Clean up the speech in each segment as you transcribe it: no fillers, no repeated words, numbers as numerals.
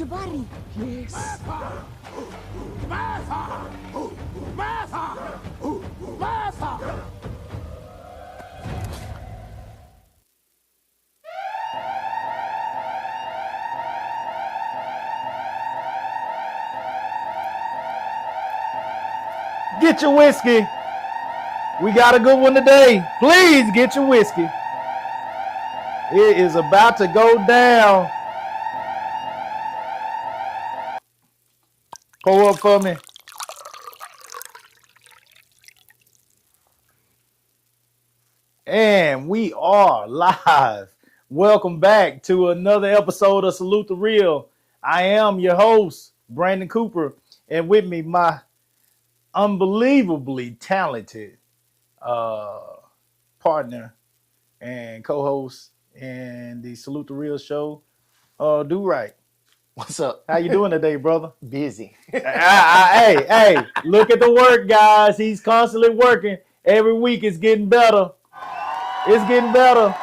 Jabari. Yes. Martha! Martha! Martha! Martha! Get your whiskey. We got a good one today. Please get your whiskey. It is about to go down. Pour up for me. And we are live. Welcome back to another episode of Salute the Real. I am your host, Brandon Cooper, and with me, my unbelievably talented partner and co-host in the Salute the Real show, Do Right. What's up? How you doing today, brother? Busy. Hey, look at the work, guys. He's constantly working. Every week it's getting better. It's getting better.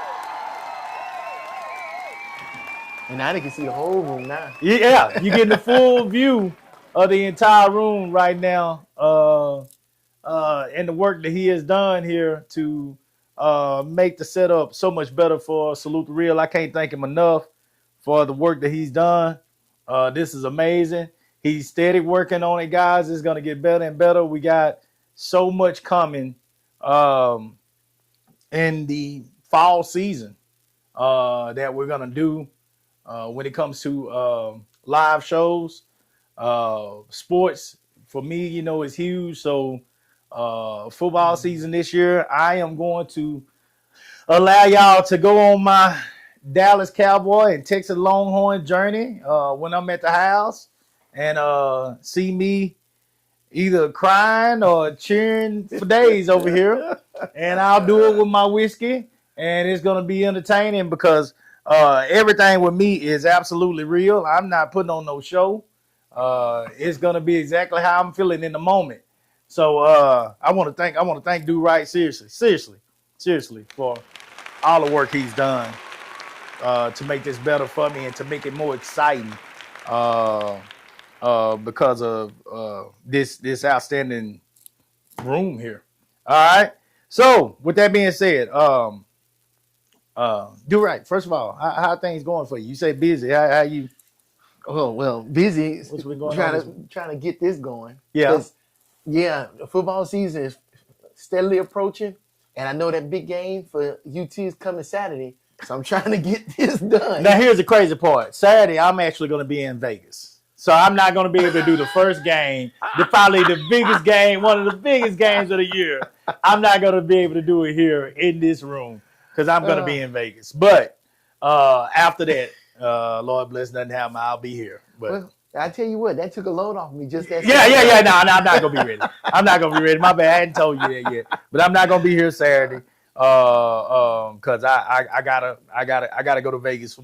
And now they can see the whole room now. Yeah, you're getting the full view of the entire room right now. And the work that he has done here to make the setup so much better for Salute the Real. I can't thank him enough for the work that he's done. This is amazing. He's steady working on it, guys. It's going to get better and better. We got so much coming in the fall season that we're going to do when it comes to live shows. Sports, for me, is huge. So football season this year, I am going to allow y'all to go on my Dallas Cowboy and Texas Longhorn journey when I'm at the house and see me either crying or cheering for days over here. And I'll do it with my whiskey, and it's going to be entertaining because everything with me is absolutely real. I'm not putting on no show. It's going to be exactly how I'm feeling in the moment. So I want to thank Do Right seriously for all the work he's done to make this better for me and to make it more exciting because of this outstanding room here. All right. So with that being said, Do Right. First of all, how are things going for you? You say busy. How you? Oh well, busy. What's been going trying to get this going. Yeah. Yeah. The football season is steadily approaching, and I know that big game for UT is coming Saturday. So I'm trying to get this done. Now here's the crazy part. Saturday, I'm actually going to be in Vegas. So I'm not going to be able to do the first game, probably the biggest game, one of the biggest games of the year. I'm not going to be able to do it here in this room because I'm going to be in Vegas. But after that, Lord bless, nothing happen, I'll be here. But Well, I tell you what, that took a load off me just that. yeah. No, I'm not going to be ready. I'm not going to be ready. My bad. I hadn't told you that yet. But I'm not going to be here Saturday. Cause I gotta go to Vegas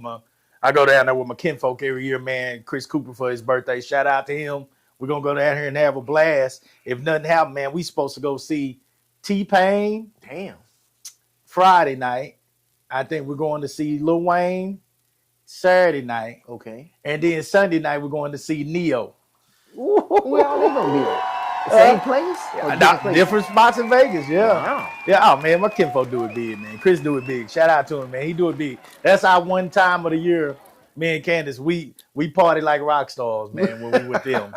I go down there with my kinfolk every year, man. Chris Cooper for his birthday. Shout out to him. We're gonna go down here and have a blast. If nothing happens, man, we supposed to go see T-Pain. Damn. Friday night. I think we're going to see Lil Wayne Saturday night. Okay. And then Sunday night we're going to see Neo. Where are they gonna be at? Same place? Or Different spots in Vegas, yeah. Wow. Yeah, oh man, my kinfolk do it big, man. Chris do it big. Shout out to him, man. He do it big. That's our one time of the year, me and Candace, we party like rock stars, man, when we with them.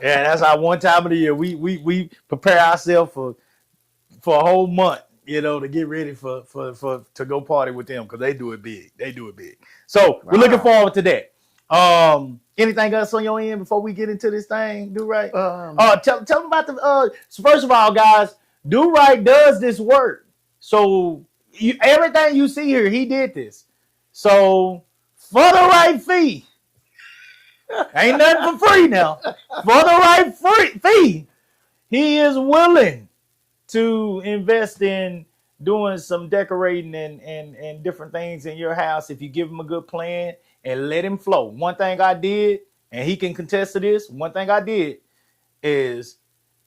Yeah, that's our one time of the year. We prepare ourselves for a whole month, to get ready for to go party with them because they do it big. They do it big. So we're looking forward to that. Anything else on your end before we get into this thing? Do Right. Tell them about the. So first of all, guys, Do Right does this work. So everything you see here, he did this. So for the right fee, ain't nothing for free now. For the right fee, he is willing to invest in doing some decorating and different things in your house if you give him a good plan and let him flow. One thing I did, and he can contest to this, one thing I did is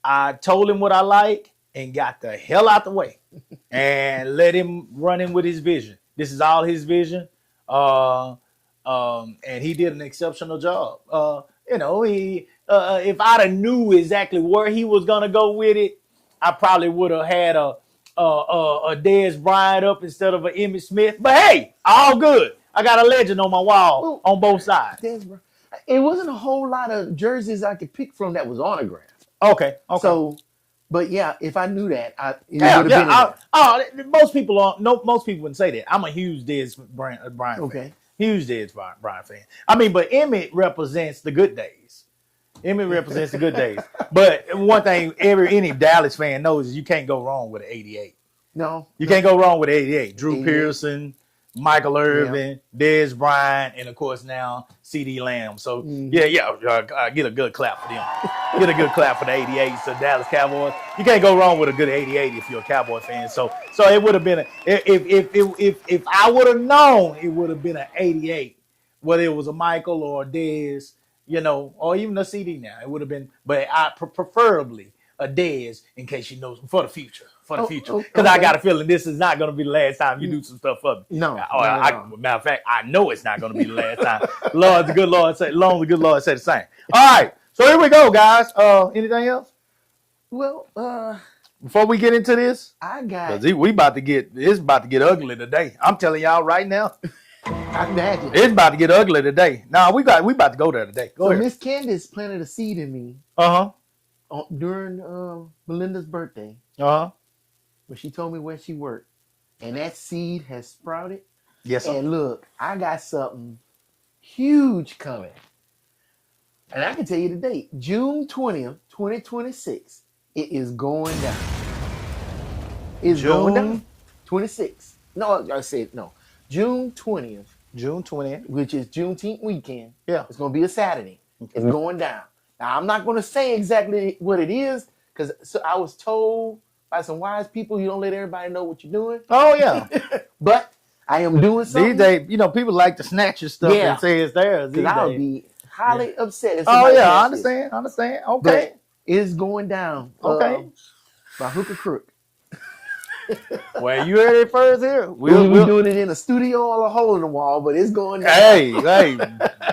I told him what I like and got the hell out the way and let him run in with his vision. This is all his vision. and he did an exceptional job. He if I'd have knew exactly where he was gonna go with it, I probably would have had a Dez Bryant up instead of an Emmitt Smith. But hey, all good. I got a legend on my wall on both sides. It wasn't a whole lot of jerseys I could pick from that was autographed. Okay. So, but yeah, if I knew that, it Yeah, would have been in there. most people wouldn't say that. I'm a huge Dez Bryant fan. Okay. Huge Dez Bryant fan. I mean, but Emmett represents the good days. Emmett represents the good days. But one thing any Dallas fan knows is you can't go wrong with an 88. No. You can't go wrong with 88. Drew 88. Pearson, Michael Irvin, Dez Bryant, and of course now C.D. Lamb. So get a good clap for them. Get a good clap for the 88s, the Dallas Cowboys. You can't go wrong with a good 88 if you're a Cowboy fan. So it would have been if I would have known, it would have been an 88, whether it was a Michael or a Dez, or even a CD. Now it would have been, but I preferably a Dez in case you know for the future. Because I got a feeling this is not going to be the last time you do some stuff for me. No. Matter of fact, I know it's not going to be the last time. The good Lord said the same. All right, so here we go, guys. Anything else? Well, before we get into this, I got. It's about to get ugly today. I'm telling y'all right now. I imagine it's about to get ugly today. Nah, we about to go there today. Go ahead. Miss Candace planted a seed in me. During Melinda's birthday. When she told me where she worked, and that seed has sprouted. Yes, sir. And look, I got something huge coming. And I can tell you the date. June 20th, 2026. It is going down. It's going down. 26. No, I said no. June 20th. June 20th. Which is Juneteenth weekend. Yeah. It's going to be a Saturday. Okay. It's going down. Now, I'm not going to say exactly what it is, because I was told by some wise people, you don't let everybody know what you're doing. Oh, yeah. But I am doing something. These days, people like to snatch your stuff and say it's theirs. Because I would be highly upset if somebody I understand. Okay. But it's going down. Okay. By hook or crook. Well, you heard it first here. We're doing it in a studio or a hole in the wall, but it's going down. Hey,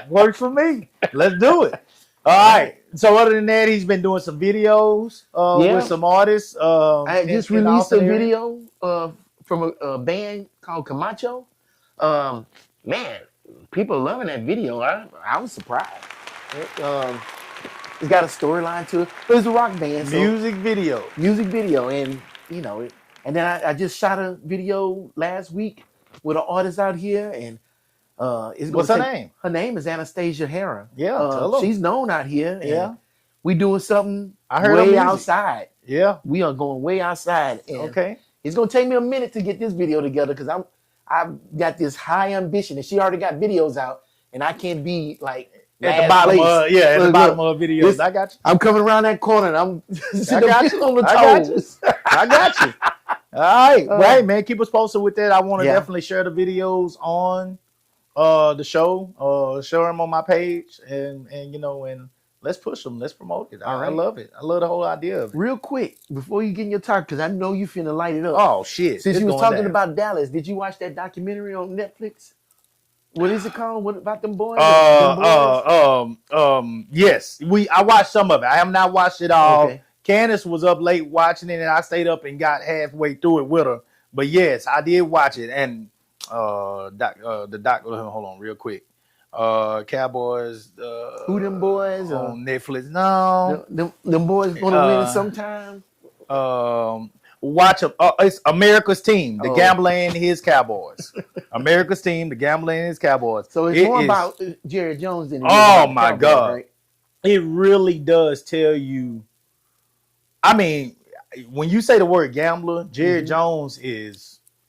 works for me. Let's do it. All right. So other than that, he's been doing some videos with some artists. I just released a video from a band called Camacho. Man, people are loving that video. I was surprised. It's got a storyline to it. It's a rock band. Music video. And, and then I just shot a video last week with an artist out here, and what's her name? Her name is Anastasia Hara. Yeah, she's known out here. Yeah, we doing something way outside. Yeah, we are going way outside. And okay, it's gonna take me a minute to get this video together because I've got this high ambition, and she already got videos out, and I can't be like at the bottom. At the bottom of videos. I got you. I'm coming around that corner, and I'm I got you on the toes. I got you. All right, hey man, keep us posted with that. I want to definitely share the videos on the show, share them on my page, and let's push them, let's promote it. I love it. I love the whole idea of it. Real quick, before you get in your talk, because I know you finna light it up. Oh shit! Since you was talking about Dallas, did you watch that documentary on Netflix? What is it called? What about them boys? Yes, I watched some of it. I have not watched it all. Okay. Candace was up late watching it, and I stayed up and got halfway through it with her. But yes, I did watch it, and hold on real quick. Cowboys. Who them boys on Netflix? No, them boys gonna win sometime. Watch it's America's Team, the Gambler and his Cowboys. America's Team, the Gambler and his Cowboys. So it's more about Jerry Jones than it is about my Cowboys, God, right? It really does tell you. I mean, when you say the word gambler, Jerry Jones he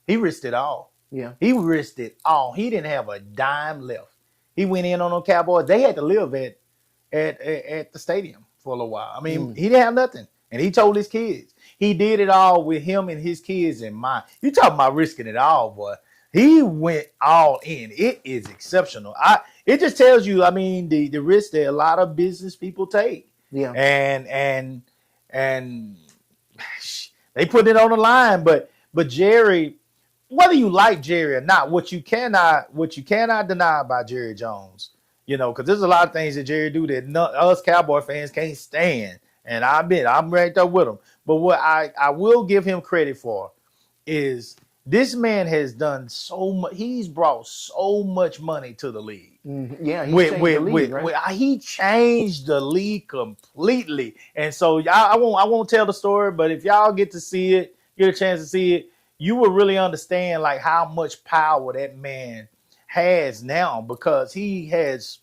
risked it all. Yeah, he risked it all. He didn't have a dime left. He went in on the Cowboys. They had to live at the stadium for a little while. I mean, he didn't have nothing, and he told his kids. He did it all with him and his kids in mind. You talking about risking it all, boy. He went all in. It is exceptional. It just tells you, I mean, the risk that a lot of business people take. Yeah. And they put it on the line, but Jerry, whether you like Jerry or not, what you cannot deny about Jerry Jones, because there's a lot of things that Jerry do that us Cowboy fans can't stand, and I'm right there with him. But what I will give him credit for is this man has done so much. He's brought so much money to the league. Mm-hmm. Yeah, he changed the league, right? He changed the league completely. And so I won't tell the story, but if y'all get a chance to see it, you will really understand like how much power that man has now, because he's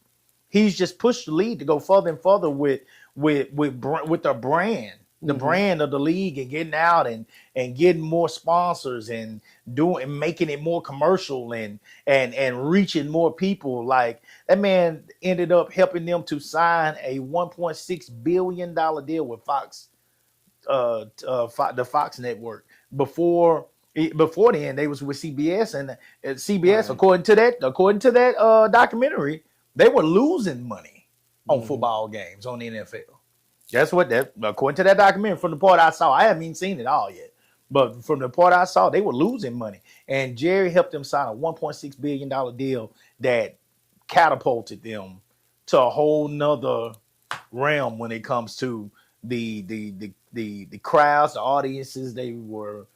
just pushed the league to go further and further with the brand. The brand of the league, and getting out and getting more sponsors and making it more commercial and reaching more people. Like that man ended up helping them to sign a $1.6 billion deal with Fox, the Fox network. Before then, they was with CBS, and CBS, right. according to that documentary, they were losing money on football games on the NFL. That's according to that documentary, from the part I saw. I haven't even seen it all yet, but from the part I saw, they were losing money. And Jerry helped them sign a $1.6 billion deal that catapulted them to a whole nother realm when it comes to the crowds, the audiences they were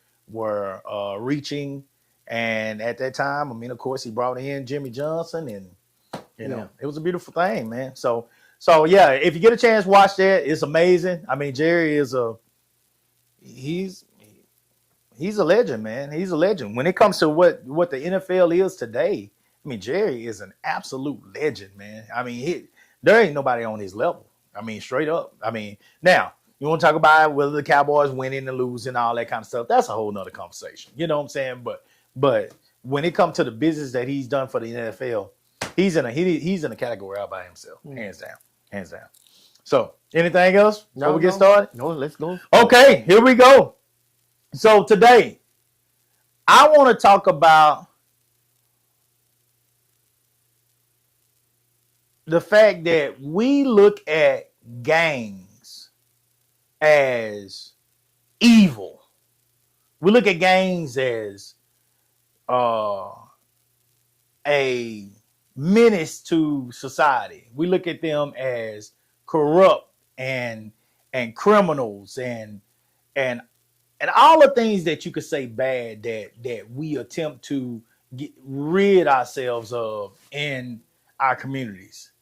reaching. And at that time, I mean, of course, he brought in Jimmy Johnson, and it was a beautiful thing, man. So yeah, if you get a chance, watch that. It's amazing. I mean, Jerry is he's a legend, man. He's a legend. When it comes to what the NFL is today, I mean, Jerry is an absolute legend, man. I mean, there ain't nobody on his level. I mean, straight up. I mean, now you want to talk about whether the Cowboys winning and losing, all that kind of stuff. That's a whole nother conversation. You know what I'm saying? But when it comes to the business that he's done for the NFL, he's in a category all by himself, hands down. So, anything else before we get started? No, let's go. Okay, here we go. So today, I want to talk about the fact that we look at gangs as evil. We look at gangs as a menace to society. We look at them as corrupt and criminals and all the things that you could say bad that we attempt to rid ourselves of in our communities.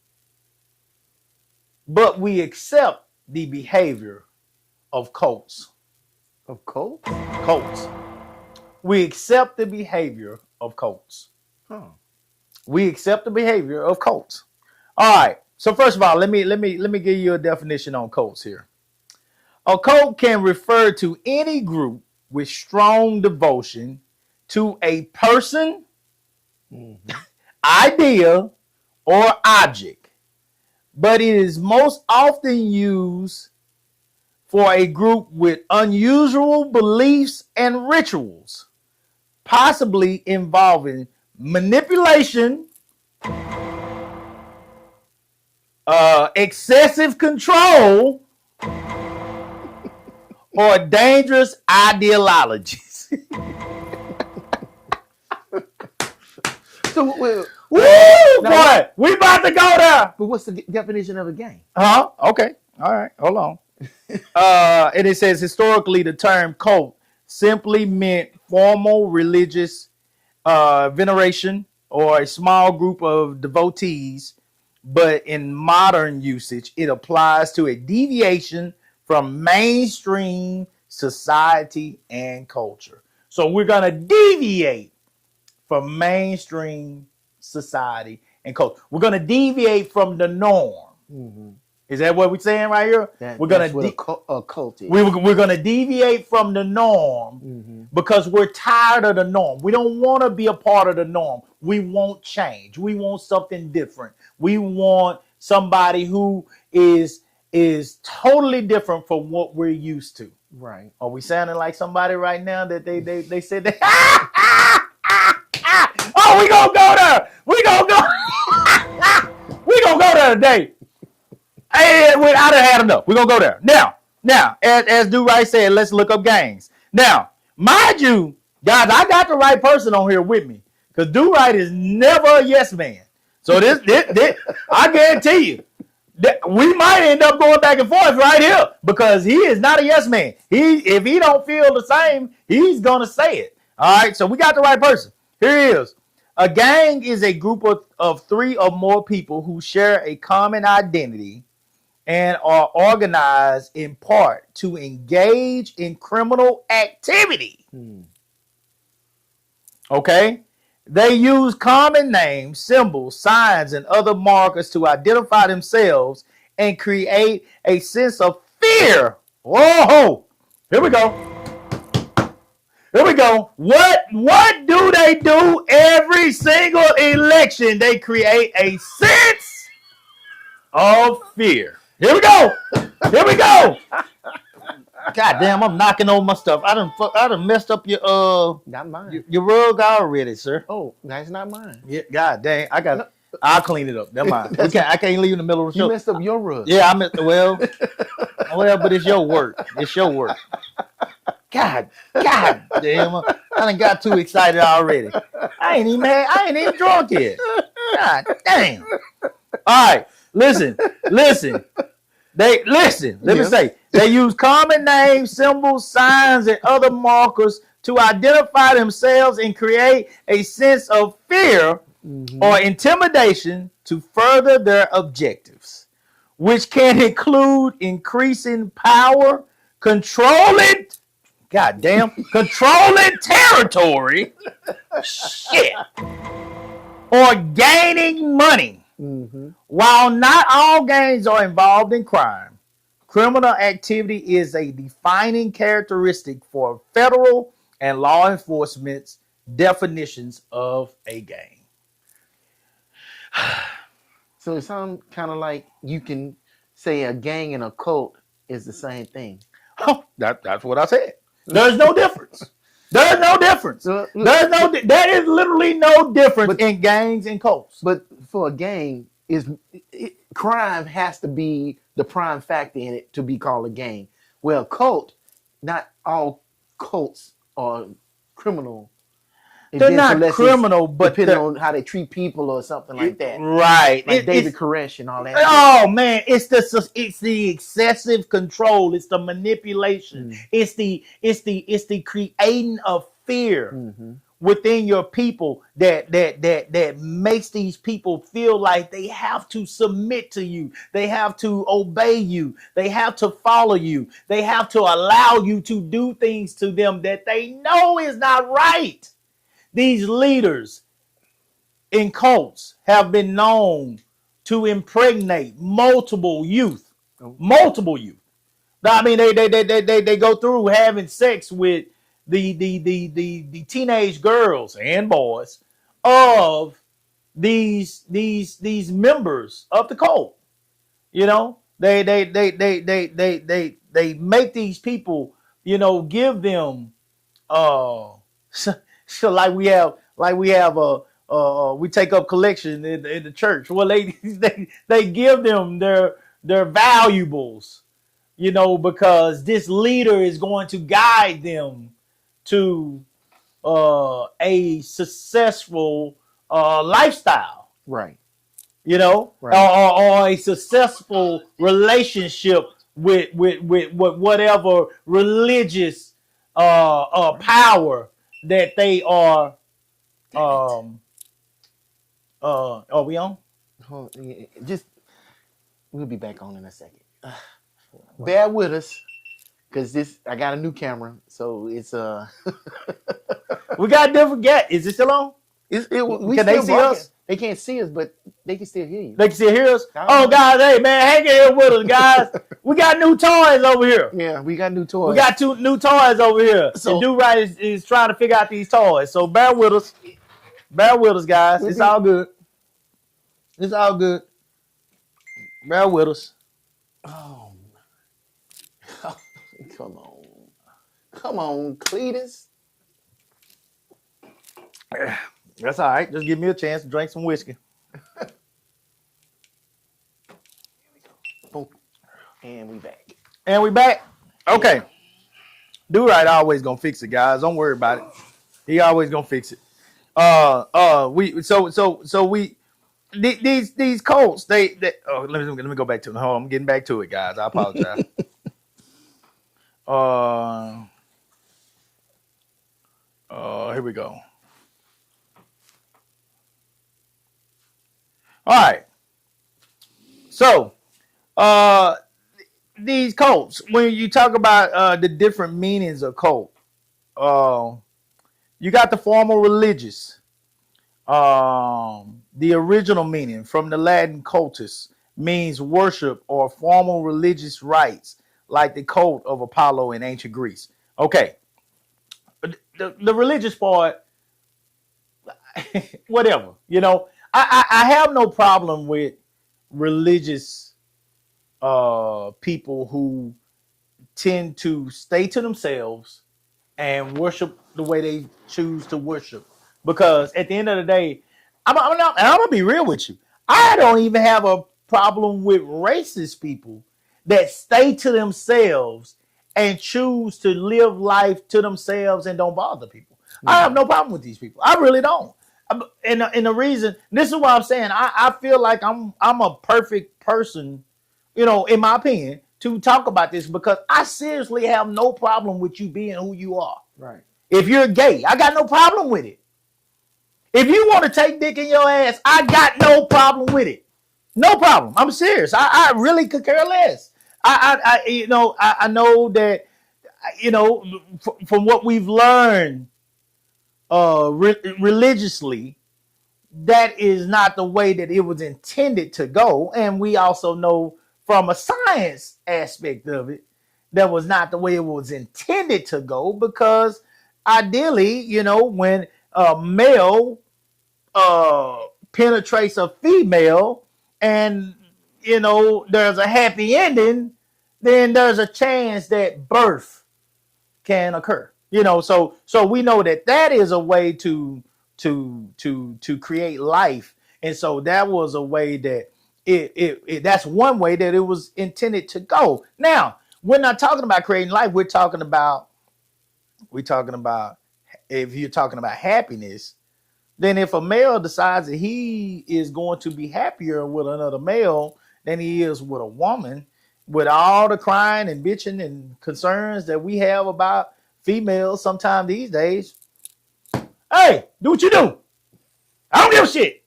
But we accept the behavior of cults. Of cults? Cults. We accept the behavior of cults. Huh. We accept the behavior of cults. All right. So first of all, let me give you a definition on cults here. A cult can refer to any group with strong devotion to a person, idea, or object, but it is most often used for a group with unusual beliefs and rituals, possibly involving manipulation, excessive control, or dangerous ideologies. So, woo, boy, we about to go there. But what's the definition of a gang? Okay. All right. Hold on. And it says historically the term cult simply meant formal religious veneration or a small group of devotees, but in modern usage, it applies to a deviation from mainstream society and culture. So we're going to deviate from mainstream society and culture. We're going to deviate from the norm. Mm-hmm. Is that what we're saying right here? We're going to a cult is. We're going to deviate from the norm because we're tired of the norm. We don't want to be a part of the norm. We want change. We want something different. We want somebody who is totally different from what we're used to. Right. Are we sounding like somebody right now that they said that? Oh, we gonna go there. We gonna go. We gonna go there today. Hey, I done had enough. We're going to go there. Now, as Do Right said, let's look up gangs. Now, mind you, Guys, I got the right person on here with me. Because Do Right is never a yes man. So this I guarantee you, that we might end up going back and forth right here because he is not a yes man. If he don't feel the same, he's gonna say it. All right, so we got the right person. Here he is. A gang is a group of three or more people who share a common identity and are organized in part to engage in criminal activity. Okay? They use common names, symbols, signs, and other markers to identify themselves and create a sense of fear. Whoa! Here we go. Here we go. What do they do every single election? They create a sense of fear. Here we go. Here we go. God damn, I'm knocking on my stuff. I done messed up your Not mine. your rug already, sir. Oh, that's not mine. Yeah, God dang, I'll clean it up. Never mind. I can't leave in the middle of the You show. messed up your rug. Yeah, I messed well, but it's your work. It's your work. God damn, I done got too excited already. I ain't even drunk yet. God damn. All right, listen. Let me say, they use common names, symbols, signs, and other markers to identify themselves and create a sense of fear or intimidation to further their objectives, which can include increasing power, controlling territory, shit, or gaining money. While not all gangs are involved in crime, criminal activity is a defining characteristic for federal and law enforcement's definitions of a gang. So it sounds kind of like you can say a gang and a cult is the same thing. Oh, that's what I said. There's no difference. There's no difference. There is literally no difference in gangs and cults. But for a gang, crime has to be the prime factor in it to be called a gang. Well, cult, not all cults are criminal. They're not criminal, but depending on how they treat people or something like that. Right. Like David Koresh and all that. Oh man, it's the excessive control, it's the manipulation, it's the creating of fear within your people that makes these people feel like they have to submit to you, they have to obey you, they have to follow you, they have to allow you to do things to them that they know is not right. These leaders in cults have been known to impregnate multiple youth. I mean, they go through having sex with the teenage girls and boys of these members of the cult. You know, they make these people, you know, give them so like we have we take up collection in the church. Well, they give them their valuables, you know, because this leader is going to guide them to a successful lifestyle, Right. you know, or a successful relationship with whatever religious power that they are. Are we on? Just we'll be back on in a second. Bear with us, cause I got a new camera, so it's we got different Is it still on? Can they see us? They can't see us, but they can still hear you. They can still hear us. Oh, guys, hey man, hang in here with us, guys. We got new toys over here. Yeah, we got new toys. We got 2 new toys over here. So and Do Right is trying to figure out these toys. So bear with us. Bear with us, guys. It's all good. It's all good. Bear with us. Oh, come on, Cletus. That's all right. Just give me a chance to drink some whiskey. Boom. And we back. And we back. Okay. Do Right always gonna fix it, guys. Don't worry about it. He always gonna fix it. These Colts, they oh let me go back to it. Hold on, I'm getting back to it, guys. I apologize. Here we go. All right. So, these Colts, when you talk about the different meanings of cult, you got the formal religious. The original meaning from the Latin cultus means worship or formal religious rites, like the cult of Apollo in ancient Greece. Okay, the religious part, whatever. You know, I have no problem with religious people who tend to stay to themselves and worship the way they choose to worship. Because at the end of the day, I'm gonna be real with you. I don't even have a problem with racist people that stay to themselves and choose to live life to themselves and don't bother people. I have no problem with these people. I really don't. And the reason, this is what I'm saying. I feel like I'm a perfect person, you know, in my opinion, to talk about this because I seriously have no problem with you being who you are. Right. If you're gay, I got no problem with it. If you want to take dick in your ass, I got no problem with it. No problem. I'm serious. I really could care less. I know that, you know, from what we've learned religiously, that is not the way that it was intended to go. And we also know from a science aspect of it, that was not the way it was intended to go, because ideally, you know, when a male penetrates a female and, you know, there's a happy ending, then there's a chance that birth can occur. You know, so we know that is a way to create life. And so that was a way that it that's one way that it was intended to go. Now, we're not talking about creating life. We're talking about if you're talking about happiness, then if a male decides that he is going to be happier with another male than he is with a woman, with all the crying and bitching and concerns that we have about females sometimes these days, hey, do what you do. I don't give a shit.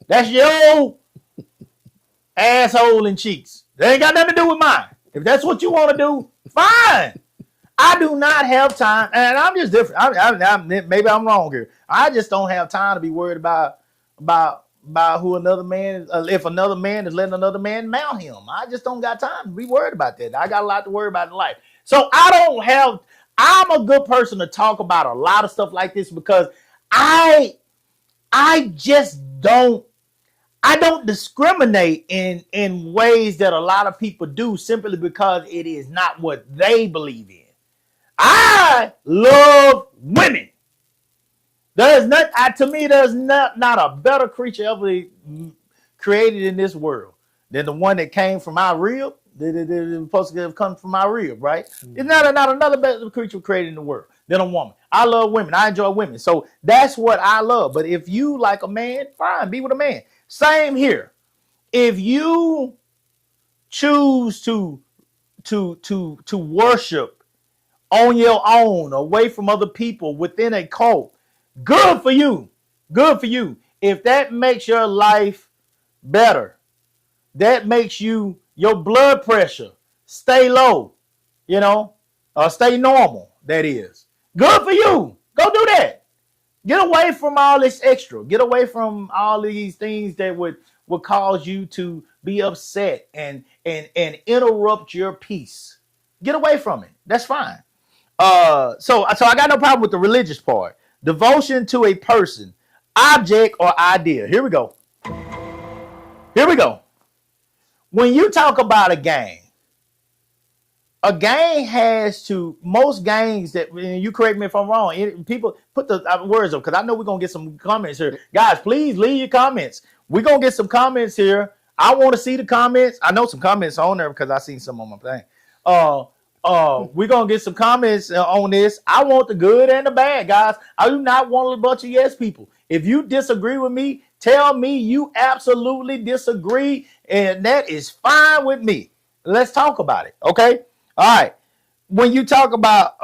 That's your asshole and cheeks. That ain't got nothing to do with mine. If that's what you want to do, fine. I do not have time, and I'm just different. Maybe I'm wrong here. I just don't have time to be worried about who another man is, if another man is letting another man mount him. I just don't got time to be worried about that. I got a lot to worry about in life. So I'm a good person to talk about a lot of stuff like this because I just don't discriminate in ways that a lot of people do simply because it is not what they believe in. I love women. There's not a better creature ever created in this world than the one that came from our rib. They're supposed to have come from our rib, right? Mm-hmm. It's not another better creature created in the world than a woman. I love women. I enjoy women. So that's what I love. But if you like a man, fine, be with a man. Same here. If you choose to worship on your own, away from other people, within a cult, good for you. Good for you. If that makes your life better, that makes your blood pressure stay low, you know, or stay normal, that is. Good for you. Go do that. Get away from all this extra. Get away from all these things that would cause you to be upset and interrupt your peace. Get away from it. That's fine. So I got no problem with the religious part. Devotion to a person, object, or idea. Here we go. When you talk about a gang has to, most gangs that, and you correct me if I'm wrong, people put the words up, because I know we're going to get some comments here. Guys, please leave your comments. We're going to get some comments here. I want to see the comments. I know some comments on there because I seen some on my thing. we're gonna get some comments on this. I want the good and the bad, guys. I do not want a bunch of yes people. If you disagree with me, tell me you absolutely disagree, and that is fine with me. Let's talk about it. Okay. All right. When you talk about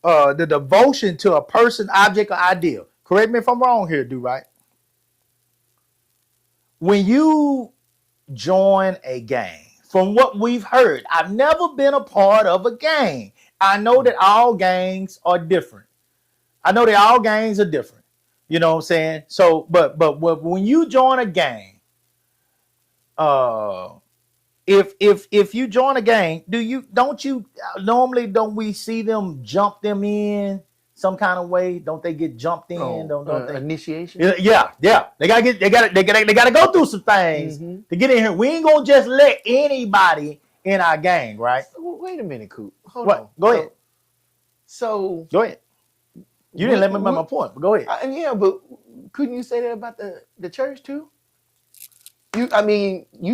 the devotion to a person, object, or idea, correct me if I'm wrong here, do right. When you join a gang, from what we've heard, I've never been a part of a gang. I know that all gangs are different. I know that all gangs are different. You know what I'm saying? So, but when you join a gang, if you join a gang, don't we see them jump them in some kind of way? Don't they get jumped in? Don't they? Initiation? Yeah. They gotta go through some things to get in here. We ain't gonna just let anybody in our gang, right? Wait a minute, Coop. Hold What? on. Go ahead. So Go ahead. You didn't let me make my point, but go ahead. Yeah, but couldn't you say that about the church too? You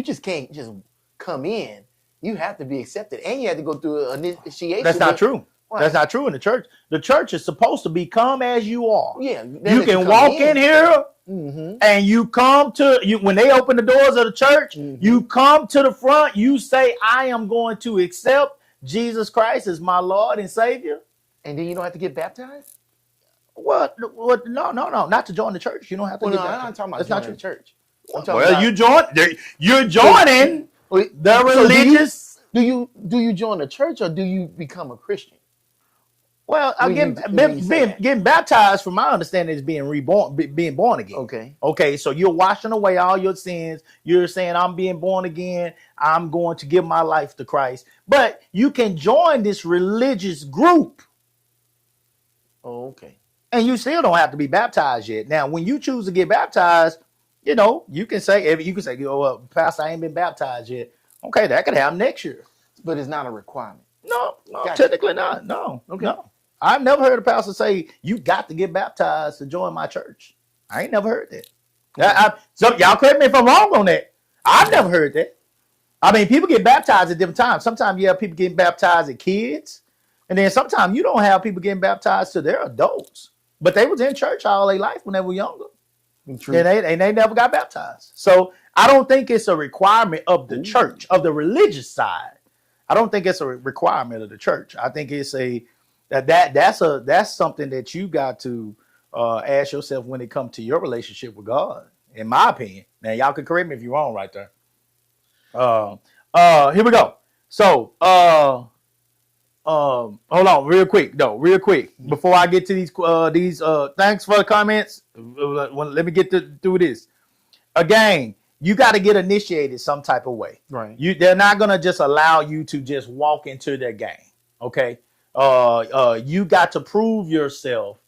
just can't just come in. You have to be accepted, and you have to go through an initiation. That's not true. Why? That's not true in the church. The church is supposed to be come as you are. Yeah, You can walk in here and you come to you when they open the doors of the church. You come to the front. You say, "I am going to accept Jesus Christ as my Lord and Savior," and then you don't have to get baptized. What? No, not to join the church. You don't have to. Well, get no, I'm baptized. not talking about That's joining not true. the church. Well, you're joining the religious. Do you join the church or do you become a Christian? Well, getting baptized, from my understanding, is being reborn, being born again. Okay. So you're washing away all your sins. You're saying, "I'm being born again. I'm going to give my life to Christ." But you can join this religious group. Oh, okay. And you still don't have to be baptized yet. Now, when you choose to get baptized, you can say, well, Pastor, I ain't been baptized yet. Okay, that could happen next year. But it's not a requirement. No, technically not. No. I've never heard a pastor say, "You got to get baptized to join my church." I ain't never heard that. So y'all correct me if I'm wrong on that. I've never heard that. I mean, people get baptized at different times. Sometimes you have people getting baptized as kids. And then sometimes you don't have people getting baptized till they're adults. But they was in church all their life when they were younger. True. And they never got baptized. So I don't think it's a requirement of the church, of the religious side. I don't think it's a requirement of the church. I think it's that's something that you got to ask yourself when it comes to your relationship with God, in my opinion. Now, y'all can correct me if you're wrong right there. Here we go. So hold on real quick before I get to these thanks for the comments. Let me get through this. Again, you got to get initiated some type of way. Right. They're not going to just allow you to just walk into their gang. Okay. You got to prove yourself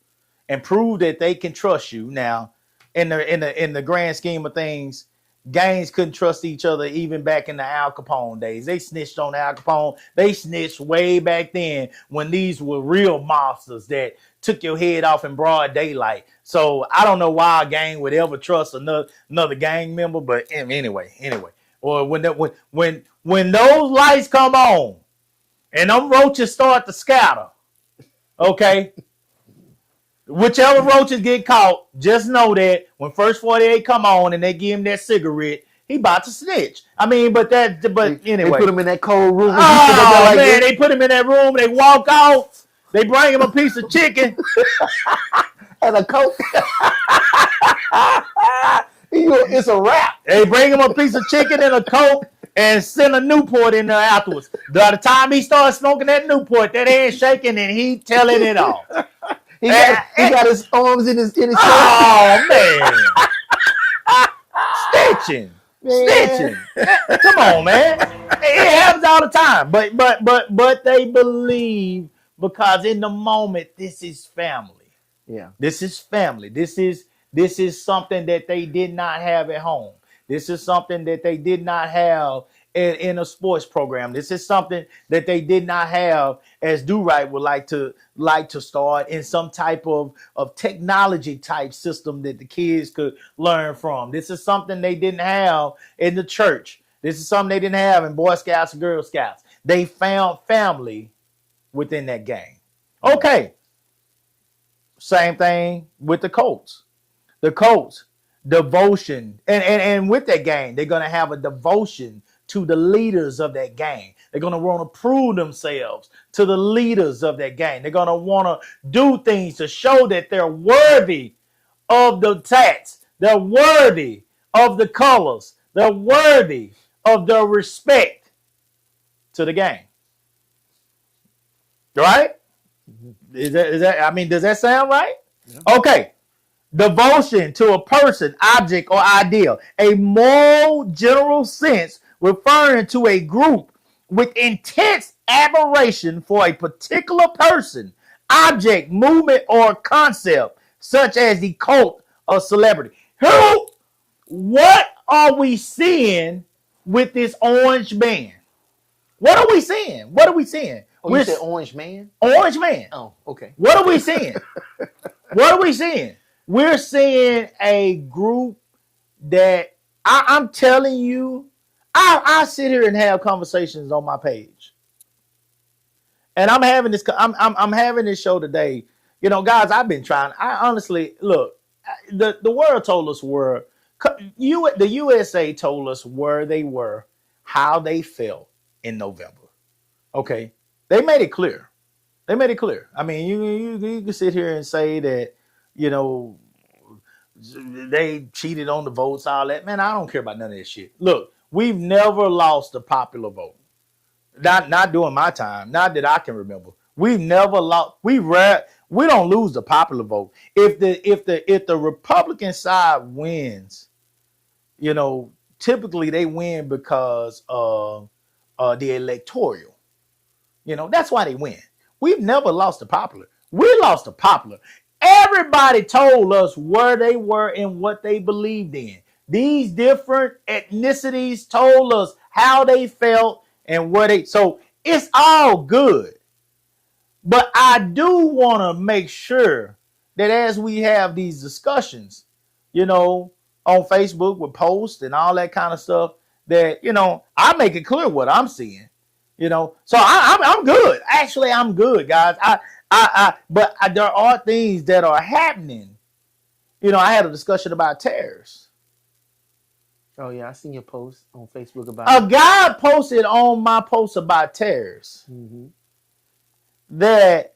and prove that they can trust you. Now, in the grand scheme of things, gangs couldn't trust each other even back in the Al Capone days. They snitched on Al Capone. They snitched way back then when these were real mobsters that took your head off in broad daylight. So I don't know why a gang would ever trust another gang member. But anyway, or when those lights come on and them roaches start to scatter, okay. Whichever roaches get caught, just know that when First 48 come on and they give him that cigarette, he about to snitch. I mean, but anyway. They put him in that cold room. Oh, man, they put him in that room. They walk out. They bring him a piece of chicken. And a Coke. It's a wrap. They bring him a piece of chicken and a Coke and send a Newport in there afterwards. By the time he starts smoking that Newport, that hand shaking and he telling it all. He got his arms in his chest. Oh, man. Snitching. Come on, man. It happens all the time. But they believe, because in the moment, this is family. Yeah. This is family. This is something that they did not have at home. This is something that they did not have in a sports program. This is something that they did not have, as Do Right would like to start, in some type of technology type system that the kids could learn from. This is something they didn't have in the church. This is something they didn't have in Boy Scouts and Girl Scouts. They found family within that gang. Okay. Same thing with the Colts. The Colts, devotion. And with that gang, they're going to have a devotion to the leaders of that gang. They're going to want to prove themselves to the leaders of that gang. They're going to want to do things to show that they're worthy of the tats. They're worthy of the colors. They're worthy of the respect to the gang. Right? Is that I mean, does that sound right? Yeah. Okay. Devotion to a person, object, or idea. A moral general sense referring to a group with intense admiration for a particular person, object, movement, or concept, such as the cult or celebrity. What are we seeing with this orange man? What are we seeing? What are we seeing? Oh, you said orange man? Orange man. Oh, okay. What are we seeing? What are we seeing? We're seeing a group that I'm telling you, I sit here and have conversations on my page. And I'm having this having this show today. You know, guys, I've been trying. I honestly, look, the world told us the USA told us where they were, how they felt in November. Okay. They made it clear. They made it clear. I mean, you can sit here and say that, you know, they cheated on the votes, all that. Man, I don't care about none of that shit. Look, we've never lost the popular vote. Not during my time. Not that I can remember. We've never lost. We don't lose the popular vote. If the Republican side wins, you know, typically they win because of the electoral. You know, that's why they win. We've never lost the popular. We lost the popular. Everybody told us where they were and what they believed in. These different ethnicities told us how they felt and where they. So it's all good. But I do want to make sure that as we have these discussions, you know, on Facebook with posts and all that kind of stuff, that, you know, I make it clear what I'm seeing. You know, so I'm good. Actually, I'm good, guys. But there are things that are happening. You know, I had a discussion about tariffs. Oh yeah, I seen your post on Facebook about a guy posted on my post about tariffs that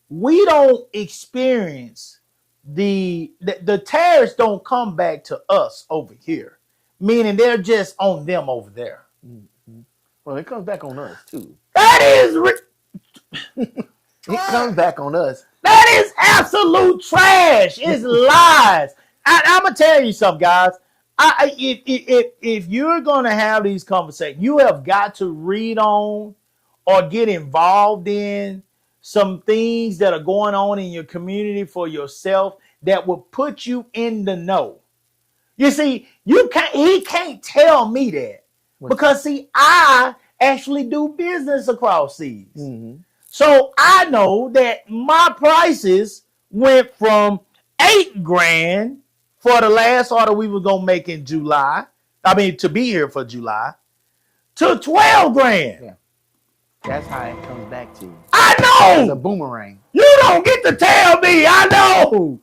we don't experience the tariffs don't come back to us over here, meaning they're just on them over there. Well, it comes back on us too. That is it comes back on us. That is absolute trash. It's lies. I'm gonna tell you something, guys. If you're gonna have these conversations, you have got to read on or get involved in some things that are going on in your community for yourself that will put you in the know. You see, he can't tell me that. Because, see, I actually do business across seas. So I know that my prices went from $8,000 for the last order we were going to make in July. I mean, to be here for July, to $12,000. Yeah. That's how it comes back to you. I know. It's a boomerang. You don't get to tell me. I know.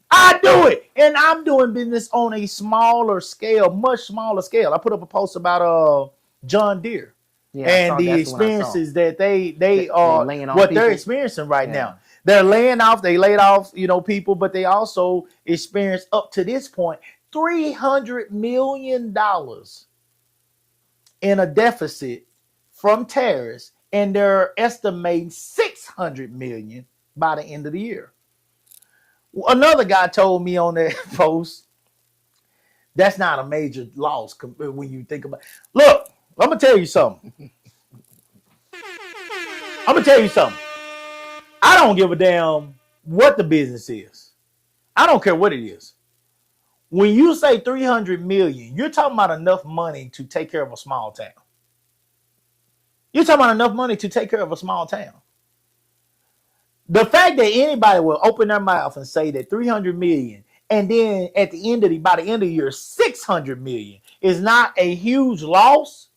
I do it. And I'm doing business on a smaller scale, much smaller scale. I put up a post about John Deere and the experiences that they are what they're experiencing right now. They're laying off, they laid off, you know, people, but they also experienced up to this point $300 million in a deficit from tariffs, and they're estimating $600 million by the end of the year. Another guy told me on that post, that's not a major loss when you think about it. Look, I'm going to tell you something. I don't give a damn what the business is. I don't care what it is. When you say $300 million, you're talking about enough money to take care of a small town. You're talking about enough money to take care of a small town. The fact that anybody will open their mouth and say that $300 million, and then by the end of the year, $600 million is not a huge loss.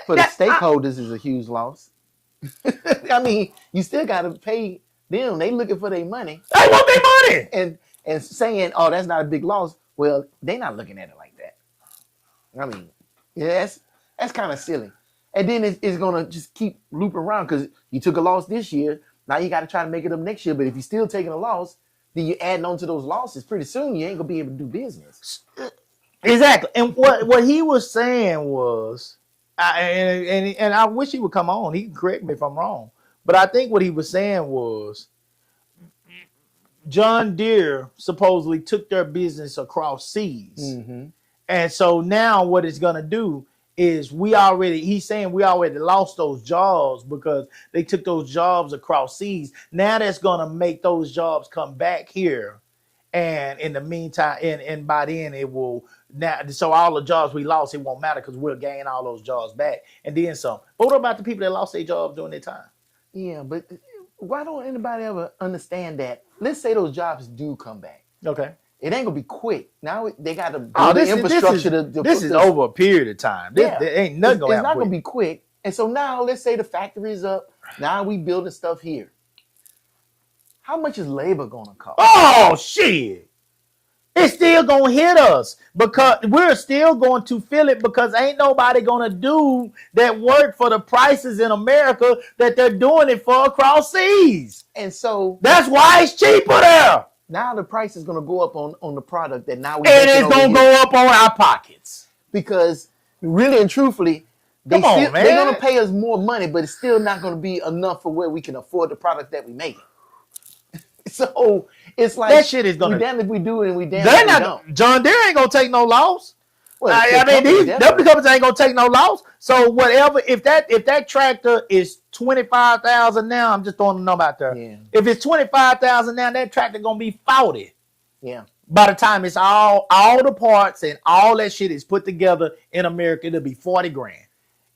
For the That- stakeholders is a huge loss. I mean, you still got to pay them. They looking for their money They want their money. and saying, "Oh, that's not a big loss." Well, they're not looking at it like that. I mean, yeah, that's kind of silly. And then it's gonna just keep looping around because you took a loss this year. Now you got to try to make it up next year. But if you're still taking a loss, then you're adding on to those losses. Pretty soon, you ain't gonna be able to do business. Exactly. And what he was saying was, and I wish he would come on. He can correct me if I'm wrong. But I think what he was saying was John Deere supposedly took their business across seas. Mm-hmm. And so now what it's going to do is he's saying we already lost those jobs because they took those jobs across seas. Now that's going to make those jobs come back here. And in the meantime, and by then it will now. So all the jobs we lost, it won't matter because we'll gain all those jobs back and then some. But what about the people that lost their jobs during their time? Yeah, but why don't anybody ever understand that? Let's say those jobs do come back. Okay. It ain't gonna be quick. Now they got to build the infrastructure. This is over a period of time. There ain't nothing gonna happen. It's not gonna be quick. And so now let's say the factory's up. Now we building stuff here. How much is labor gonna cost? Oh shit! It's still gonna hit us because we're still going to feel it because ain't nobody gonna do that work for the prices in America that they're doing it for across seas. And so That's why it's cheaper there. now the price is gonna go up on the product that now we And making it's over gonna here. go up on our pockets. Because really and truthfully, Come on, man. they're gonna pay us more money, but it's still not gonna be enough for where we can afford the product that we make. So it's like That shit is gonna- we damn if we do it and we damn They're if we not. don't. John Deere ain't gonna take no loss. Well, I the mean, company these definitely- companies ain't gonna take no loss. So whatever, if that tractor is 25,000 now, I'm just throwing a number out there. Yeah. If it's 25,000 now, that tractor gonna be 40. Yeah. By the time it's all the parts and all that shit is put together in America, it'll be 40 grand,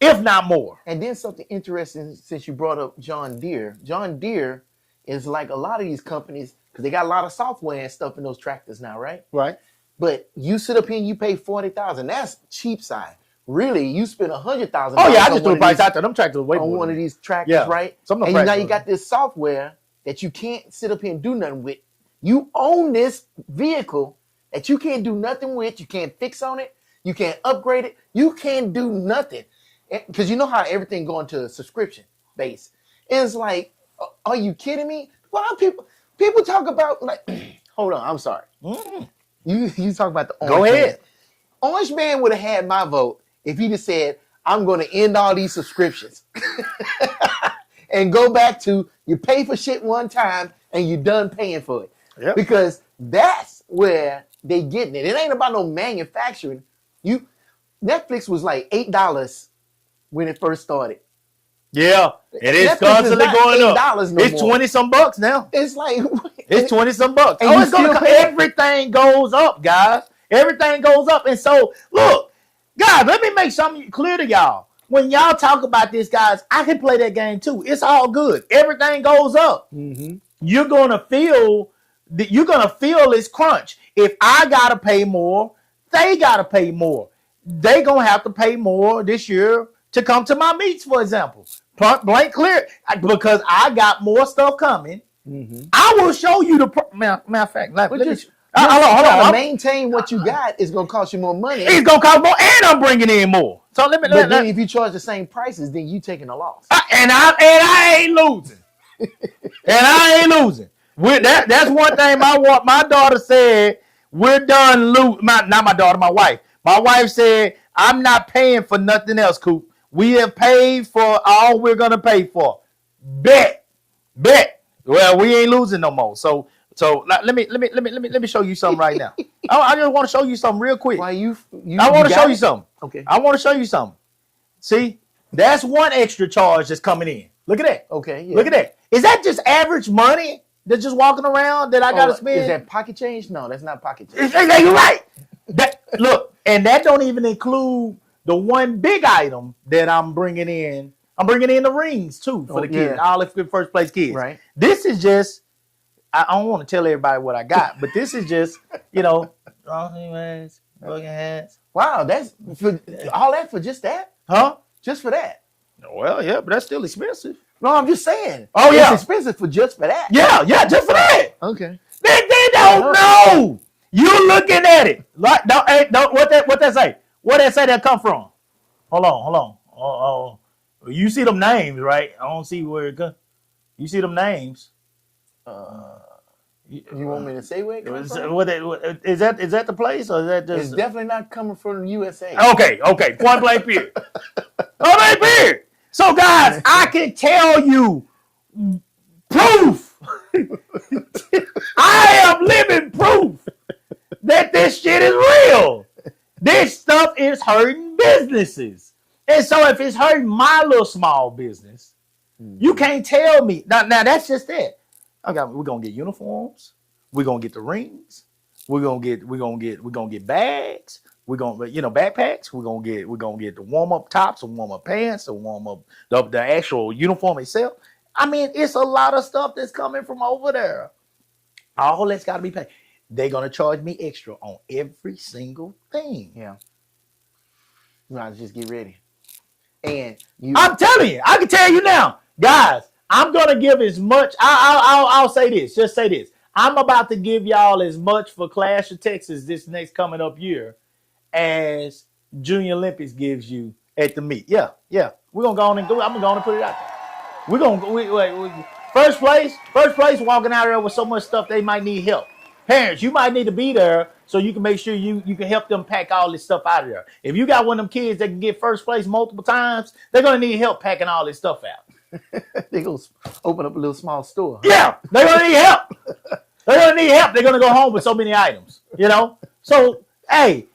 if not more. And then something interesting, since you brought up John Deere. John Deere is like a lot of these companies because they got a lot of software and stuff in those tractors now, right? Right. But you sit up here and you pay 40,000. That's cheap side. Really, you spend 100,000. Oh yeah, I just threw a price out there. Them tractors are way on more one than of these tractors, Yeah. right? Some of And them now you tractors- got this software that you can't sit up here and do nothing with. You own this vehicle that you can't do nothing with. You can't fix on it. You can't upgrade it. You can't do nothing. Because you know how everything going to a subscription base. It's like, are you kidding me? Why people talk about like, hold on, I'm sorry. Mm. You talk about the Go Orange ahead. Man. Orange Man would have had my vote if he just said, I'm going to end all these subscriptions and go back to you pay for shit one time and you're done paying for it. Yep. Because that's where they getting it. It ain't about no manufacturing. Netflix was like $8 when it first started. Yeah, it is Netflix is constantly not going up. $8 no It's more. 20 some bucks now. It's like It's 20 some bucks. and Oh, you it's gonna still come. pay. Everything goes up, guys. Everything goes up. And so, look, guys, let me make something clear to y'all. When y'all talk about this, guys, I can play that game too. It's all good. Everything goes up. Mhm. You're gonna feel this crunch. If I gotta pay more, they gotta pay more. They gonna have to pay more this year to come to my meets, for example. Point blank clear, because I got more stuff coming. Mhm. I will show you the matter of fact. Let But me- just hold on. to I'm- maintain what you got is gonna cost you more money. It's gonna cost more, and I'm bringing in more. So let me. But then if you charge the same prices, then you taking a loss. And I ain't losing. That's one thing my daughter said. We're done losing. Not my daughter, my wife. My wife said, I'm not paying for nothing else, Coop. We have paid for all we're gonna pay for. Bet. Well, we ain't losing no more. So let me show you something right now. I just want to show you something real quick. Why you I want to got show it? you something. Okay. I want to show you something. See, that's one extra charge that's coming in. Look at that. Okay. Yeah. Look at that. Is that just average money that's just walking around that I got to spend? Is that pocket change? No, that's not pocket change. You're right. Look, and that don't even include the one big item that I'm bringing in. I'm bringing in the rings too for the kids, yeah. all the first place kids. Right. This is just. I don't want to tell everybody what I got, but this is just, broken hats. Wow, that's for all that for just that? Huh? just for that. Well, yeah, but that's still expensive. No, I'm just saying. Oh, yeah. It's expensive for just for that. Yeah, just for that. Okay. They don't know. You looking at it. Like, don't what that say? What that say that come from? Hold on. Oh, you see them names, right? I don't see where it comes. You see them names. You want me to say where it comes from? Is that the place or is that just? It's definitely not coming from the USA. Okay. Point blank period. Point blank period. So guys, I can tell you proof. I am living proof that this shit is real. This stuff is hurting businesses. And so if it's hurting my little small business, you can't tell me. Now that's just it. Okay, we're gonna get uniforms, we're gonna get the rings, we're gonna get bags, we're gonna backpacks, we're gonna get the warm-up tops, the warm-up pants, the warm-up the actual uniform itself. I mean, it's a lot of stuff that's coming from over there. All that's gotta be paid. They're gonna charge me extra on every single thing. Yeah. You might just get ready. And I'm telling you, I can tell you now, guys, I'm gonna give as much. I'll say this. Just say this. I'm about to give y'all as much for Clash of Texas this next coming up year as Junior Olympics gives you at the meet. Yeah. We're gonna go on and do it. I'm gonna put it out there. We're gonna go. First place, walking out there with so much stuff they might need help. Parents, you might need to be there so you can make sure you can help them pack all this stuff out of there. If you got one of them kids that can get first place multiple times, they're gonna need help packing all this stuff out. they go open up a little small store. Yeah, they're gonna need help. They're gonna go home with so many items, So the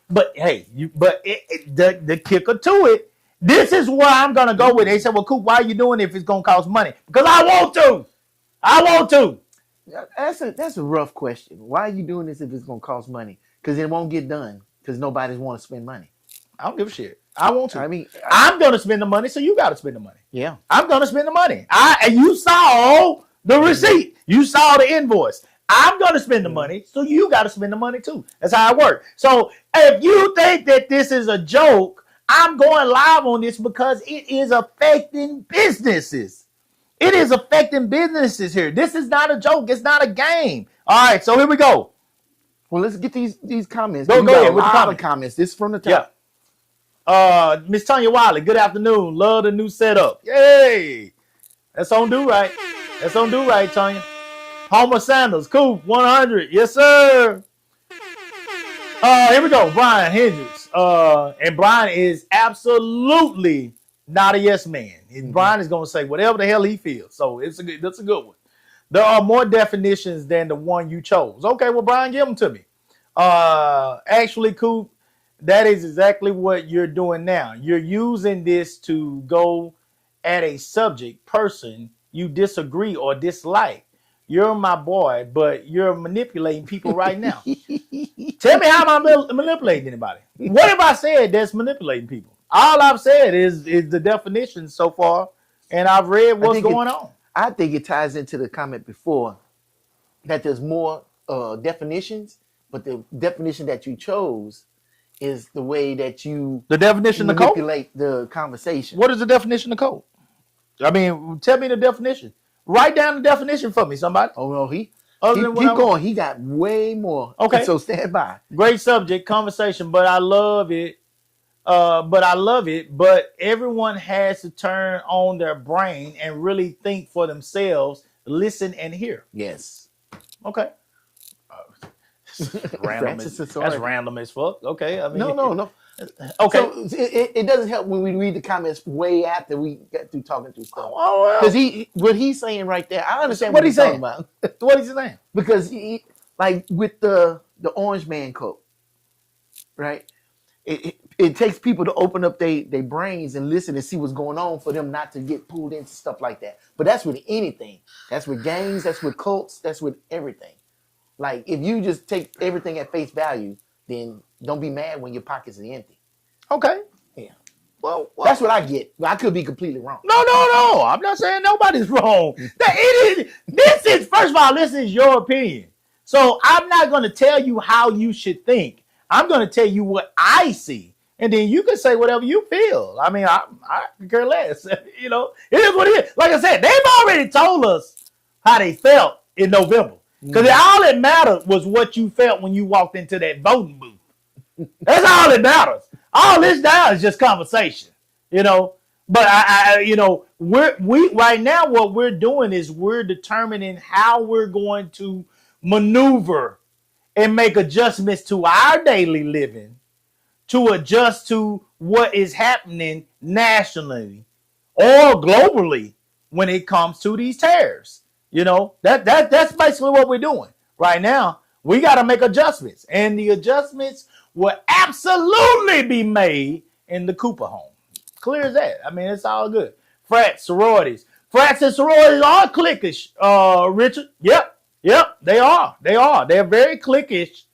kicker to it. This is where I'm gonna go with. They said, "Well, Coop, why are you doing it if it's gonna cost money?" Because I want to. That's a rough question. Why are you doing this if it's gonna cost money? Because it won't get done. Because nobody want to spend money. I don't give a shit. I want to. I mean, I'm gonna spend the money, so you got to spend the money. Yeah, I'm gonna spend the money. And you saw the receipt. You saw the invoice. I'm gonna spend the money, so you got to spend the money too. That's how it works. So if you think that this is a joke, I'm going live on this because it is affecting businesses. It is affecting businesses here. This is not a joke. It's not a game. All right, so here we go. Well, let's get these comments. Go ahead with the comments. This is from the top. Yeah. Miss Tanya Wiley, good afternoon. Love the new setup. Yay. That's on do right. Tanya. Homer Sanders, Coop, 100. Yes, sir. Here we go. Brian Hendricks. And Brian is absolutely not a yes man. Brian is going to say whatever the hell he feels. So that's a good one. There are more definitions than the one you chose. Okay, well, Brian, give them to me. Actually, Coop, that is exactly what you're doing now. You're using this to go at a subject person you disagree or dislike. You're my boy, but you're manipulating people right now. Tell me how am I manipulating anybody? What have I said that's manipulating people? All I've said is the definition so far, and I've read what's going on. I think it ties into the comment before that there's more definitions, but the definition that you chose is the way that you the definition manipulate the conversation. What is the definition of code? I mean, tell me the definition. Write down the definition for me, somebody. Oh no, keep going. He got way more. Okay, so stand by. Great subject, conversation, but I love it. But everyone has to turn on their brain and really think for themselves, listen and hear. Yes. Okay. Random. That's random as fuck. Okay. I mean, no. Okay. So it doesn't help when we read the comments way after we get through talking through stuff. Oh, because what he's saying right there, I understand what he's saying about. What is he saying? Because like with the Orange Man quote, right? It takes people to open up their brains and listen and see what's going on for them not to get pulled into stuff like that. But that's with anything. That's with gangs. That's with cults. That's with everything. Like if you just take everything at face value, then don't be mad when your pockets are empty. Okay. Yeah. Well, that's what I get. I could be completely wrong. No. I'm not saying nobody's wrong. This is first of all, this is your opinion. So I'm not going to tell you how you should think. I'm going to tell you what I see. and then you can say whatever you feel. I mean, I could care less. You know, it is what it is. Like I said, they've already told us how they felt in November. Because all that mattered was what you felt when you walked into that voting booth. That's all that matters. All this now is just conversation, you know. But you know, we right now what we're doing is we're determining how we're going to maneuver and make adjustments to our daily living to adjust to what is happening nationally or globally when it comes to these tariffs. You know, that's basically what we're doing right now. We got to make adjustments, and the adjustments will absolutely be made in the Cooper home. Clear as that. I mean, it's all good. Frats, sororities. Frats and sororities are cliquish, Richard. Yep, they are. They're very cliquish.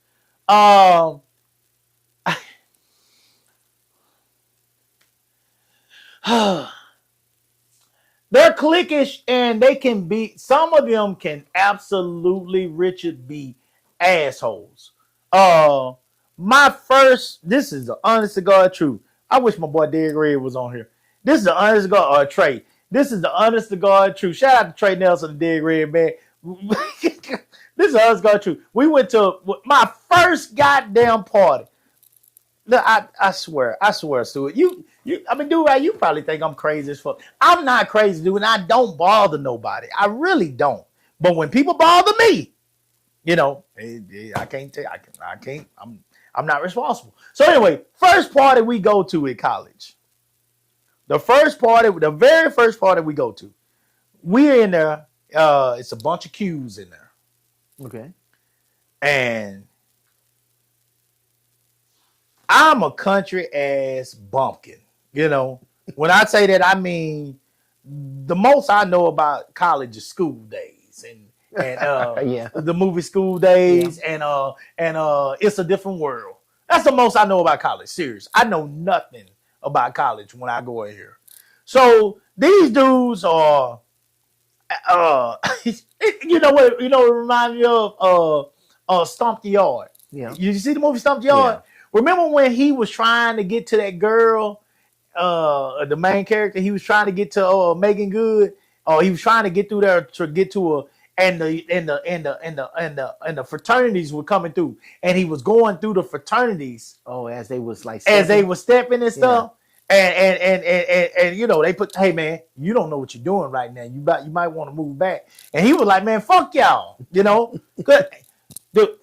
They're cliquish, and they can be, some of them can absolutely, Richard, be assholes. This is the honest to God truth. I wish my boy Derek Red was on here. This is the honest to God, Trey. This is the honest to God truth. Shout out to Trey Nelson and Derek Red, man. This is the honest to God truth. We went to my first goddamn party. Look, I swear, Stuart. I mean, dude, right? You probably think I'm crazy as fuck. I'm not crazy, dude, and I don't bother nobody. I really don't. But when people bother me, you know, I can't tell. I can't. I'm not responsible. So anyway, first party we go to in college. The very first party we go to, we're in there. It's a bunch of Qs in there. Okay. And I'm a country ass bumpkin. You know, when I say that, I mean the most I know about college is School Days and yeah, the movie School Days and It's a Different World. That's the most I know about college. Serious. I know nothing about college when I go in here. So these dudes are, you know what? You know, it reminds me of Stomp the Yard. yeah. You see the movie Stomp the Yard? Yeah. Remember when he was trying to get to that girl, the main character? He was trying to get to Megan Good. He was trying to get through there to get to her, and the fraternities were coming through, and he was going through the fraternities. Oh, as they was like as they were stepping and stuff. And you know, they put, hey man, you don't know what you're doing right now. You might want to move back. And he was like, man, fuck y'all. You know, dude,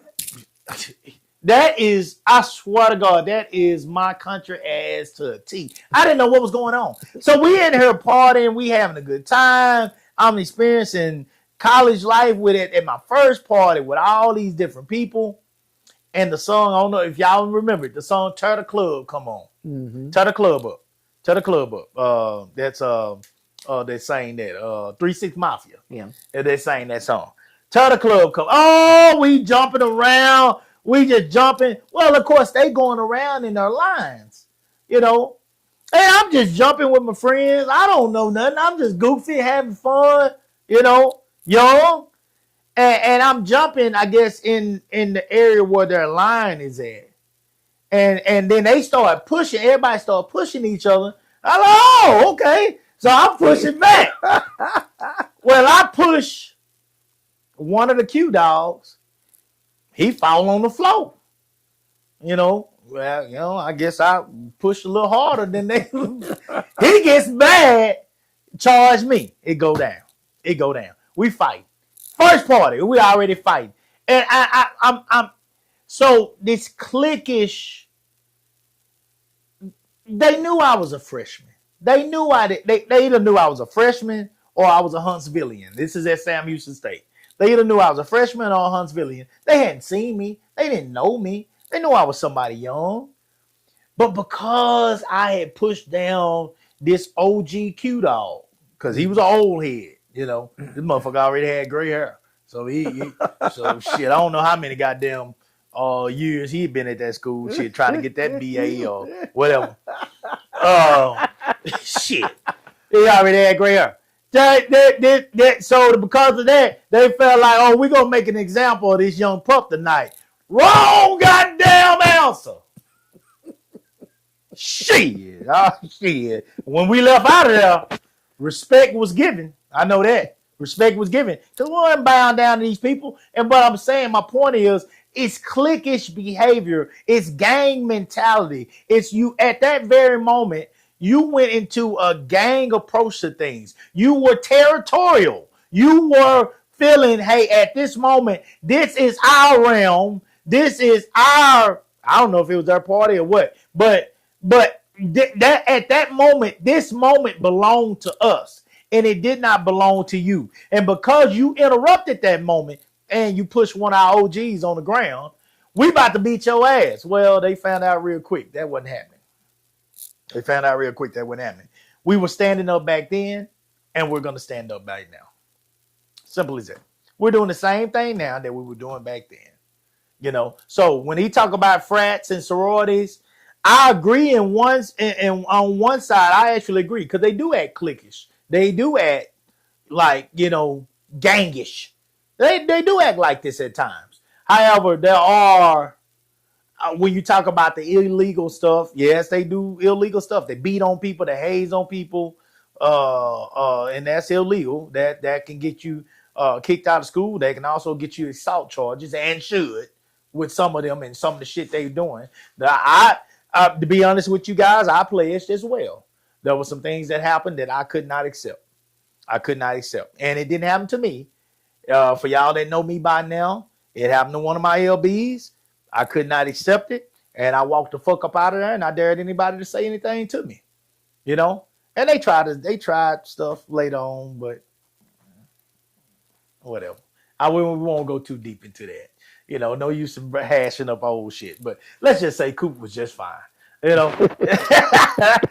that is, I swear to God, that is my country ass to a T. I didn't know what was going on. So we in here partying, we having a good time. I'm experiencing college life with it at my first party with all these different people. And the song, I don't know if y'all remember it, the song Tear the Club come on. Mm-hmm. Tear the Club up. Tear the Club up. They sang that. 3 6 Mafia. Yeah. And they sang that song. Tear the Club come. Oh, we jumping around. We just jumping. Well, of course, they going around in their lines. You know. And I'm just jumping with my friends. I don't know nothing. I'm just goofy, having fun. You know. Young. And I'm jumping, I guess, in the area where their line is at. And then they start pushing. Everybody start pushing each other. I'm like, oh, okay. So I'm pushing back. Well, I push one of the Q dogs. He fall on the floor. You know, well, you know, I guess I push a little harder than they. He gets mad, charge me. It go down. We fight. First party, we already fighting. And I'm so this cliquish. They knew I was a freshman. They knew they either knew I was a freshman or I was a Huntsvillian. This is at Sam Houston State. They either knew I was a freshman or a Huntsvillian. They hadn't seen me. They didn't know me. They knew I was somebody young. But because I had pushed down this OG Q dog, because he was an old head, you know, this motherfucker already had gray hair. So so shit, I don't know how many goddamn years he'd been at that school, shit, trying to get that BA or whatever. Shit. He already had gray hair. So because of that, they felt like, oh, we're going to make an example of this young pup tonight. Wrong goddamn answer. Shit. Oh, shit. When we left out of there, respect was given. I know that. Respect was given. Because we weren't bowing down to these people. And what I'm saying, my point is, it's cliquish behavior. It's gang mentality. It's you at that very moment, you went into a gang approach to things. You were territorial. You were feeling, hey, at this moment, this is our realm. This is our, I don't know if it was our party or what, but that at that moment, this moment belonged to us, and it did not belong to you. And because you interrupted that moment and you pushed one of our OGs on the ground, we about to beat your ass. Well, they found out real quick that wasn't happening. They found out real quick that wasn't happening. We were standing up back then, and we're going to stand up back now. Simple as that. We're doing the same thing now that we were doing back then. You know, so when he talk about frats and sororities, I agree on one side, I actually agree, because they do act cliquish. They do act like, you know, gangish. They do act like this at times. However, there are, when you talk about the illegal stuff, yes, they do illegal stuff. They beat on people, they haze on people, and that's illegal. That can get you kicked out of school. They can also get you assault charges, and should, with some of them and some of the shit they're doing. To be honest with you guys, I pledged as well. There were some things that happened that I could not accept. And it didn't happen to me. For y'all that know me by now, it happened to one of my LBs. I could not accept it, and I walked the fuck up out of there, and I dared anybody to say anything to me, you know. And they tried stuff later on, but whatever. We won't go too deep into that. You know, no use in hashing up old shit. But let's just say Coop was just fine. You know,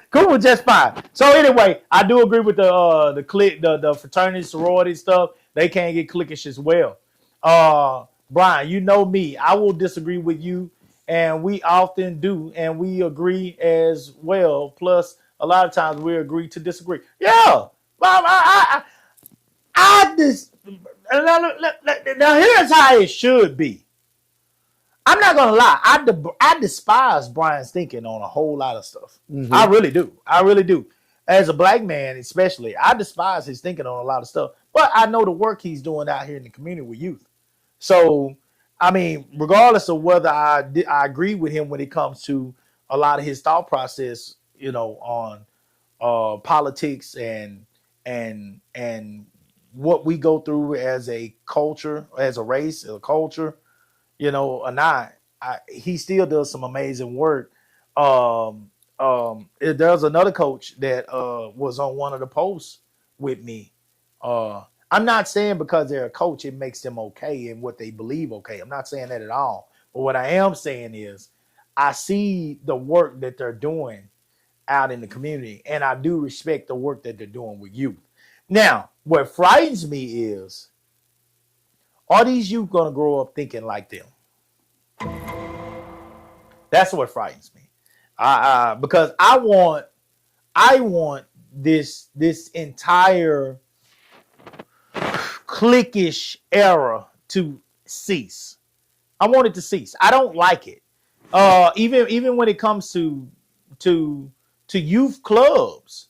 Coop was just fine. So anyway, I do agree with the fraternity sorority stuff. They can't get cliquish as well. Brian, you know me. I will disagree with you, and we often do, and we agree as well. Plus, a lot of times we agree to disagree. Yeah, I just now here's how it should be. I'm not gonna lie. I despise Brian's thinking on a whole lot of stuff. Mm-hmm. I really do. As a black man, especially, I despise his thinking on a lot of stuff. But I know the work he's doing out here in the community with youth. So, I mean, regardless of whether I agree with him when it comes to a lot of his thought process, you know, on politics and what we go through as a culture, as a race, a culture, you know, or not, he still does some amazing work. There's another coach that was on one of the posts with me. I'm not saying because they're a coach, it makes them okay and what they believe okay. I'm not saying that at all. But what I am saying is I see the work that they're doing out in the community, and I do respect the work that they're doing with youth. Now, what frightens me is, are these youth going to grow up thinking like them? That's what frightens me. Because I want this entire cliquish era to cease. I want it to cease. I don't like it. Even when it comes to youth clubs.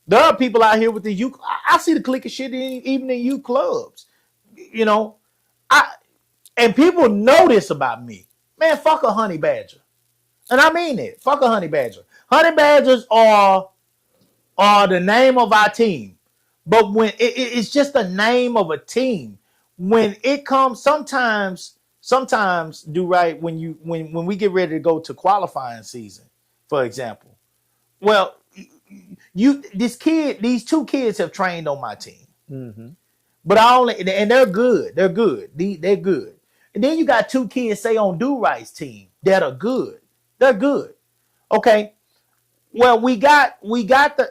There are people out here with the youth. I see the cliquish shit even in youth clubs. You know, and people know this about me. Man, fuck a honey badger. And I mean it. Fuck a honey badger. Honey badgers are the name of our team. But when it's just the name of a team. When it comes, sometimes do right when we get ready to go to qualifying season, for example. Well, these two kids have trained on my team. Mm-hmm. But and they're good. They're good. They're good. And then you got two kids, say, on Do Right's team that are good. They're good. Okay. Well, we got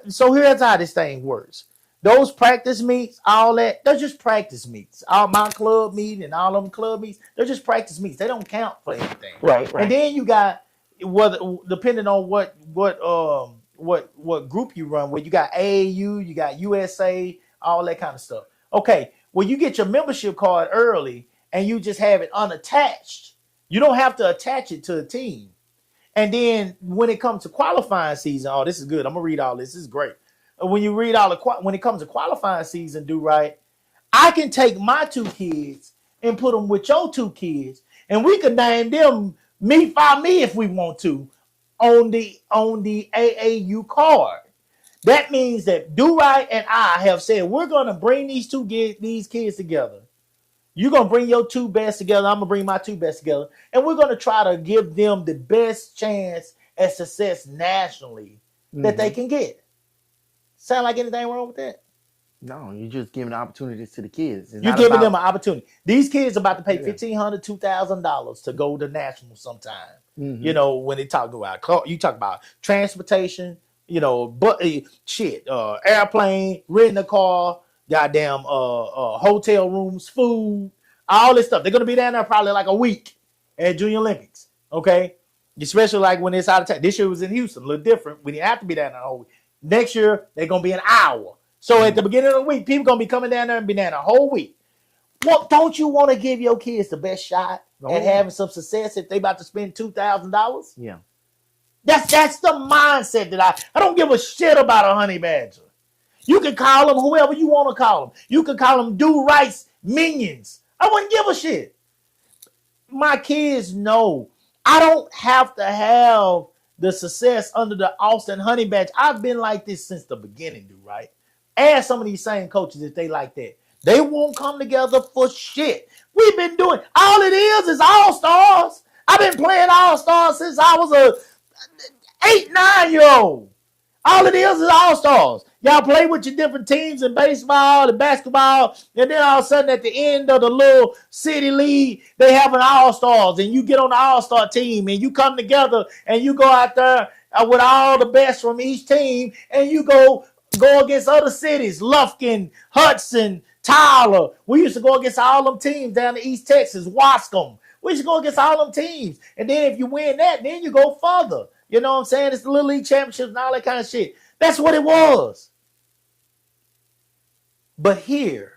so here's how this thing works. Those practice meets, all that, they're just practice meets. All my club meet and all of them club meets, they're just practice meets. They don't count for anything. Right. And then you got, whether depending on what group you run with, you got AAU, you got USA, all that kind of stuff. Okay. Well, you get your membership card early and you just have it unattached. You don't have to attach it to a team. And then when it comes to qualifying season, oh, this is good. I'm gonna read all this. This is great. When you read all the when it comes to qualifying season, do right. I can take my 2 kids and put them with your 2 kids, and we can name them me by me if we want to on the AAU card. That means that Do Right and I have said we're gonna bring these kids together. You're gonna bring your 2 best together. I'm gonna bring my 2 best together, and we're gonna try to give them the best chance at success nationally that they can get. Sound like anything wrong with that? No, you're just giving opportunities to the kids. You're giving them an opportunity. These kids are about to pay $1,500, $2,000 to go to national sometime. You know, when they talk about, you talk about transportation, you know, but airplane, renting a car, goddamn hotel rooms, food, all this stuff. They're gonna be down there probably like a week at Junior Olympics. Okay. Especially like when it's out of town. This year was in Houston, a little different. We didn't have to be down there a whole week. Next year, they're gonna be an hour. So at the beginning of the week, people gonna be coming down there and be down a whole week. Well, don't you want to give your kids the best shot at having some success if they about to spend $2,000? Yeah. That's the mindset that I don't give a shit about a honey badger. You can call them whoever you want to call them. You can call them Do Right's minions. I wouldn't give a shit. My kids know I don't have to have the success under the Austin Honey Badger. I've been like this since the beginning, Do Right. Ask some of these same coaches if they like that. They won't come together for shit. We've been doing, all it is all-stars. I've been playing all-stars since I was a 8, 9-year-old. All it is all-stars. Y'all play with your different teams in baseball and basketball, and then all of a sudden at the end of the little city league, they have an all-stars, and you get on the all-star team, and you come together, and you go out there with all the best from each team, and you go against other cities, Lufkin, Hudson, Tyler. We used to go against all them teams down in East Texas, Wascom. We used to go against all them teams. And then if you win that, then you go further. You know what I'm saying? It's the Little League Championships and all that kind of shit. That's what it was. But here,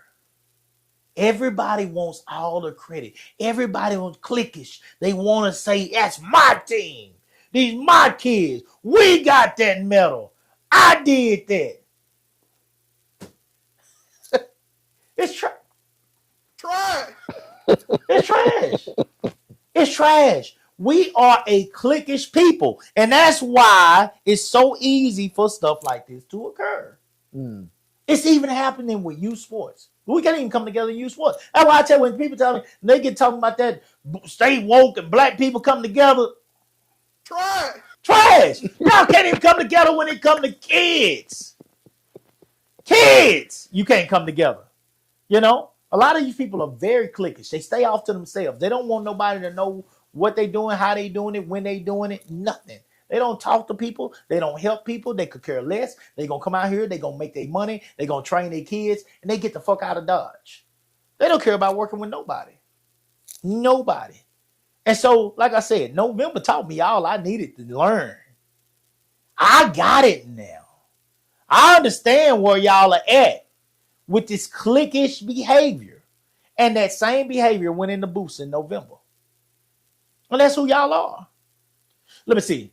everybody wants all the credit. Everybody wants cliquish. They want to say, that's my team. These my kids. We got that medal. I did that. It's trash. It's trash. It's trash. We are a cliquish people. And that's why it's so easy for stuff like this to occur. It's even happening with youth sports. We can't even come together in youth sports. That's why I tell you, when people tell me, they get talking about that stay woke and black people come together. Trash. Y'all can't even come together when it comes to kids. Kids, you can't come together. You know, a lot of you people are very cliquish. They stay off to themselves. They don't want nobody to know what they doing, how they doing it, when they doing it, nothing. They don't talk to people. They don't help people. They could care less. They going to come out here. They going to make their money. They going to train their kids, and they get the fuck out of Dodge. They don't care about working with nobody. Nobody. And so, like I said, November taught me all I needed to learn. I got it now. I understand where y'all are at with this cliquish behavior. And that same behavior went in the booths in November. And that's who y'all are. Let me see.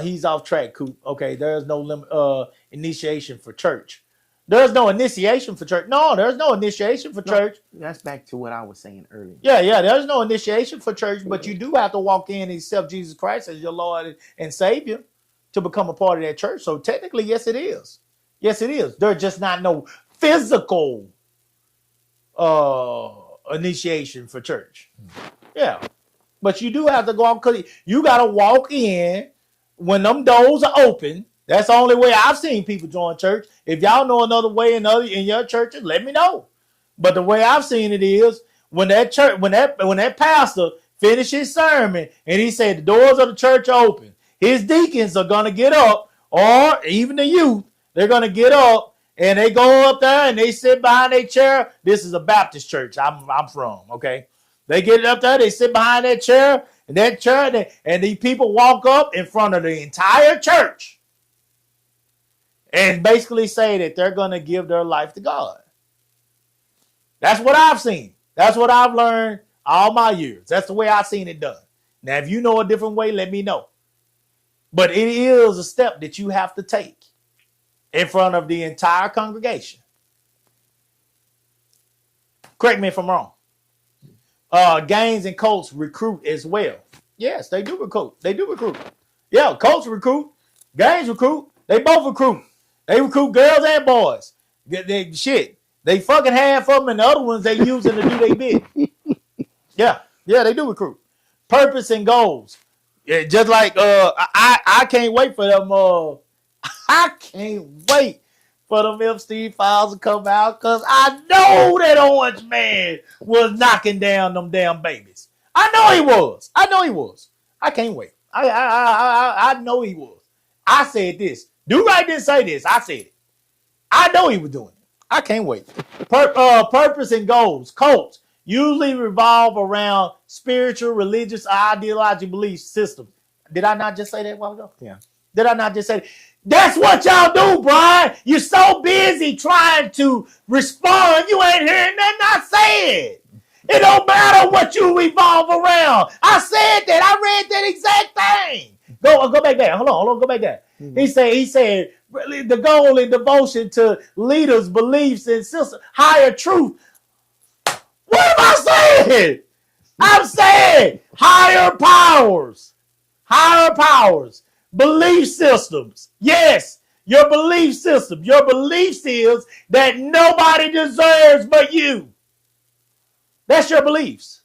He's off track, Coop. Okay, there's no initiation for church. There's no initiation for church. No, there's no initiation for church. That's back to what I was saying earlier. Yeah, there's no initiation for church, but you do have to walk in and accept Jesus Christ as your Lord and Savior to become a part of that church. So technically, yes, it is. Yes, it is. There's just not no physical initiation for church. Yeah. But you do have to go out, because you got to walk in when them doors are open. That's the only way I've seen people join church. If y'all know another way in your churches, let me know. But the way I've seen it is when that pastor finished his sermon and he said the doors of the church are open, his deacons are gonna get up, or even the youth, they're gonna get up and they go up there and they sit behind their chair. This is a Baptist church I'm from, okay? They get up there, they sit behind that chair, and these people walk up in front of the entire church and basically say that they're going to give their life to God. That's what I've seen. That's what I've learned all my years. That's the way I've seen it done. Now, if you know a different way, let me know. But it is a step that you have to take in front of the entire congregation. Correct me if I'm wrong. Gaines and Colts recruit as well. Yes, they do recruit. They do recruit. Yeah, Colts recruit. Gaines recruit. They both recruit. They recruit girls and boys. They fucking half of them, and the other ones they using to do their bid. Yeah, they do recruit. Purpose and goals. Yeah, just like I can't wait for them. I can't wait for them Epstein files to come out because I know that Orange Man was knocking down them damn babies. I know he was. I can't wait. I know he was. I said this. Do right didn't say this. I said it. I know he was doing it. I can't wait. Purpose and goals. Cults usually revolve around spiritual, religious, ideological belief systems. Did I not just say that a while ago? Yeah. Did I not just say that? That's what y'all do, Brian. You're so busy trying to respond, you ain't hearing nothing I said. It don't matter what you revolve around. I said that. I read that exact thing. Go back there. Hold on, go back there. He said, the goal and devotion to leaders' beliefs and systems, higher truth. What am I saying? I'm saying higher powers, belief systems. Yes, your belief system. Your belief is that nobody deserves but you. That's your beliefs.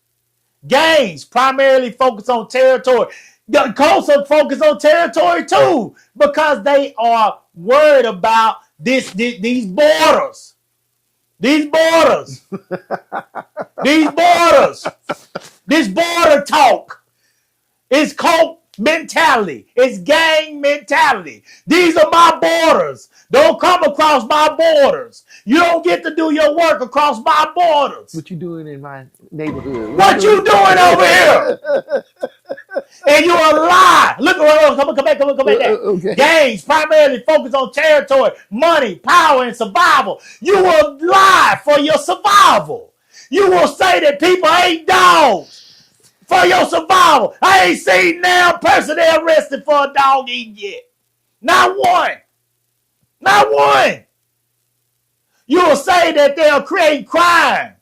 Gangs primarily focus on territory. The Colts are focused on territory too because they are worried about these borders. These border talk. It's cult mentality. It's gang mentality. These are my borders. Don't come across my borders. You don't get to do your work across my borders. What you doing in my neighborhood? What you doing over here? And you're a lie. Look around. Come back there. Okay. Gangs primarily focus on territory, money, power, and survival. You will lie for your survival. You will say that people ain't dogs for your survival. I ain't seen now person they arrested for a dog eating yet. Not one. You will say that they'll create crime.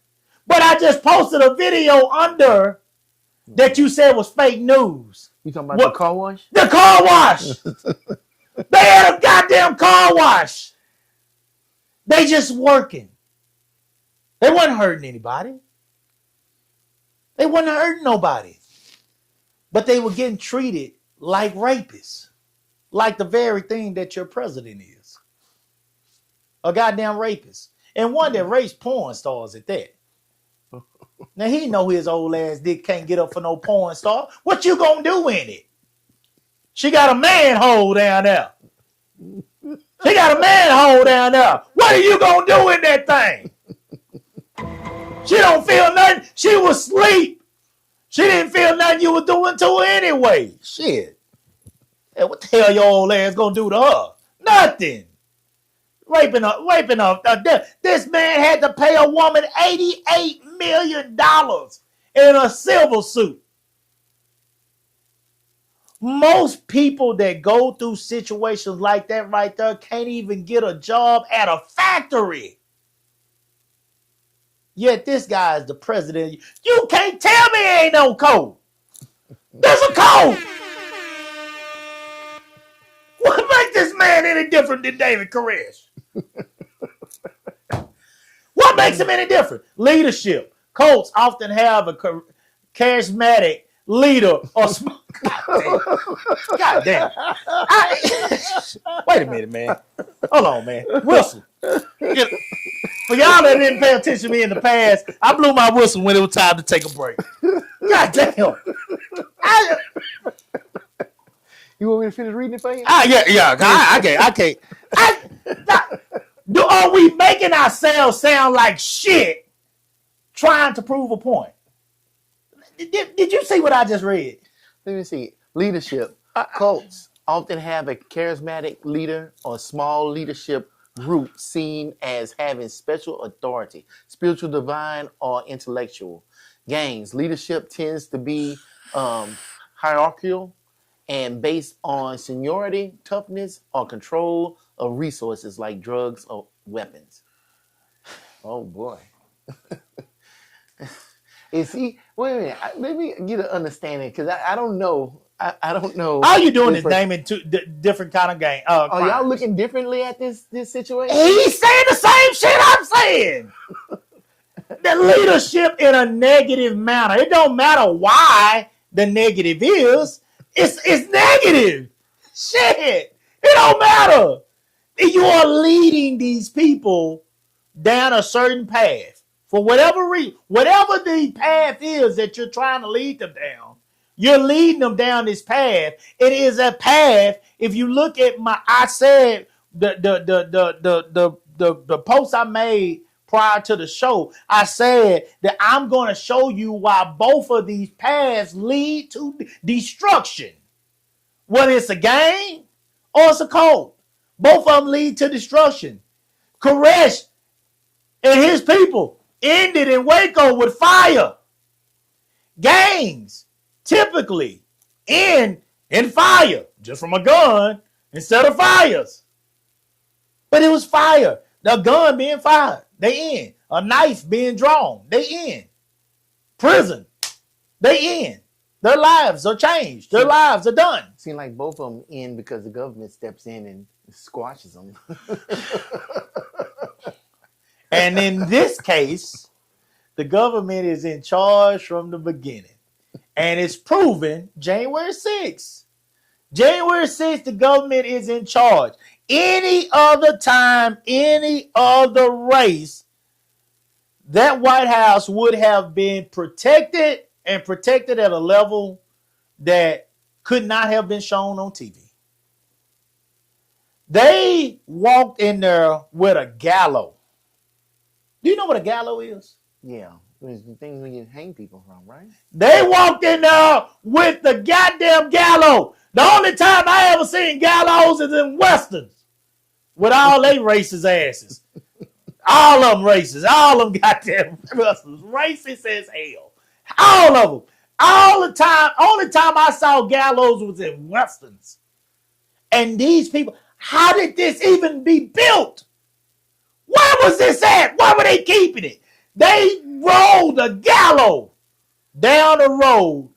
But I just posted a video under that you said was fake news. You talking about the car wash? The car wash. They had a goddamn car wash. They just working. They wasn't hurting anybody. They wasn't hurting nobody. But they were getting treated like rapists. Like the very thing that your president is. A goddamn rapist. And one that rapes porn stars at that. Now he know his old ass dick can't get up for no porn star. What you gonna do in it? She got a manhole down there. What are you gonna do in that thing? She don't feel nothing. She was asleep. She didn't feel nothing you were doing to her anyway. Shit. Hey, what the hell your old ass gonna do to her? Nothing. Raping her. This man had to pay a woman $88 million in a silver suit. Most people that go through situations like that right there can't even get a job at a factory. Yet this guy is the president. You can't tell me ain't no code. There's a code. What makes this man any different than David Koresh? What makes him any different? Leadership. Colts often have a charismatic leader or God damn. Wait a minute, man. Hold on, man. Whistle. For y'all that didn't pay attention to me in the past, I blew my whistle when it was time to take a break. God damn. You want me to finish reading it for you? Yeah. I can't. Are we making ourselves sound like shit trying to prove a point? Did you see what I just read? Let me see. Leadership. Cults often have a charismatic leader or small leadership group seen as having special authority, spiritual, divine, or intellectual. Gangs. Leadership tends to be hierarchical and based on seniority, toughness, or control of resources like drugs or weapons. Oh boy. Is he? Wait a minute. Let me get an understanding because I don't know. I don't know. All you doing is naming two different kind of game. Are y'all looking differently at this situation? He's saying the same shit I'm saying. The leadership in a negative manner. It don't matter why the negative is. It's negative. Shit. It don't matter. You are leading these people down a certain path for whatever reason. Whatever the path is that you're trying to lead them down, you're leading them down this path. It is a path. If you look at I said the post I made prior to the show, I said that I'm going to show you why both of these paths lead to destruction. Whether it's a game or it's a cult, both of them lead to destruction. Koresh and his people ended in Waco with fire. Gangs typically end in fire, just from a gun instead of fires. But it was fire. The gun being fired, they end. A knife being drawn, they end. Prison, they end. Their lives are changed. Their lives are done. Seems like both of them end because the government steps in and squashes them. And in this case, the government is in charge from the beginning. And it's proven January 6th. January 6th, the government is in charge. Any other time, any other race, that White House would have been protected and protected at a level that could not have been shown on TV. They walked in there with a gallows. Do you know what a gallows is? Yeah. It's the things we can hang people from, right? They walked in there with the goddamn gallows. The only time I ever seen gallows is in Westerns with all they racist asses. All of them racist. All of them goddamn Westerns. Racist as hell. All of them. All the time. Only time I saw gallows was in Westerns. And these people, how did this even be built? Where was this at? Why were they keeping it? They rolled a gallows down the road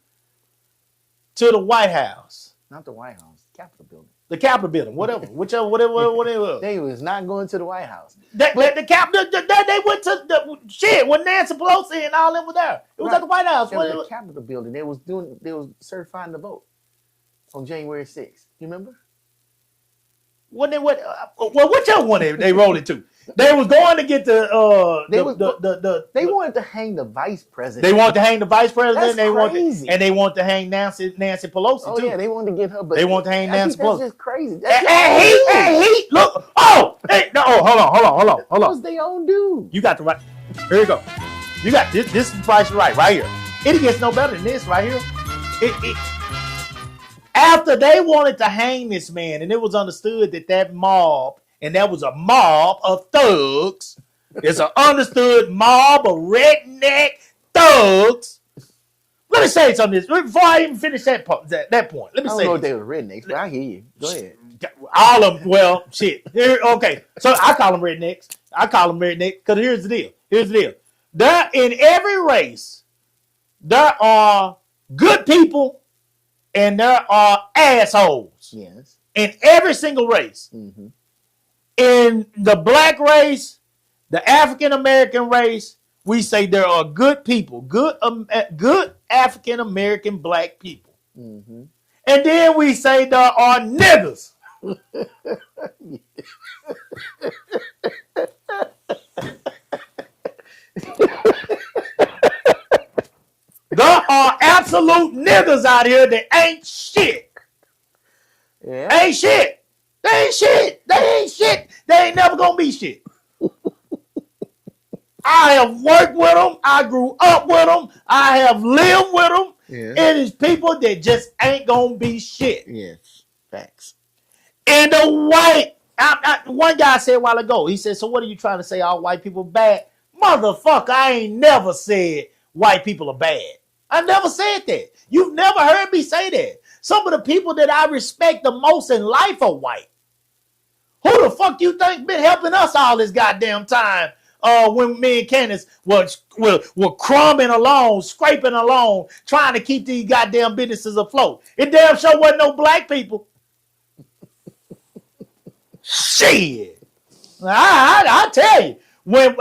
to the White House. Not the White House, Capitol building. The Capitol building, whatever. Whatever. They was not going to the White House. The Capitol, they went to the shit when Nancy Pelosi and all them were there. It was at the White House. It was the Capitol building. They was certifying the vote on January 6th. You remember? When they went, whichever one they rolled it to. They was going to get they wanted to hang the vice president. They wanted to hang the vice president. That's crazy. And they wanted to hang Nancy Pelosi too. Oh yeah, they wanted to get her. But they want to hang Nancy Pelosi. That's just crazy. And he look. Oh, hey, no, hold on. That was their own dude. You got the right. Here you go. You got this. This is Price Right here. It gets no better than this right here. After they wanted to hang this man, and it was understood that mob, and that was a mob of thugs. It's an understood mob of redneck thugs. Let me say something before I even finish that point. Let me say. I don't know if they were rednecks, but I hear you. Go ahead. All of them. Well, shit. Okay, so I call them rednecks. Because here's the deal. There, in every race, there are good people and there are assholes. Yes. In every single race. Mm-hmm. In the black race, the African American race, we say there are good people, good African American black people. Mm-hmm. And then we say there are niggas. There are absolute niggas out here that ain't shit. Yeah. Ain't shit. They ain't shit. They ain't never gonna be shit. I have worked with them. I grew up with them. I have lived with them. Yeah. It is people that just ain't gonna be shit. Yes. Facts. And the one guy said a while ago, he said, so what are you trying to say, all white people bad? Motherfucker, I ain't never said white people are bad. I never said that. You've never heard me say that. Some of the people that I respect the most in life are white. Who the fuck you think been helping us all this goddamn time? When me and Candace were crumbing along, scraping along, trying to keep these goddamn businesses afloat. It damn sure wasn't no black people. Shit. I tell you, when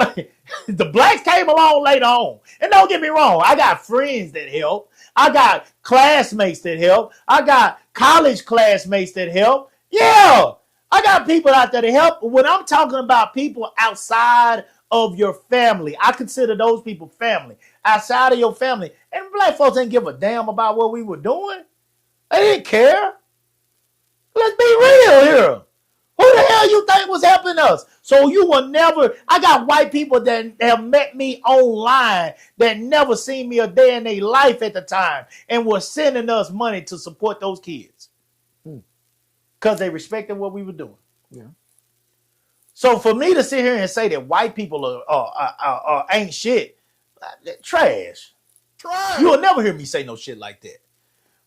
the blacks came along later on, and don't get me wrong, I got friends that help. I got classmates that help. I got college classmates that help. Yeah, I got people out there to help. When I'm talking about people outside of your family, I consider those people family. Outside of your family, and black folks didn't give a damn about what we were doing. They didn't care. Let's be real here. Who the hell you think was helping us? So you will never, I got white people that have met me online that never seen me a day in their life at the time and were sending us money to support those kids. Because they respected what we were doing. Yeah. So for me to sit here and say that white people ain't shit, trash. You will never hear me say no shit like that.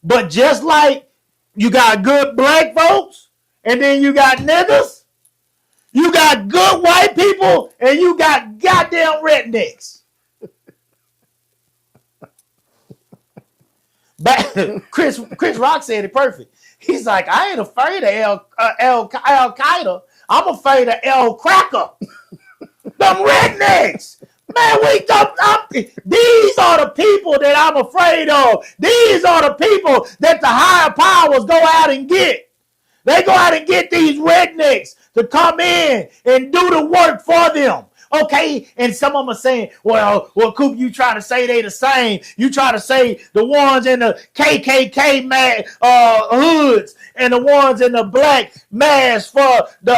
But just like you got good black folks, and then you got niggas, you got good white people, and you got goddamn rednecks. Chris Rock said it perfect. He's like, I ain't afraid of Al Qaeda. I'm afraid of El Cracker. Them rednecks. Man, these are the people that I'm afraid of. These are the people that the higher powers go out and get. They go out and get these rednecks to come in and do the work for them. Okay, and some of them are saying, well, Coop, you try to say they the same. You try to say the ones in the KKK hoods and the ones in the black masks for the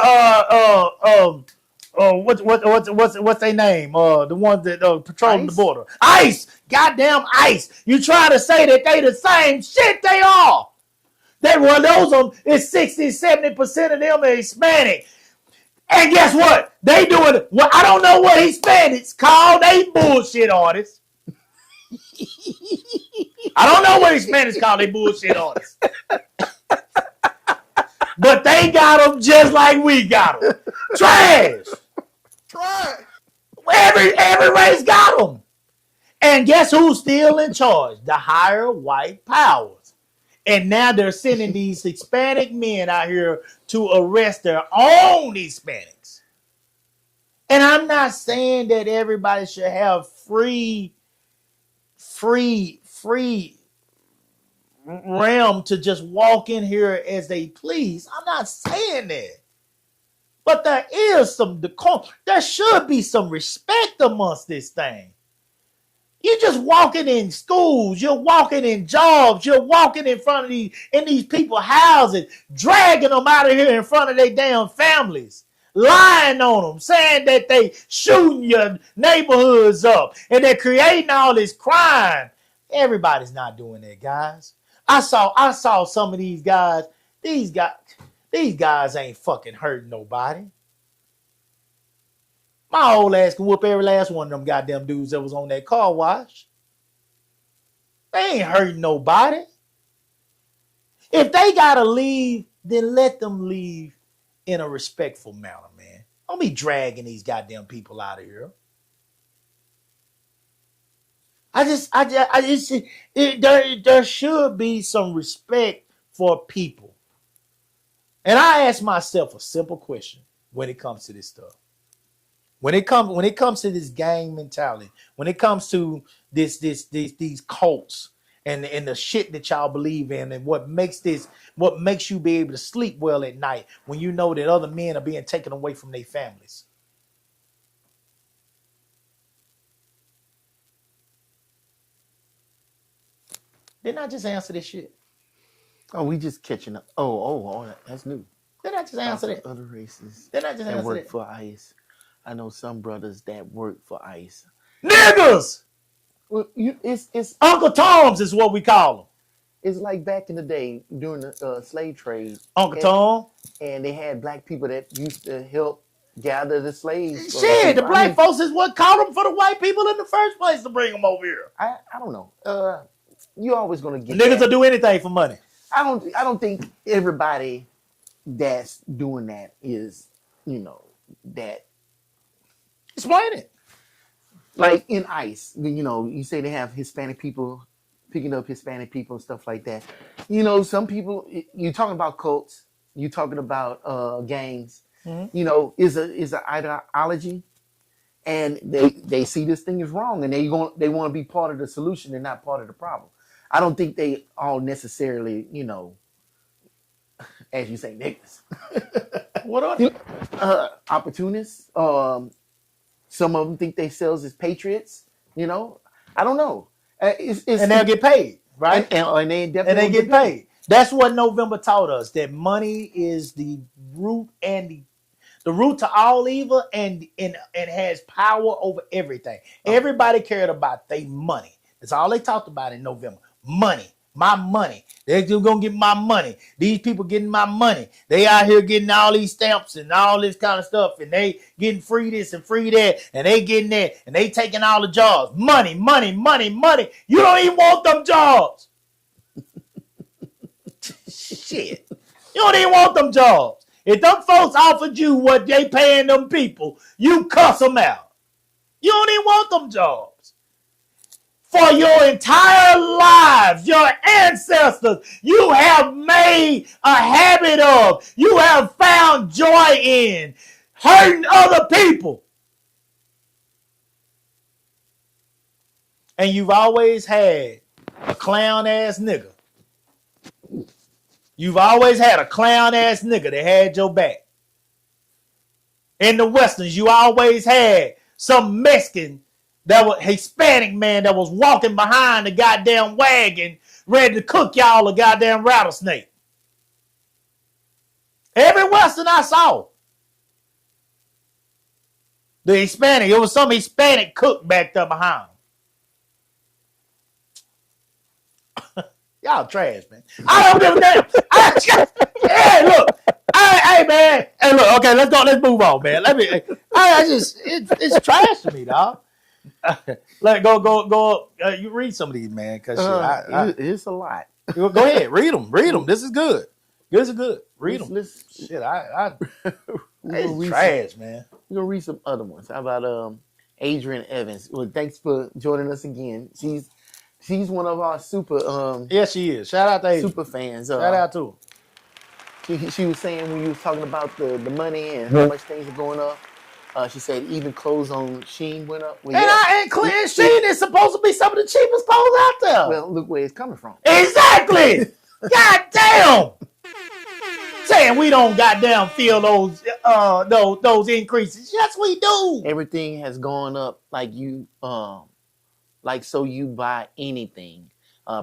what's their name? The ones that patrolling the border. ICE, goddamn ICE. You try to say that they the same shit? They are. Those is 60-70% of them are Hispanic. And guess what? They doing well. I don't know what Hispanics call they bullshit artists. I don't know what Hispanics call they bullshit artists. But they got them just like we got them. Trash. Every race got them. And guess who's still in charge? The higher white powers. And now they're sending these Hispanic men out here to arrest their own Hispanics. And I'm not saying that everybody should have free realm to just walk in here as they please. I'm not saying that. But there is some decorum. There should be some respect amongst this thing. You're just walking in schools. You're walking in jobs. You're walking in front of these people's houses, dragging them out of here in front of their damn families, lying on them, saying that they shooting your neighborhoods up and they're creating all this crime. Everybody's not doing that, guys. I saw some of these guys. These guys ain't fucking hurting nobody. My old ass can whoop every last one of them goddamn dudes that was on that car wash. They ain't hurting nobody. If they gotta leave, then let them leave in a respectful manner, man. Don't be dragging these goddamn people out of here. There should be some respect for people. And I ask myself a simple question when it comes to this stuff. When it comes to this gang mentality, when it comes to these cults and the shit that y'all believe in, and what makes you be able to sleep well at night when you know that other men are being taken away from their families. Didn't I just answer this shit? Oh, we just catching up. Oh, that's new. Didn't I just answer that? Other races Didn't I just that answer work that? for ICE. I know some brothers that work for ICE. Niggas! Well, it's Uncle Tom's is what we call them. It's like back in the day during the slave trade. Uncle Tom. And they had black people that used to help gather the slaves. Shit, the black folks is what called them for the white people in the first place to bring them over here. I don't know. You always gonna get Niggas that. will do anything for money. I don't think everybody that's doing that is, that Explain it. like in ICE, you say they have Hispanic people picking up Hispanic people and stuff like that. Some people, you're talking about cults, you're talking about gangs, Mhm. is an ideology, and they see this thing is wrong, and they want to be part of the solution and not part of the problem. I don't think they all necessarily, as you say, niggas, What are they? opportunists. Some of them think themselves as patriots. I don't know. It's And they'll get paid, right? and they And definitely they get paid. That's what November taught us. That money is the root and the root to all evil, and has power over everything. Everybody cared about their money. That's all they talked about in November. Money. My money. They're just gonna get my money. These people getting my money. They out here getting all these stamps and all this kind of stuff, and they getting free this and free that, and they getting that, and they taking all the jobs. Money, money, money, money. You don't even want them jobs. Shit. You don't even want them jobs. If them folks offered you what they paying them people, you cuss them out. You don't even want them jobs. For your entire lives, your ancestors, you have made a habit of, you have found joy in hurting other people. And you've always had a clown ass nigga. You've always had a clown ass nigga that had your back. In the Westerns, you always had some Mexican, that was Hispanic man that was walking behind the goddamn wagon ready to cook y'all a goddamn rattlesnake. Every Western I saw, the Hispanic, it was some Hispanic cook back there behind. Y'all trash, man. I don't give a damn. Hey, look. Hey, man. Hey, look. Okay, let's go. Let's move on, man. It's trash to me, dog. Let go. You read some of these, man, because it's a lot. go ahead, read them. This is good. This is good. Read them. Shit, it's trash, man. We're gonna read some other ones. How about Adrian Evans? Well, thanks for joining us again. She's one of our super Yes, she is. Shout out to Adrian. super fans. Shout out to her. She was saying when you was talking about the money and how much things are going up. She said even clothes on Shein went up. Well, And Shein is supposed to be some of the cheapest clothes out there. Well, look where it's coming from. Exactly. God damn. Saying we don't goddamn feel those increases. Yes, we do. Everything has gone up like you so you buy anything.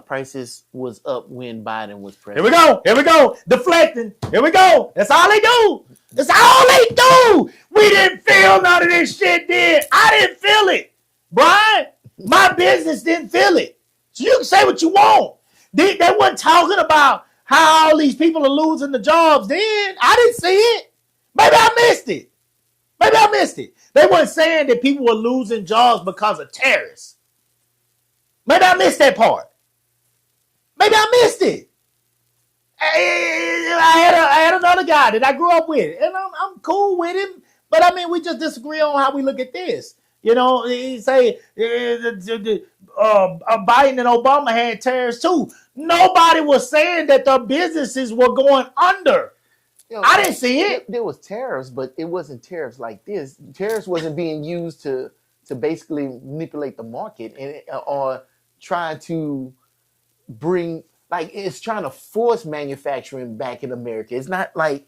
Prices was up when Biden was president. Here we go. Deflecting. Here we go. That's all they do. That's all they do. We didn't feel none of this shit, did. I didn't feel it. Brian, my business didn't feel it. So you can say what you want. They weren't talking about how all these people are losing the jobs then. I didn't see it. Maybe I missed it. They weren't saying that people were losing jobs because of tariffs. Maybe I missed that part. Maybe I missed it. I had another guy that I grew up with, and I'm cool with him. But I mean, we just disagree on how we look at this. He say Biden and Obama had tariffs too. Nobody was saying that the businesses were going under. I didn't see it. There was tariffs, but it wasn't tariffs like this. Tariffs wasn't being used to basically manipulate the market or try to bring, like, it's trying to force manufacturing back in America. It's not like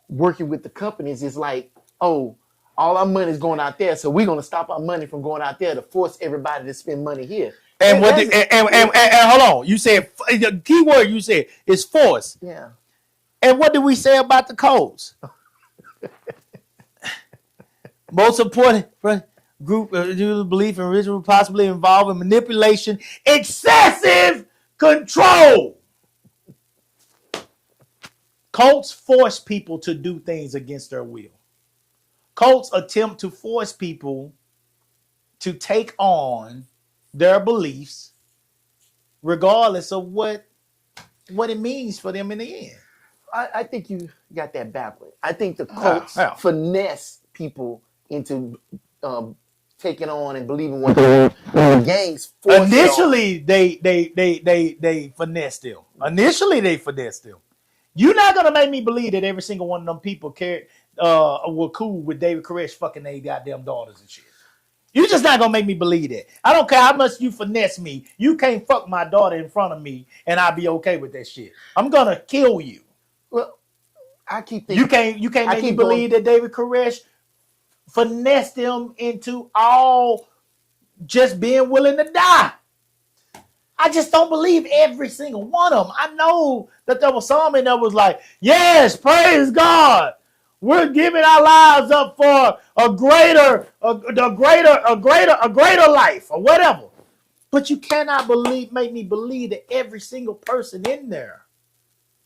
working with the companies. It's like, oh, all our money is going out there, so we're going to stop our money from going out there to force everybody to spend money here. And hold on, you said the key word you said is force. Yeah. And what did we say about the codes? Most important group belief in ritual possibly involving manipulation, excessive control. Cults force people to do things against their will. Cults attempt to force people to take on their beliefs, regardless of what what it means for them in the end. I think you got that backward. I think the cults yeah. finesse people into taking on and believing what they want. The gangs force it on. Initially, they finessed them. Initially, they finessed them. You're not gonna make me believe that every single one of them people were cool with David Koresh fucking their goddamn daughters and shit. You're just not gonna make me believe that. I don't care how much you finesse me. You can't fuck my daughter in front of me, and I'll be okay with that shit. I'm gonna kill you. Well, I keep thinking You can't make me believe that David Koresh finessed them into all just being willing to die. I just don't believe every single one of them. I know that there was some in there was like, yes, praise God. We're giving our lives up for a greater life or whatever. But you cannot make me believe that every single person in there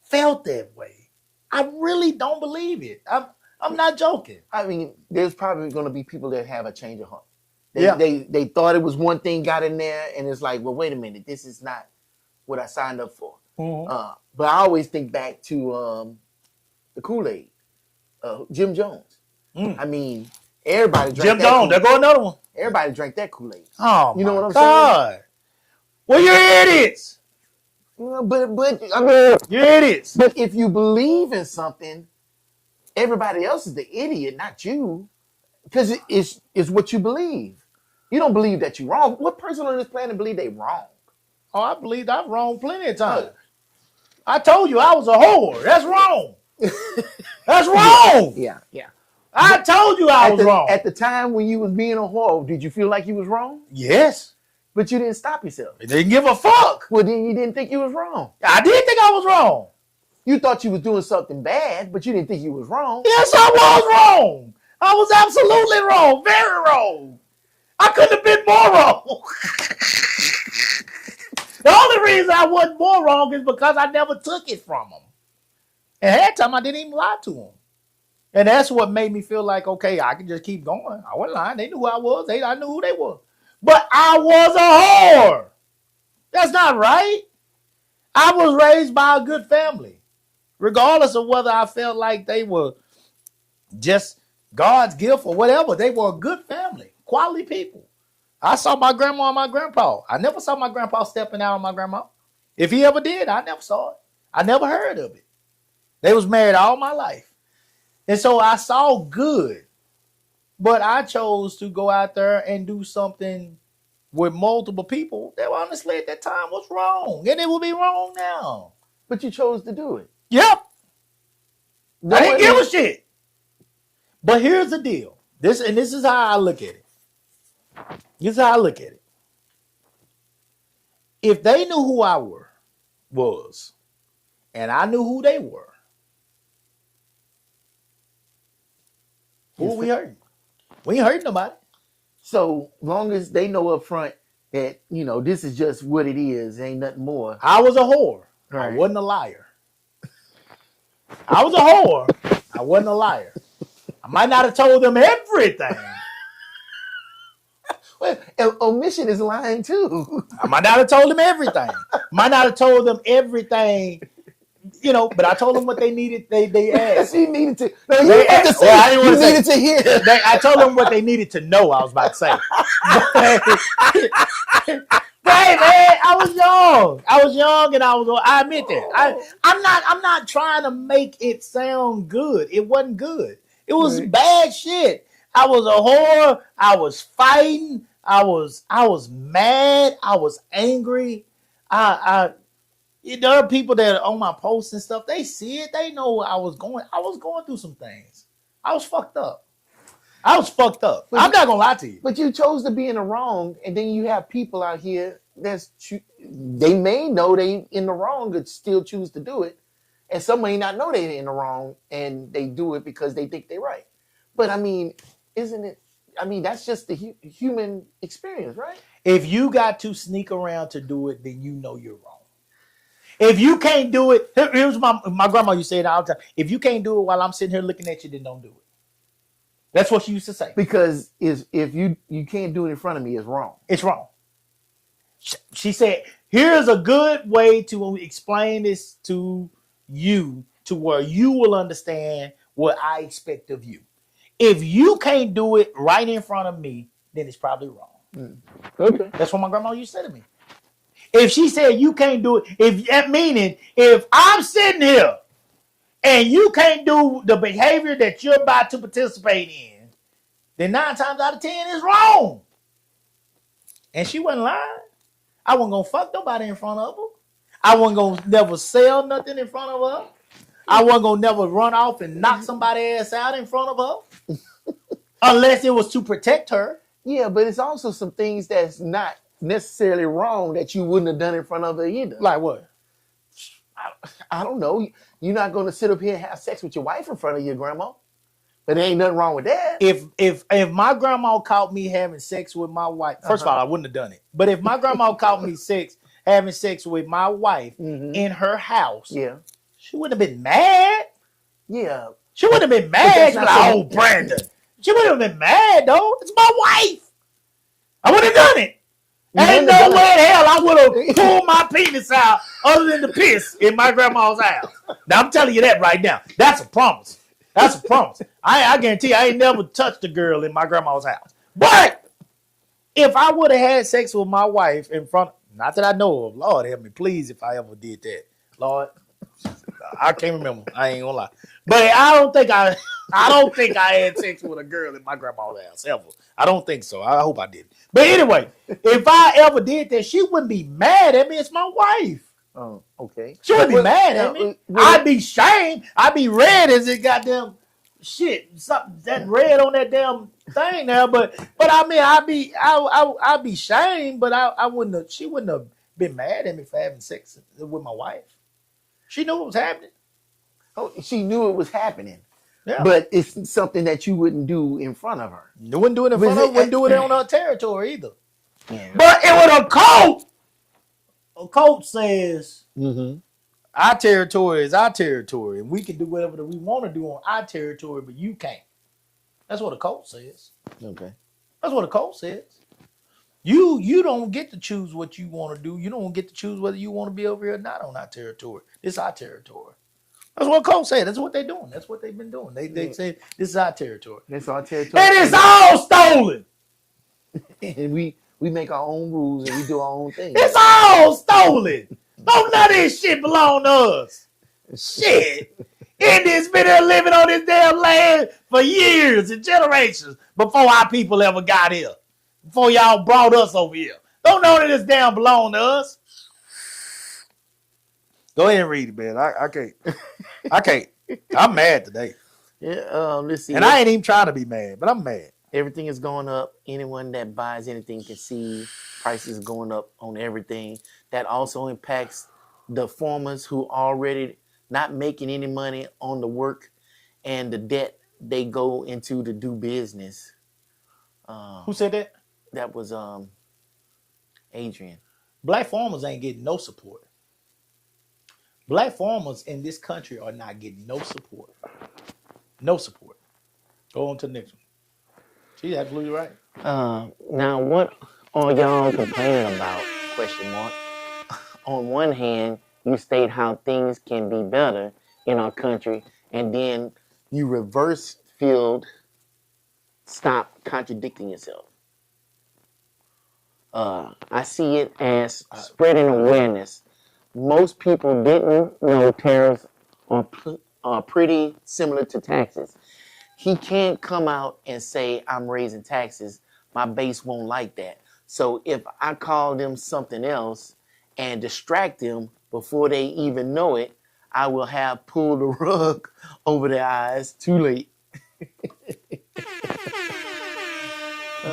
felt that way. I really don't believe it. I'm not joking. I mean, there's probably going to be people that have a change of heart. Yeah. They thought it was one thing, got in there, and it's like, well, wait a minute, this is not what I signed up for. Mhm. But I always think back to the Kool-Aid, Jim Jones. I mean, everybody drank Jim that Jones, there go another one. Everybody drank that Kool-Aid. Oh, You know my what I'm God. saying? Well, you're idiots. You know, but I mean, You're idiots. but if you believe in something, everybody else is the idiot, not you, because it's what you believe. You don't believe that you're wrong. What person on this planet believe they wrong? Oh, I believe I'm wrong plenty of times. I told you I was a whore. That's wrong. That's wrong. Yeah. I told you I was wrong. At the time when you was being a whore, did you feel like you was wrong? Yes. But you didn't stop yourself. I didn't give a fuck. Well, then you didn't think you was wrong. I did think I was wrong. You thought you was doing something bad, but you didn't think you was wrong. Yes, I was wrong. I was absolutely wrong. Very wrong. I couldn't have been more wrong. The only reason I wasn't more wrong is because I never took it from them. And at that time, I didn't even lie to them. And that's what made me feel like, okay, I can just keep going. I wasn't lying. They knew who I was. I knew who they were. But I was a whore. That's not right. I was raised by a good family. Regardless of whether I felt like they were just God's gift or whatever, they were a good family, quality people. I saw my grandma and my grandpa. I never saw my grandpa stepping out on my grandma. If he ever did, I never saw it. I never heard of it. They was married all my life. And so I saw good, but I chose to go out there and do something with multiple people that honestly at that time was wrong. And it will be wrong now. But you chose to do it. Yep. I didn't give a Knowing- shit. But here's the deal. This is how I look at it. This is how I look at it. If they knew who I was, and I knew who they were, who we hurting? We ain't hurting nobody. So long as they know up front that, you know, this is just what it is, ain't nothing more. I was a whore. I Right. wasn't a liar. I was a whore. I wasn't a liar. I might not have told them everything. Well, omission is lying too. I might not have told them everything. Might not have told them everything, you know, but I told them what they needed. They asked. You needed to. No, you They had to asked- say. well, I didn't You wanna say- needed to hear. I told them what they needed to know. I was about to say. Hey man, I was young. And I admit that. I'm not trying to make it sound good. It wasn't good. It was Right. bad shit. I was a whore. I was fighting. I was mad. I was angry. There are people that are on my posts and stuff. They see it. They know I was going through some things. I was fucked up. I'm not gonna lie to you. But you chose to be in the wrong, and then you have people out here they may know they in the wrong, but still choose to do it, and some may not know they're in the wrong, and they do it because they think they're right. But I mean, isn't it? I mean, that's just the human experience, right? If you got to sneak around to do it, then you know you're wrong. If you can't do it, here's my grandma used to say it all the time. If you can't do it while I'm sitting here looking at you, then don't do it. That's what she used to say. Because if you can't do it in front of me, it's wrong. It's wrong. She said, here's a good way to explain this to you to where you will understand what I expect of you. If you can't do it right in front of me, then it's probably wrong. Okay. That's what my grandma used to say to me. If she said you can't do it, meaning if I'm sitting here and you can't do the behavior that you're about to participate in, then 9 times out of 10 is wrong. And she wasn't lying. I wasn't gonna fuck nobody in front of her. I wasn't gonna never sell nothing in front of her. I wasn't gonna never run off and knock somebody's ass out in front of her. Unless it was to protect her. Yeah, but it's also some things that's not necessarily wrong that you wouldn't have done in front of her either. Like what? I don't know. You're not going to sit up here and have sex with your wife in front of your grandma. But there ain't nothing wrong with that. If my grandma caught me having sex with my wife, first of all, I wouldn't have done it. But if my grandma caught me having sex with my wife in her house, Yeah. she wouldn't have been mad. Yeah. She wouldn't have been mad. She'd be like, oh, Brandon. She wouldn't have been mad, though. It's my wife. I would have done it. Ain't no way in hell I would have pulled my penis out other than the piss in my grandma's house. Now, I'm telling you that right now. That's a promise. That's a promise. I guarantee you, I ain't never touched a girl in my grandma's house. But if I would have had sex with my wife in front, not that I know of, Lord help me, please, if I ever did that. Lord, I can't remember. I ain't gonna lie. But I don't think I had sex with a girl in my grandma's house ever. I don't think so. I hope I didn't. But anyway, if I ever did that, she wouldn't be mad at me. It's my wife. Oh, okay. She wouldn't be mad at me. I'd be shamed. I'd be red as it goddamn shit. Something that red on that damn thing now. But I mean, I'd be shamed. But I wouldn't have. She wouldn't have been mad at me for having sex with my wife. She knew what was happening. Oh, she knew it was happening. Yeah. But it's something that you wouldn't do in front of her. You wouldn't do it in front of her. Wouldn't do it on her territory either. Yeah. But it was a coach says our territory is our territory, and we can do whatever we want to do on our territory, but you can't. That's what a coach says. Okay. That's what a coach says. You don't get to choose what you want to do. You don't get to choose whether you want to be over here or not on our territory. It's our territory. That's what coach said. That's what they're doing. That's what they've been doing. They say this is our territory. That's our territory. And it's all stolen. And we make our own rules and we do our own thing. It's all stolen. Don't none of this shit belong to us. Shit. Indians been here living on this damn land for years and generations before our people ever got here. Before y'all brought us over here. Don't none of this damn belong to us. Go ahead and read it, man. I can't. I can't. I'm mad today. Yeah, let's see. And I ain't even trying to be mad, but I'm mad. Everything is going up. Anyone that buys anything can see prices going up on everything. That also impacts the farmers who already not making any money on the work and the debt they go into to do business. Who said that? That was Adrian. Black farmers ain't getting no support. Black farmers in this country are not getting no support. No support. Go on to the next one. She's absolutely right. Now, what are y'all complaining about? Question mark. On one hand, you state how things can be better in our country, and then You reverse field. stop contradicting yourself. I see it as spreading awareness. Most people didn't know tariffs are pretty similar to taxes. He can't come out and say, I'm raising taxes. My base won't like that. So if I call them something else and distract them before they even know it, I will have pulled the rug over their eyes too late.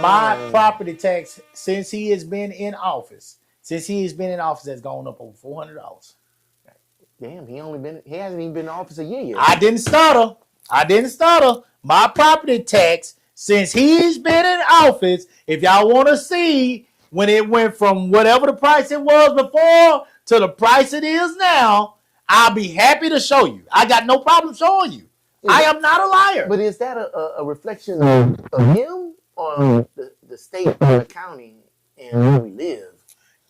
My property tax, since he has been in office, has gone up over $400. Damn, he hasn't even been in office a year yet. I didn't stutter. My property tax, since he's been in office, if y'all want to see when it went from whatever the price it was before to the price it is now, I'll be happy to show you. I got no problem showing you. I am not a liar. But is that a reflection of him or the state or the county and where we live?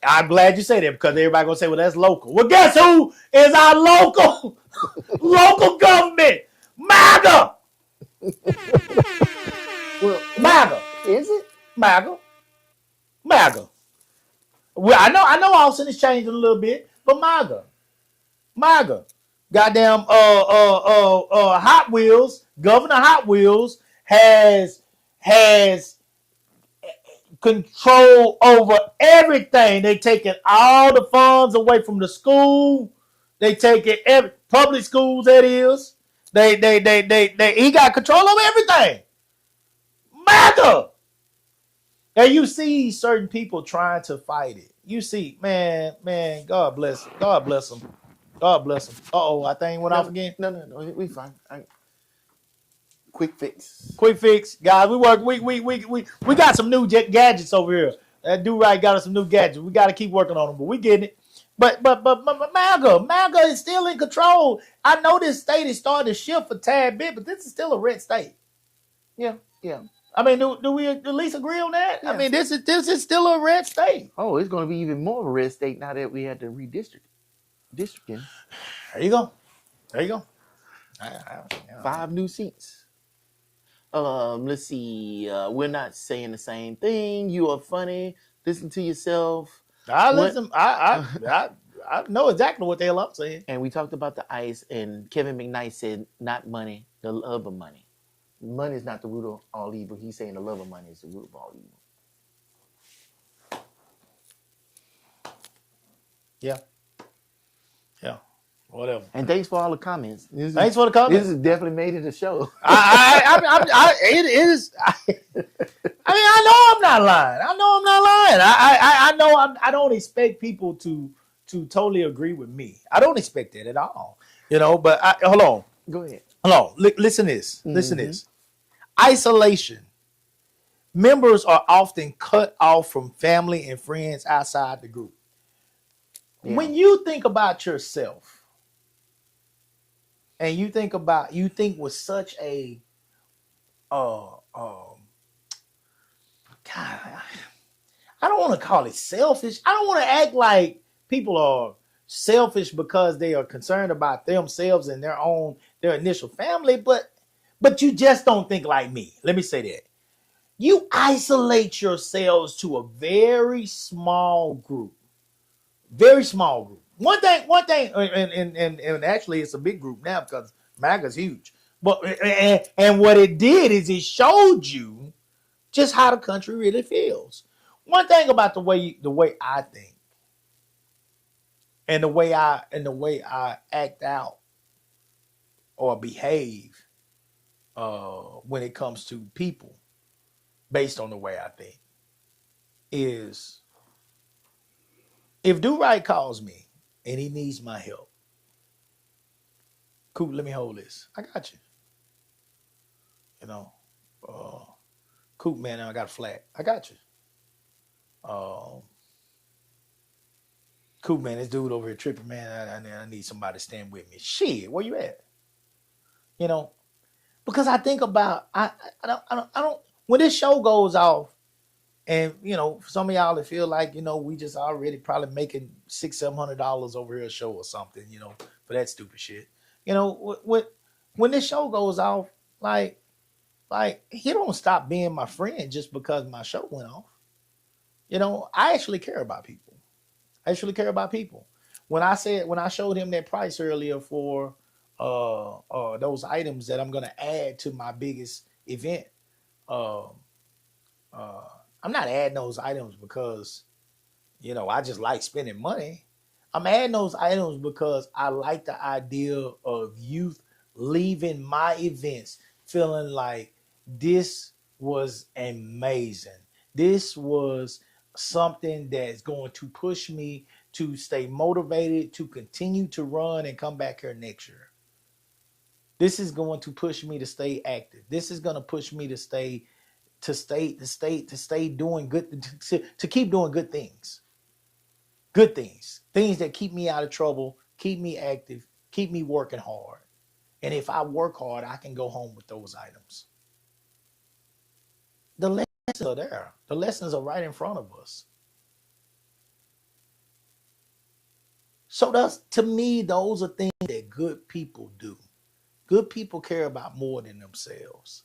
I'm glad you say that because everybody gonna say, well, that's local. Well, guess who is our local local government? MAGA! Well, MAGA! is it? MAGA! MAGA! Well, I know Austin is changing a little bit, but MAGA. MAGA. Goddamn Hot Wheels, Governor Hot Wheels has control over everything. They taking all the funds away from the school. They taking every public schools, that is. They he got control over everything. MAGA. And you see certain people trying to fight it. You see, man, God bless them. God bless them. God bless them. Uh-oh, I think went off again. No, we fine. Quick fix. Quick fix, guys. We got some new gadgets over here. That dude right got us some new gadgets. We got to keep working on them, but we getting it. But MAGA is still in control. I know this state is starting to shift a tad bit, but this is still a red state. Yeah. I mean, do we at least agree on that? Yeah. I mean, this is still a red state. Oh, it's going to be even more of a red state now that we had to redistricting. There you go. I 5 new seats. Let's see. We're not saying the same thing. You are funny. Listen to yourself. I listen. I know exactly what the hell I'm saying. And we talked about the ICE, and Kevin McKnight said, "Not money, the love of money. Money is not the root of all evil." He's saying the love of money is the root of all evil. Yeah. Whatever. And thanks for all the comments. Thanks for the comments. This has definitely made it a show. It is. I know I'm not lying. I don't expect people to totally agree with me. I don't expect that at all. But hold on. Go ahead. Hold on. Listen this. Listen this. Isolation. Members are often cut off from family and friends outside the group. Yeah. When you think about yourself, and you think with such a God, I don't want to call it selfish. I don't want to act like people are selfish because they are concerned about themselves and their initial family, but you just don't think like me. Let me say that. You isolate yourselves to a very small group. Very small group. One thing, and actually it's a big group now because MAGA's huge. But and what it did is it showed you just how the country really feels. One thing about the way I think and the way I act out or behave when it comes to people based on the way I think is if Do-Right calls me and he needs my help, cool, let me hold this. I got you. Coop, man, I got a flat. I got you. Coop, man, this dude over here tripping, man. I need somebody to stand with me. Shit, where you at? Because I think about I don't. When this show goes off, and for some of y'all that feel like we just already probably making $600-700 over here a show or something, for that stupid shit. When this show goes off, like he don't stop being my friend just because my show went off. I actually care about people. When I showed him that price earlier for those items that I'm gonna add to my biggest event, I'm not adding those items because, I just like spending money. I'm adding those items because I like the idea of youth leaving my events feeling like this was amazing. This was something that's going to push me to stay motivated, to continue to run and come back here next year. This is going to push me to stay active. This is going to push me to stay doing good, to keep doing good things. Good things. Things that keep me out of trouble, keep me active, keep me working hard. And if I work hard, I can go home with those items. The lessons are there. The lessons are right in front of us. So that's, to me, those are things that good people do. Good people care about more than themselves.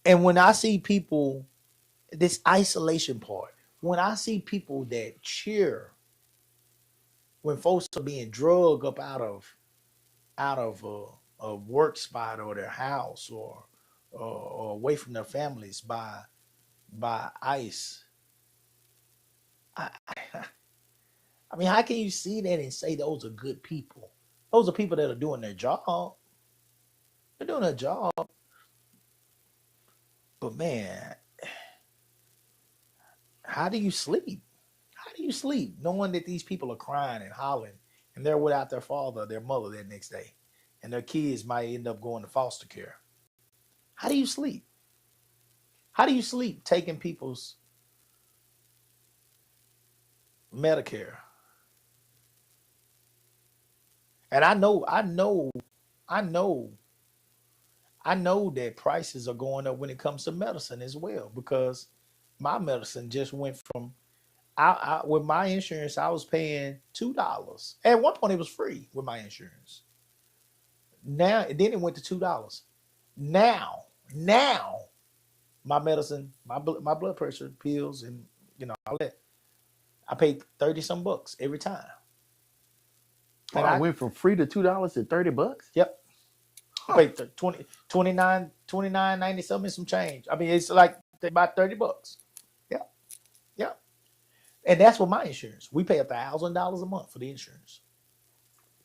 And when I see people, this isolation part, when I see people that cheer when folks are being drugged up out of a work spot or their house or away from their families by ICE. I mean, how can you see that and say those are good people? Those are people that are doing their job. They're doing their job. But man, how do you sleep? How do you sleep knowing that these people are crying and hollering and they're without their father or their mother that next day and their kids might end up going to foster care? How do you sleep? How do you sleep taking people's Medicare? And I know that prices are going up when it comes to medicine as well, because my medicine just went from with my insurance, I was paying $2. At one point, it was free with my insurance. Now, then it went to $2. Now, my medicine, my blood pressure pills, and all that, I paid 30 some bucks every time. And I went from free to $2 to $30. Yep. I paid 29.90 something, some change. I mean, it's like about 30 bucks. Yeah. Yeah. And that's with my insurance. We pay $1,000 a month for the insurance.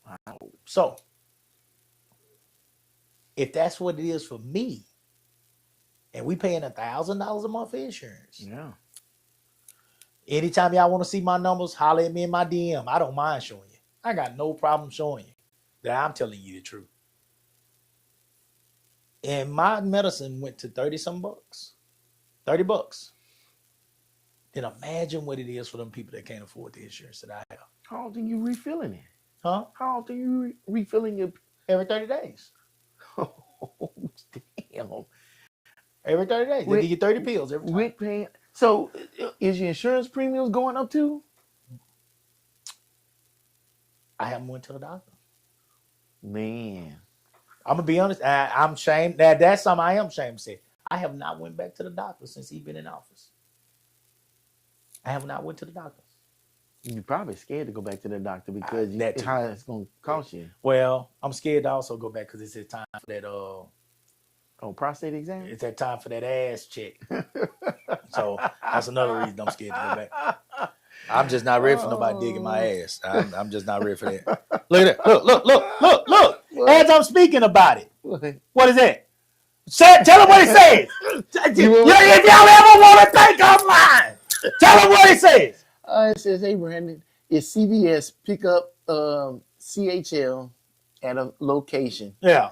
Wow. So if that's what it is for me, and we paying $1,000 a month for insurance. Yeah. Anytime y'all want to see my numbers, holler at me in my DM. I don't mind showing you. I got no problem showing you that I'm telling you the truth. And my medicine went to 30 some bucks. 30 bucks. Then imagine what it is for them people that can't afford the insurance that I have. How often you refilling it? Huh? How often you refilling it? Every 30 days. Oh, damn. Every 30 days. They give you 30 pills every time. With paying. So is your insurance premiums going up too? I haven't went to the doctor. Man. I'm going to be honest. I'm ashamed. That's something I am ashamed to say. I have not went back to the doctor since he's been in office. I have not went to the doctor. You're probably scared to go back to the doctor because that's how it's going to cost you. Well, I'm scared to also go back because it's that time for that prostate exam? It's that time for that ass check. So that's another reason I'm scared to go back. I'm just not ready for nobody digging my ass. I'm just not ready for that. Look at that. Look. What? As I'm speaking about it. What is that? Tell him what it says. If y'all ever want to think I'm lying, tell him what it says. It says, hey, Brandon, it's CVS pick up CHL at a location. Yeah.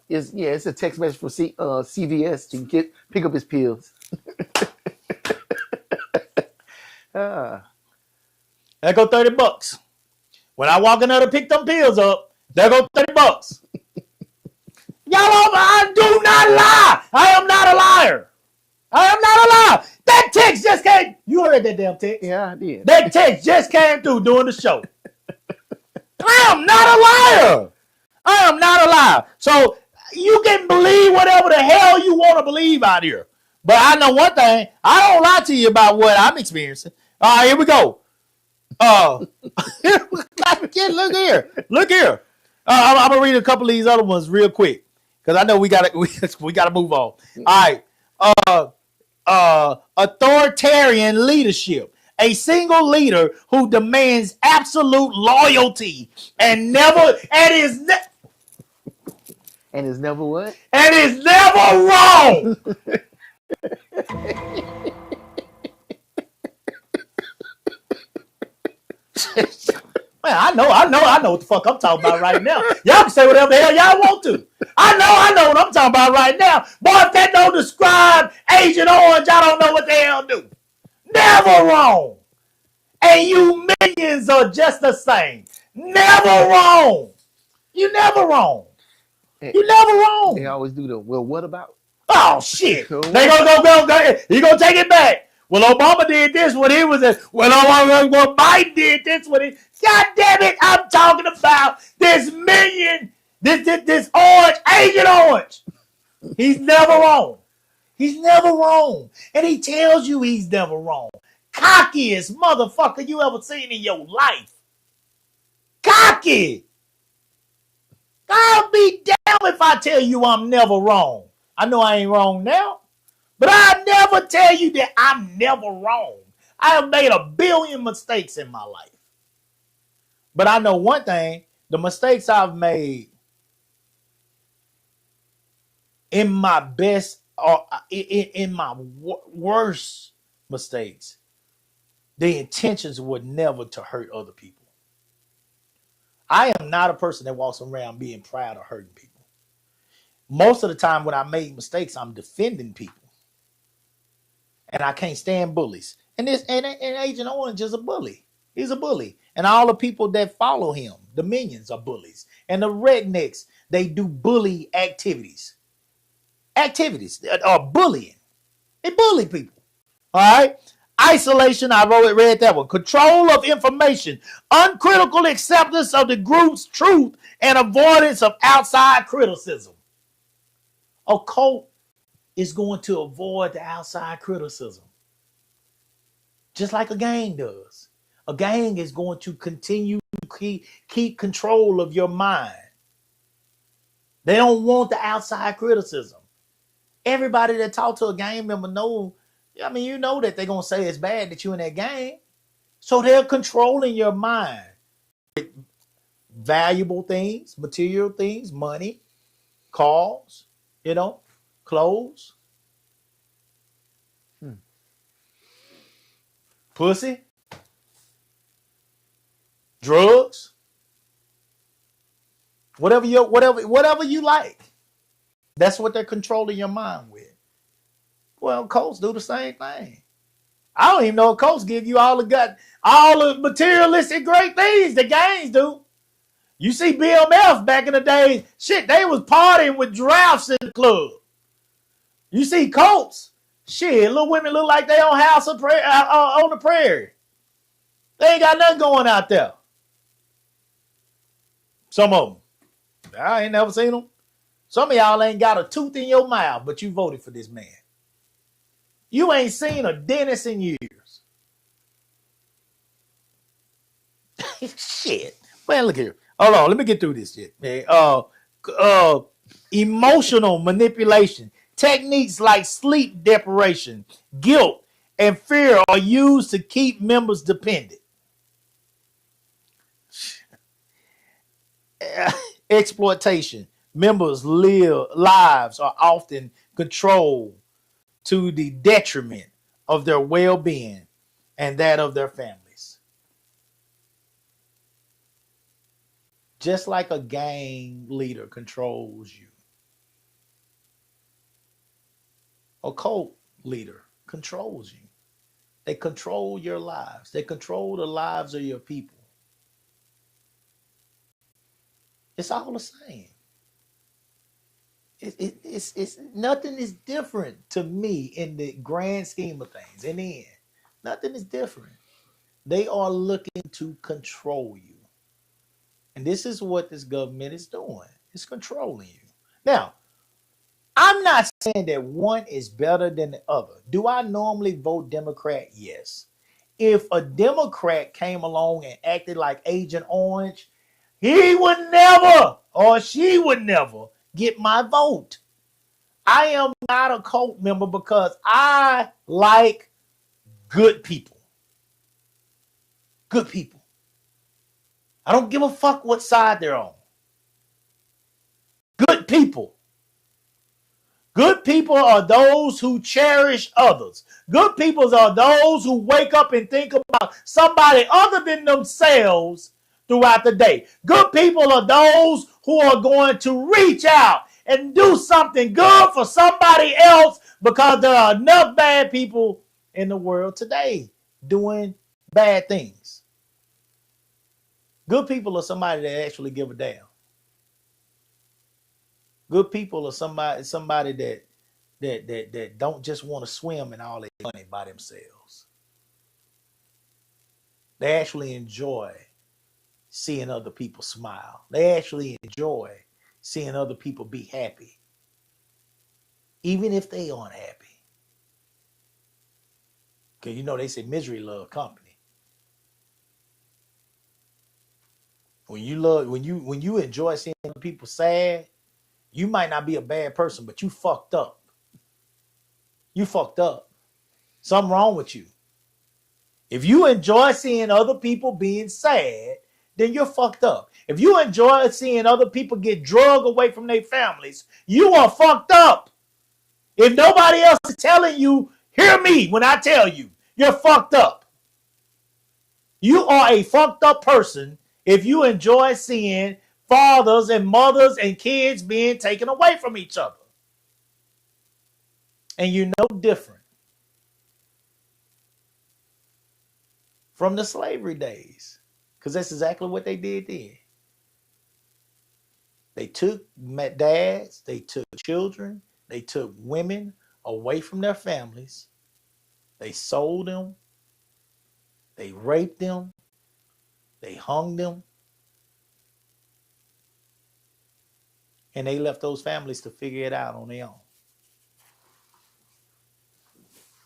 It's a text message from CVS to pick up his pills. That go $30. When I walk in there to pick them pills up, there go $30. I do not lie. I am not a liar. That text just came. You heard that damn text? Yeah, I did. That text just came through during the show. I am not a liar. So you can believe whatever the hell you want to believe out here. But I know one thing. I don't lie to you about what I'm experiencing. All right, here we go. Look here. I'm gonna read a couple of these other ones real quick because I know we gotta move on. All right. Authoritarian leadership. A single leader who demands absolute loyalty and is never what? And is never wrong. Man, I know what the fuck I'm talking about right now. Y'all can say whatever the hell y'all want to. I know what I'm talking about right now. Boy, if that don't describe Agent Orange, I don't know what the hell do. Never wrong. And you millions are just the same. Never wrong. You never wrong. They always do the, well, what about? Oh, shit. They gonna go. You gonna take it back. Well, Obama did this when he was at. Well, Biden did this when he. God damn it! I'm talking about this minion, this orange, Agent Orange. He's never wrong. He's never wrong, and he tells you he's never wrong. Cockiest motherfucker you ever seen in your life. Cocky. I'll be damned if I tell you I'm never wrong. I know I ain't wrong now, but I never tell you that I'm never wrong. I have made a billion mistakes in my life. But I know one thing, the mistakes I've made in my best or in my worst mistakes, the intentions were never to hurt other people. I am not a person that walks around being proud of hurting people. Most of the time when I make mistakes, I'm defending people. And I can't stand bullies. And Agent Orange is a bully. He's a bully. And all the people that follow him, the minions, are bullies. And the rednecks, they do bully activities. Activities that are bullying. They bully people. All right? Isolation, I read that one. Control of information. Uncritical acceptance of the group's truth and avoidance of outside criticism. A cult is going to avoid the outside criticism. Just like a gang does. A gang is going to continue to keep control of your mind. They don't want the outside criticism. Everybody that talk to a gang member know, I mean, you know that they're going to say it's bad that you're in that gang. So they're controlling your mind. Valuable things, material things, money, cars, clothes. Pussy. Drugs. Whatever you like. That's what they're controlling your mind with. Well, cults do the same thing. I don't even know if cults give you all the materialistic great things the gangs do. You see BMF back in the day, shit, they was partying with giraffes in the club. You see cults, shit, little women look like they on house of on the prairie. They ain't got nothing going out there. Some of them. I ain't never seen them. Some of y'all ain't got a tooth in your mouth, but you voted for this man. You ain't seen a dentist in years. Shit. Man, look here. Hold on. Let me get through this shit, man. Emotional manipulation. Techniques like sleep deprivation, guilt, and fear are used to keep members dependent. Exploitation. Members' lives are often controlled to the detriment of their well-being and that of their families. Just like a gang leader controls you, a cult leader controls you. They control your lives. They control the lives of your people. It's all the same. It's nothing is different to me in the grand scheme of things. In the end, nothing is different. They are looking to control you. And this is what this government is doing. It's controlling you. Now, I'm not saying that one is better than the other. Do I normally vote Democrat? Yes. If a Democrat came along and acted like Agent Orange, he would never or she would never get my vote. I am not a cult member because I like good people. Good people. I don't give a fuck what side they're on. Good people. Good people are those who cherish others. Good people are those who wake up and think about somebody other than themselves throughout the day. Good people are those who are going to reach out and do something good for somebody else because there are enough bad people in the world today doing bad things. Good people are somebody that actually give a damn. Good people are somebody that don't just want to swim in all their money by themselves. They actually enjoy seeing other people smile. They actually enjoy seeing other people be happy, even if they aren't happy. Because you know they say misery love company. When you enjoy seeing other people sad, you might not be a bad person, but you fucked up. You fucked up. Something wrong with you. If you enjoy seeing other people being sad, then you're fucked up. If you enjoy seeing other people get drugged away from their families, you are fucked up. If nobody else is telling you, hear me when I tell you, you're fucked up. You are a fucked up person if you enjoy seeing fathers and mothers and kids being taken away from each other. And you're no different from the slavery days, because that's exactly what they did then. They took dads, they took children, they took women away from their families. They sold them, they raped them, they hung them, and they left those families to figure it out on their own.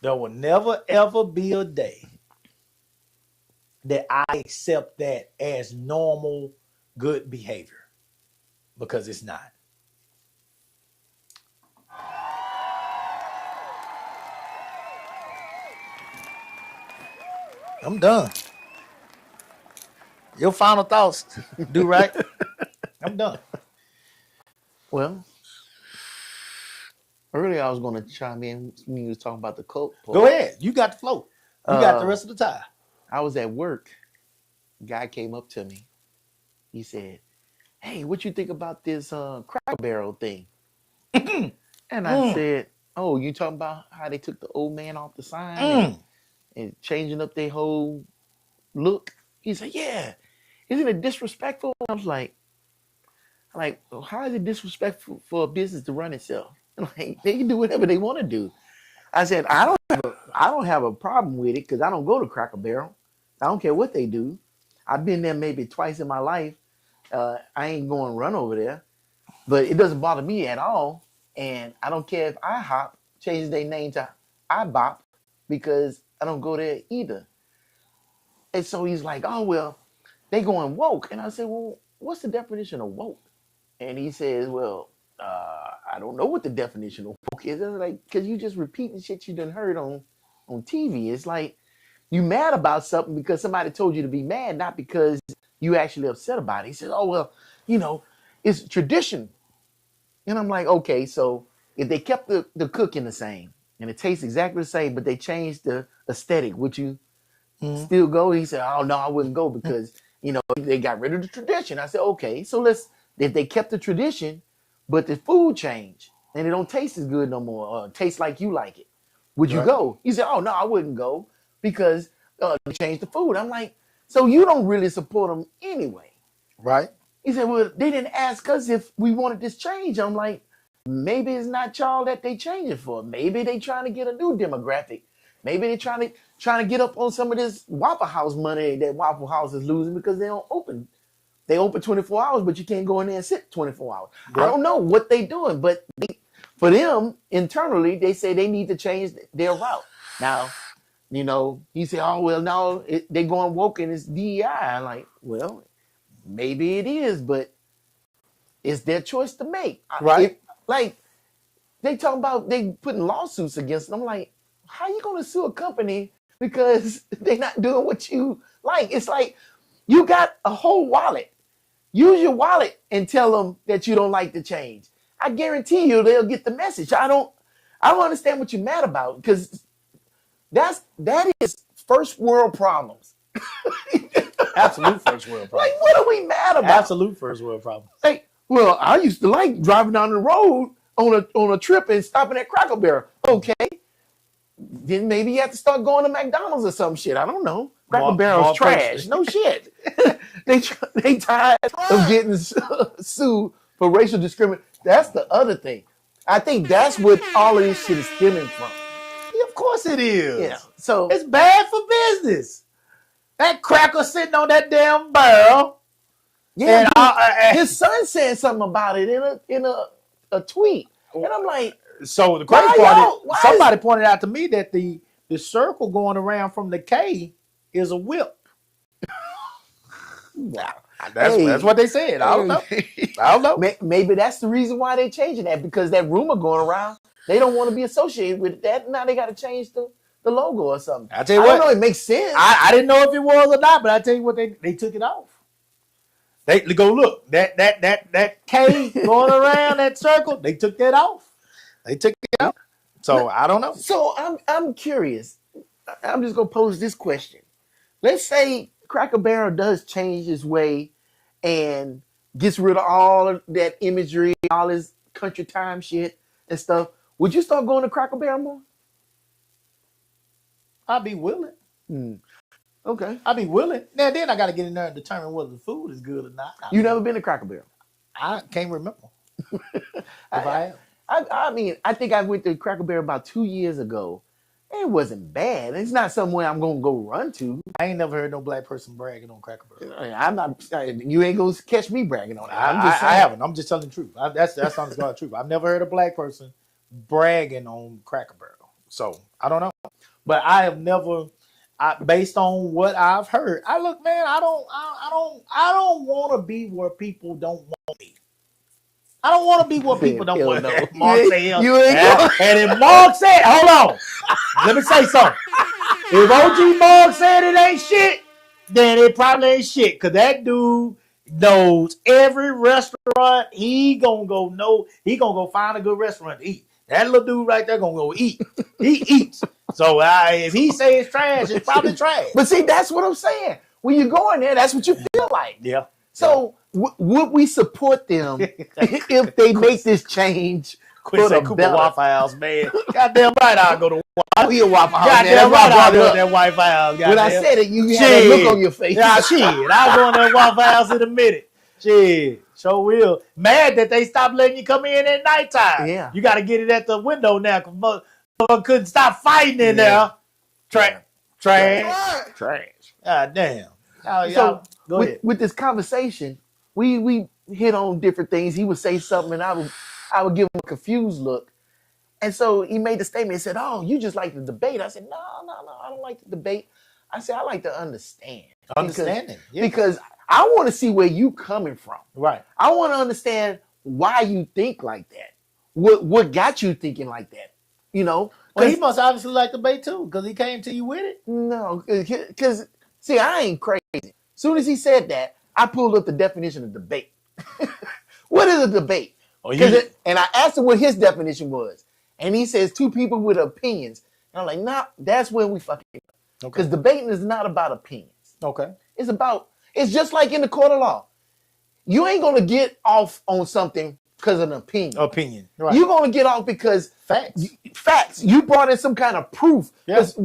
There will never, ever be a day that I accept that as normal, good behavior, because it's not. I'm done. Your final thoughts, do right? I'm done. Well, earlier I was going to chime in when you was talking about the Coke. Go ahead. You got the flow. You got the rest of the time. I was at work. A guy came up to me. He said, "Hey, what you think about this Cracker Barrel thing?" And I said, "Oh, you talking about how they took the old man off the sign and changing up their whole look?" He said, "Yeah. Isn't it disrespectful?" I was like, well, how is it disrespectful for a business to run itself? Like, they can do whatever they want to do. I said, I don't have a problem with it because I don't go to Cracker Barrel. I don't care what they do. I've been there maybe twice in my life. I ain't going to run over there, but it doesn't bother me at all. And I don't care if IHOP changes their name to IBOP because I don't go there either. And so he's like, "Oh, well, they going woke." And I said, "Well, what's the definition of woke?" And he says, "Well, I don't know what the definition of woke is." I was like, because you just repeating shit you done heard on TV. It's like you mad about something because somebody told you to be mad, not because you actually upset about it. He says, "Oh, well, it's tradition." And I'm like, okay, so if they kept the cooking the same and it tastes exactly the same, but they changed the aesthetic, would you still go? He said, "Oh, no, I wouldn't go because, they got rid of the tradition." I said, okay, so if they kept the tradition, but the food changed and it don't taste as good no more, or taste like you like it, would you go? He said, "Oh, no, I wouldn't go because they changed the food." I'm like, so you don't really support them anyway. Right. He said, "Well, they didn't ask us if we wanted this change." I'm like, maybe it's not y'all that they change it for. Maybe they trying to get a new demographic. Maybe they trying to get up on some of this Waffle House money that Waffle House is losing because they don't open. They open 24 hours, but you can't go in there and sit 24 hours. Right. I don't know what they doing, but for them, internally, they say they need to change their route. Now, he said, "Oh, well, no, they going woke and it's DEI. I'm like, well, maybe it is, but it's their choice to make. Right. They talking about they putting lawsuits against them. I'm like, how you going to sue a company because they're not doing what you like? It's like you got a whole wallet. Use your wallet and tell them that you don't like the change. I guarantee you they'll get the message. I don't understand what you're mad about because that is first world problems. Absolute first world problem. Like, what are we mad about? Absolute first world problem. Like, well, I used to like driving down the road on a trip and stopping at Cracker Barrel. Okay. Then maybe you have to start going to McDonald's or some shit. I don't know. Cracker Barrel's trash. No shit. They tired of getting sued for racial discrimination. That's the other thing. I think that's what all of this shit is stemming from. Yeah, of course it is. Yeah. So It's bad for business. That cracker sitting on that damn barrel. yeah, And his son said something about it in a tweet, and I'm like, so the Why crazy part y'all- why is somebody pointed out to me that the circle going around from the K is a whip. wow. That's what they said. I don't know. I don't know. Maybe that's the reason why they changing that, because that rumor going around, they don't want to be associated with that. Now they got to change the logo or something. I tell you I what, don't know. It makes sense. I didn't know if it was or not, but I tell you what, they took it off. They go look that K going around that circle. They took that off. They took it out. So I don't know. So I'm curious. I'm just gonna pose this question. Let's say Cracker Barrel does change his way and gets rid of all of that imagery, all his country time shit and stuff. Would you start going to Cracker Barrel more? I'd be willing. Okay. I'd be willing. Now then, I got to get in there and determine whether the food is good or not. You never been to Cracker Barrel? I can't remember. If I have. I mean, I think I went to Cracker Barrel about 2 years ago. It wasn't bad. It's not somewhere I'm gonna go run to. I ain't never heard no black person bragging on Cracker Barrel. I'm not. You ain't gonna catch me bragging on it. I haven't. I'm just telling the truth. That's honest God truth. I've never heard a black person bragging on Cracker Barrel. So I don't know. But I have never. Based on what I've heard, I don't want to be where people don't want me. I don't want to be where people don't want me. Mark said, you ain't going. and if Mark said, hold on, let me say something. If OG Mark said it ain't shit, then it probably ain't shit. Cause that dude knows every restaurant. He gonna go find a good restaurant to eat. That little dude right there gonna go eat. He eats. So if he say it's trash, it's probably trash. But see, that's what I'm saying. When you go in there, that's what you feel like. Yeah. So would we support them if they make this change? Quit saying Cooper Waffle House, man. Goddamn right, I'll go to Waffle House. Goddamn right, I'll go to that Waffle House. When I said it, you had a look on your face. Yeah, shit. I'll go in that Waffle House in a minute. Shit. Sure will. Mad that they stopped letting you come in at nighttime. Yeah. You got to get it at the window now because motherfucker couldn't stop fighting in there. Trash. God damn. So go ahead. With this conversation, we hit on different things. He would say something, and I would give him a confused look. And so he made the statement. He said, "Oh, you just like the debate." I said, "No, I don't like the debate." I said, "I like to understand." Understanding. Because I want to see where you coming from. Right. I want to understand why you think like that. What got you thinking like that? You know? Well, he must obviously like debate too, because he came to you with it. No, because see, I ain't crazy. As soon as he said that, I pulled up the definition of debate. What is a debate? And I asked him what his definition was, and he says two people with opinions. And I'm like, nah, that's when we fucking. Because debating is not about opinions. Okay. It's just like in the court of law. You ain't gonna get off on something because of an opinion. Right. You're gonna get off because facts. You brought in some kind of proof. Yes.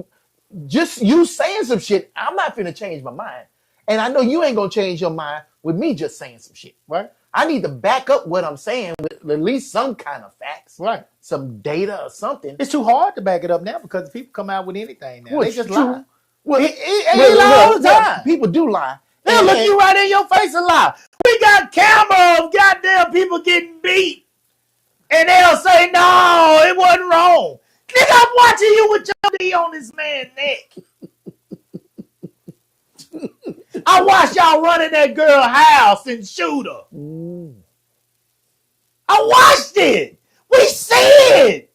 Just you saying some shit, I'm not finna change my mind. And I know you ain't gonna change your mind with me just saying some shit. Right. I need to back up what I'm saying with at least some kind of facts. Right. Some data or something. It's too hard to back it up now because people come out with anything now. They just lie. Well, he lie all the time. People do lie. They'll look you right in your face and lie. We got camera of goddamn people getting beat. And they'll say, no, it wasn't wrong. Nigga, I'm watching you with your knee on this man's neck. I watched y'all running that girl house and shoot her. I watched it. We see it.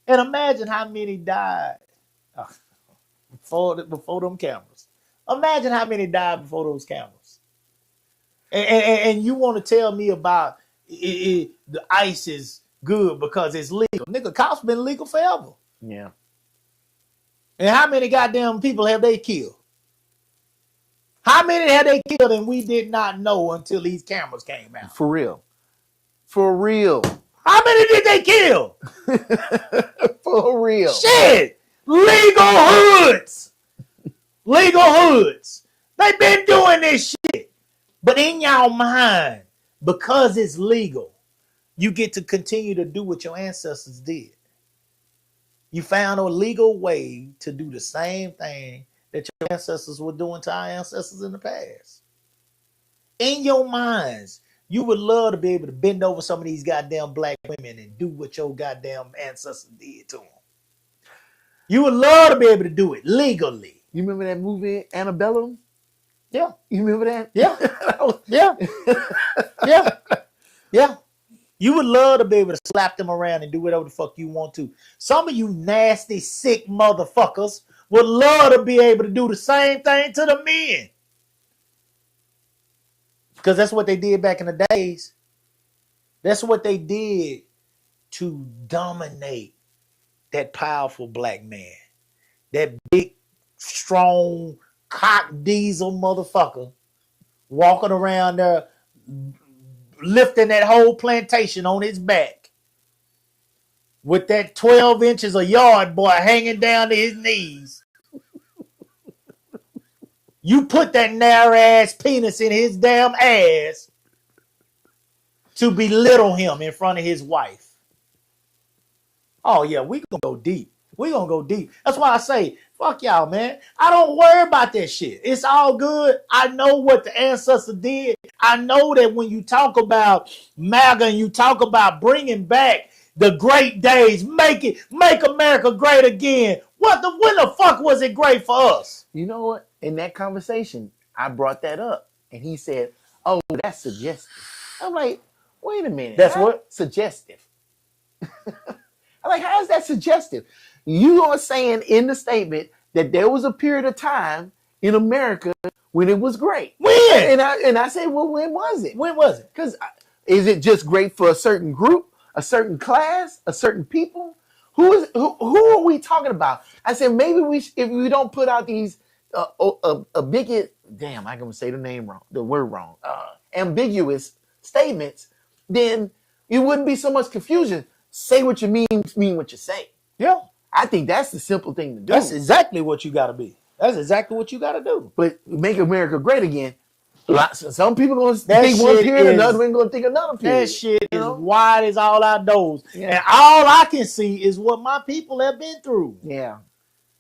And imagine how many died before them cameras. Imagine how many died before those cameras. And you want to tell me about the ICE is good because it's legal. Nigga, cops been legal forever. Yeah. And how many goddamn people have they killed? How many have they killed and we did not know until these cameras came out? For real. How many did they kill? For real. Shit. Legal hoods. They've been doing this shit. But in your mind, because it's legal, you get to continue to do what your ancestors did. You found a legal way to do the same thing that your ancestors were doing to our ancestors in the past. In your minds, you would love to be able to bend over some of these goddamn black women and do what your goddamn ancestors did to them. You would love to be able to do it legally. You remember that movie Antebellum? Yeah. You remember that? Yeah. Yeah. Yeah. Yeah. You would love to be able to slap them around and do whatever the fuck you want to. Some of you nasty, sick motherfuckers would love to be able to do the same thing to the men. Because that's what they did back in the days. That's what they did to dominate that powerful black man. That big, strong, cock diesel motherfucker walking around there lifting that whole plantation on his back with that 12 inches of yard boy hanging down to his knees. You put that narrow ass penis in his damn ass to belittle him in front of his wife. Oh yeah, we gonna go deep. We gonna go deep. That's why I say, fuck y'all, man. I don't worry about that shit. It's all good. I know what the ancestors did. I know that when you talk about MAGA and you talk about bringing back the great days, make America great again. When the fuck was it great for us? You know what? In that conversation, I brought that up, and he said, "Oh, that's suggestive." I'm like, "Wait a minute. That's what? Suggestive." I'm like, "How is that suggestive?" You are saying in the statement that there was a period of time in America when it was great. When? And I said, "Well, when was it? When was it? Because is it just great for a certain group, a certain class, a certain people? Who are we talking about?" I said, maybe if we don't put out these a bigot, damn, I'm gonna say the word wrong, ambiguous statements, then it wouldn't be so much confusion. Say what you mean what you say. Yeah. I think that's the simple thing to do. That's exactly what you gotta be. That's exactly what you gotta do. But make America great again. Some people gonna That think one shit period, is- another one gonna think another period. That shit you is know? wide as all outdoors. Yeah. And all I can see is what my people have been through. Yeah.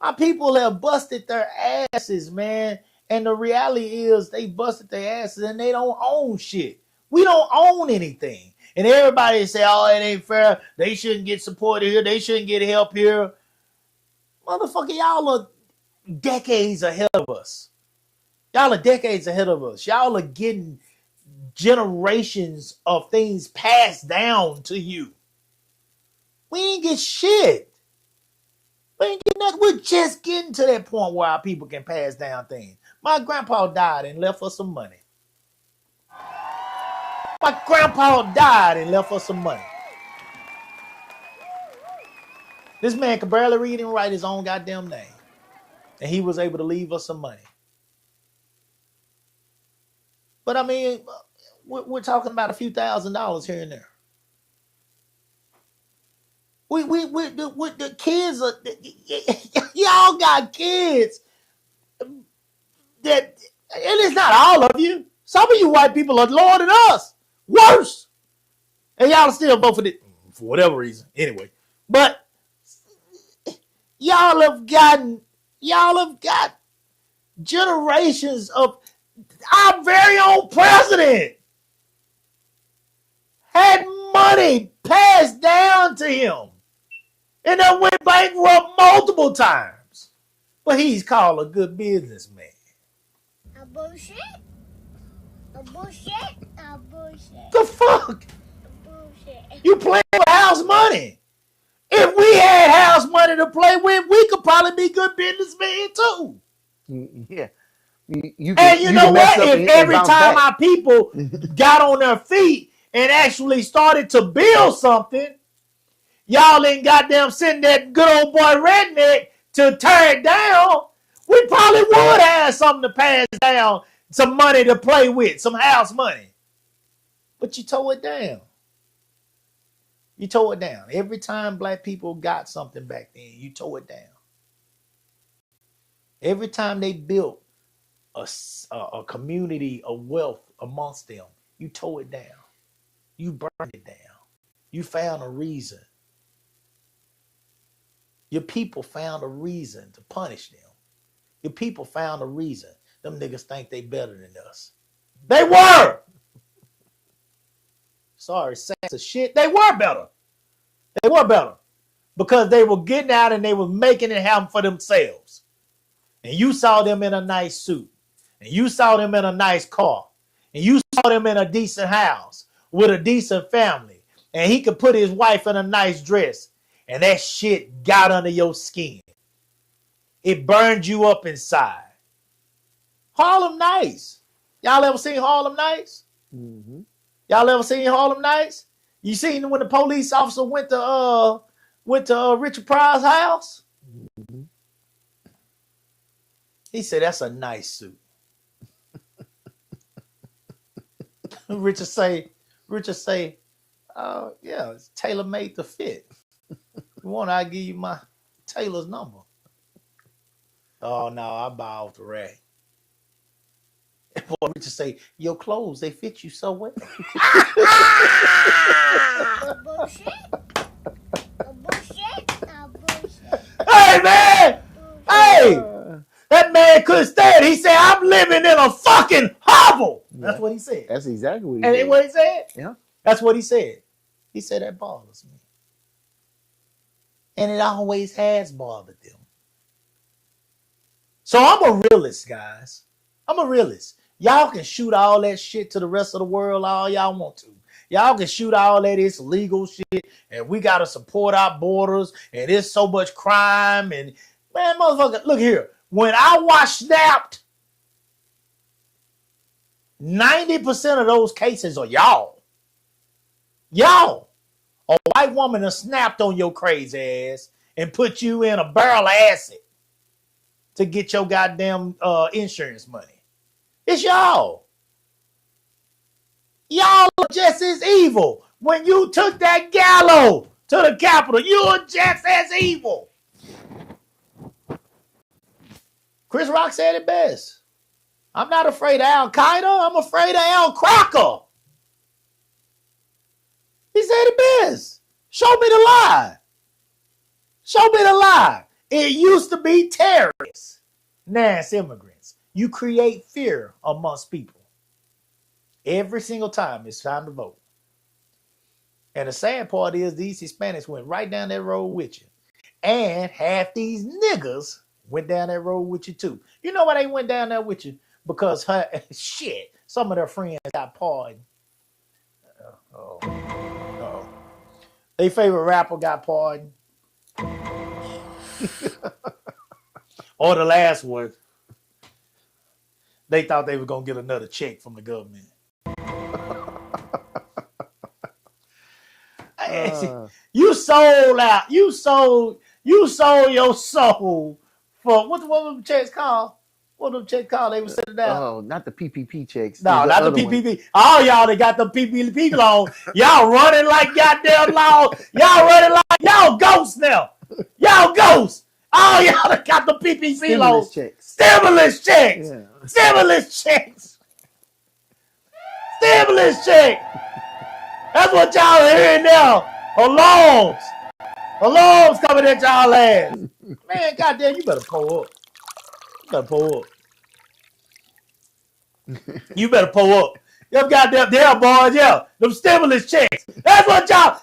My people have busted their asses, man. And the reality is they busted their asses and they don't own shit. We don't own anything. And everybody say, oh, it ain't fair. They shouldn't get support here. They shouldn't get help here. Motherfucker, y'all are decades ahead of us. Y'all are decades ahead of us. Y'all are getting generations of things passed down to you. We ain't get shit. We ain't getting nothing. We're just getting to that point where our people can pass down things. My grandpa died and left us some money. My grandpa died and left us some money. This man could barely read and write his own goddamn name. And he was able to leave us some money. But I mean, we're talking about a few $1,000s here and there. We the kids are, y'all got kids that, and it's not all of you. Some of you white people are lower than us, worse, and y'all still vote for for whatever reason. Anyway, but y'all have got generations of our very own president had money passed down to him. And then went bankrupt multiple times. But he's called a good businessman. A bullshit? A bullshit? A bullshit. The fuck? A bullshit. You playing with house money. If we had house money to play with, we could probably be good businessmen too. Yeah. And you know what? If every time our people got on their feet and actually started to build something, y'all ain't goddamn send that good old boy redneck to tear it down, we probably would have something to pass down, some money to play with, some house money. But you tore it down. You tore it down. Every time black people got something back then, you tore it down. Every time they built a community of wealth amongst them, you tore it down. You burned it down. You found a reason. Your people found a reason to punish them. Your people found a reason. Them niggas think they better than us. They were. Sorry, sacks of shit. They were better. They were better. Because they were getting out and they were making it happen for themselves. And you saw them in a nice suit. And you saw them in a nice car. And you saw them in a decent house with a decent family. And he could put his wife in a nice dress. And that shit got under your skin. It burned you up inside. Harlem Nights. Y'all ever seen Harlem Nights? Mm-hmm. Y'all ever seen Harlem Nights? You seen when the police officer went to Richard Pryor's house? Mm-hmm. He said, that's a nice suit. Richard say, yeah, it's tailor-made to fit. You want, I give you my tailor's number. Oh, no, I buy off the rack. Boy, Richard say, your clothes, they fit you so well. Bullshit. Bullshit. Bullshit. Hey, man! Hey! That man couldn't stand it. He said, I'm living in a fucking hovel. That's what he said. That's exactly what he And said. what he said? Yeah. That's what he said. He said, that bothers me. And it always has bothered them. So I'm a realist, guys. I'm a realist. Y'all can shoot all that shit to the rest of the world all y'all want to. Y'all can shoot all that it's legal shit, and we got to support our borders, and there's so much crime. And, man, motherfucker, look here. When I watch Snapped, 90% of those cases are y'all. Y'all. A white woman has snapped on your crazy ass and put you in a barrel of acid to get your goddamn insurance money. It's y'all. Y'all are just as evil. When you took that Gallo to the Capitol, you were just as evil. Chris Rock said it best. I'm not afraid of Al Qaeda. I'm afraid of Al Crocker. He said it best. Show me the lie. Show me the lie. It used to be terrorists. Now it's immigrants. You create fear amongst people. Every single time it's time to vote. And the sad part is these Hispanics went right down that road with you. And half these niggas went down that road with you too. You know why they went down there with you? Because some of their friends got pardoned. Their favorite rapper got pardoned. Or the last one, they thought they were going to get another check from the government. You sold out. You sold your soul for what them checks called? What them checks called? They were sitting down. Oh, not the PPP checks. No, not the other one. PPP. All y'all that got the PPP loan, y'all running like goddamn law. Y'all running like y'all ghosts now. Y'all ghosts. All y'all that got the PPP loan. Stimulus checks. Yeah. Stimulus checks. Stimulus check. That's what y'all are hearing now. Alarms. Alarms coming at y'all ass. Man, goddamn, you better pull up. You better pull up. You better pull up. Them goddamn boys, yeah. Them stimulus checks. That's what y'all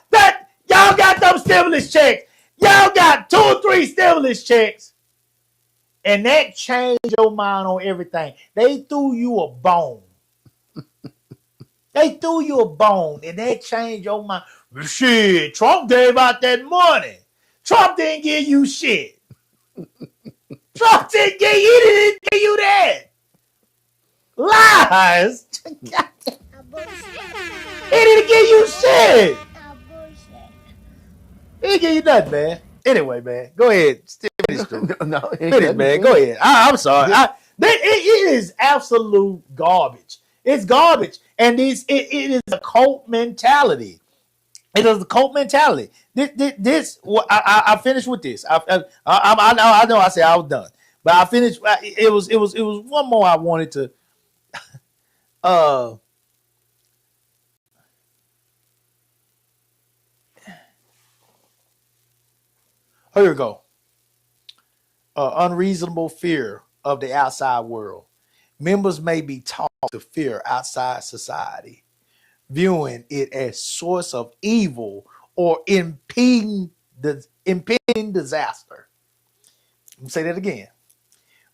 got them stimulus checks. Y'all got 2 or 3 stimulus checks. And that changed your mind on everything. They threw you a bone. They threw you a bone and that changed your mind. Shit, Trump gave out that money. Trump didn't give you shit. Trump didn't give you that. Lies. He didn't give you shit. He didn't give you nothing, man. Anyway, man, go ahead. No, Finish, man. Go ahead. I'm sorry. It is absolute garbage. It's garbage. And it is a cult mentality. It is a cult mentality. I finished with this. I know I said I was done. But I finished. It was one more I wanted to. Here we go. unreasonable fear of the outside world. Members may be taught to fear outside society, viewing it as source of evil or impending disaster. Let me say that again.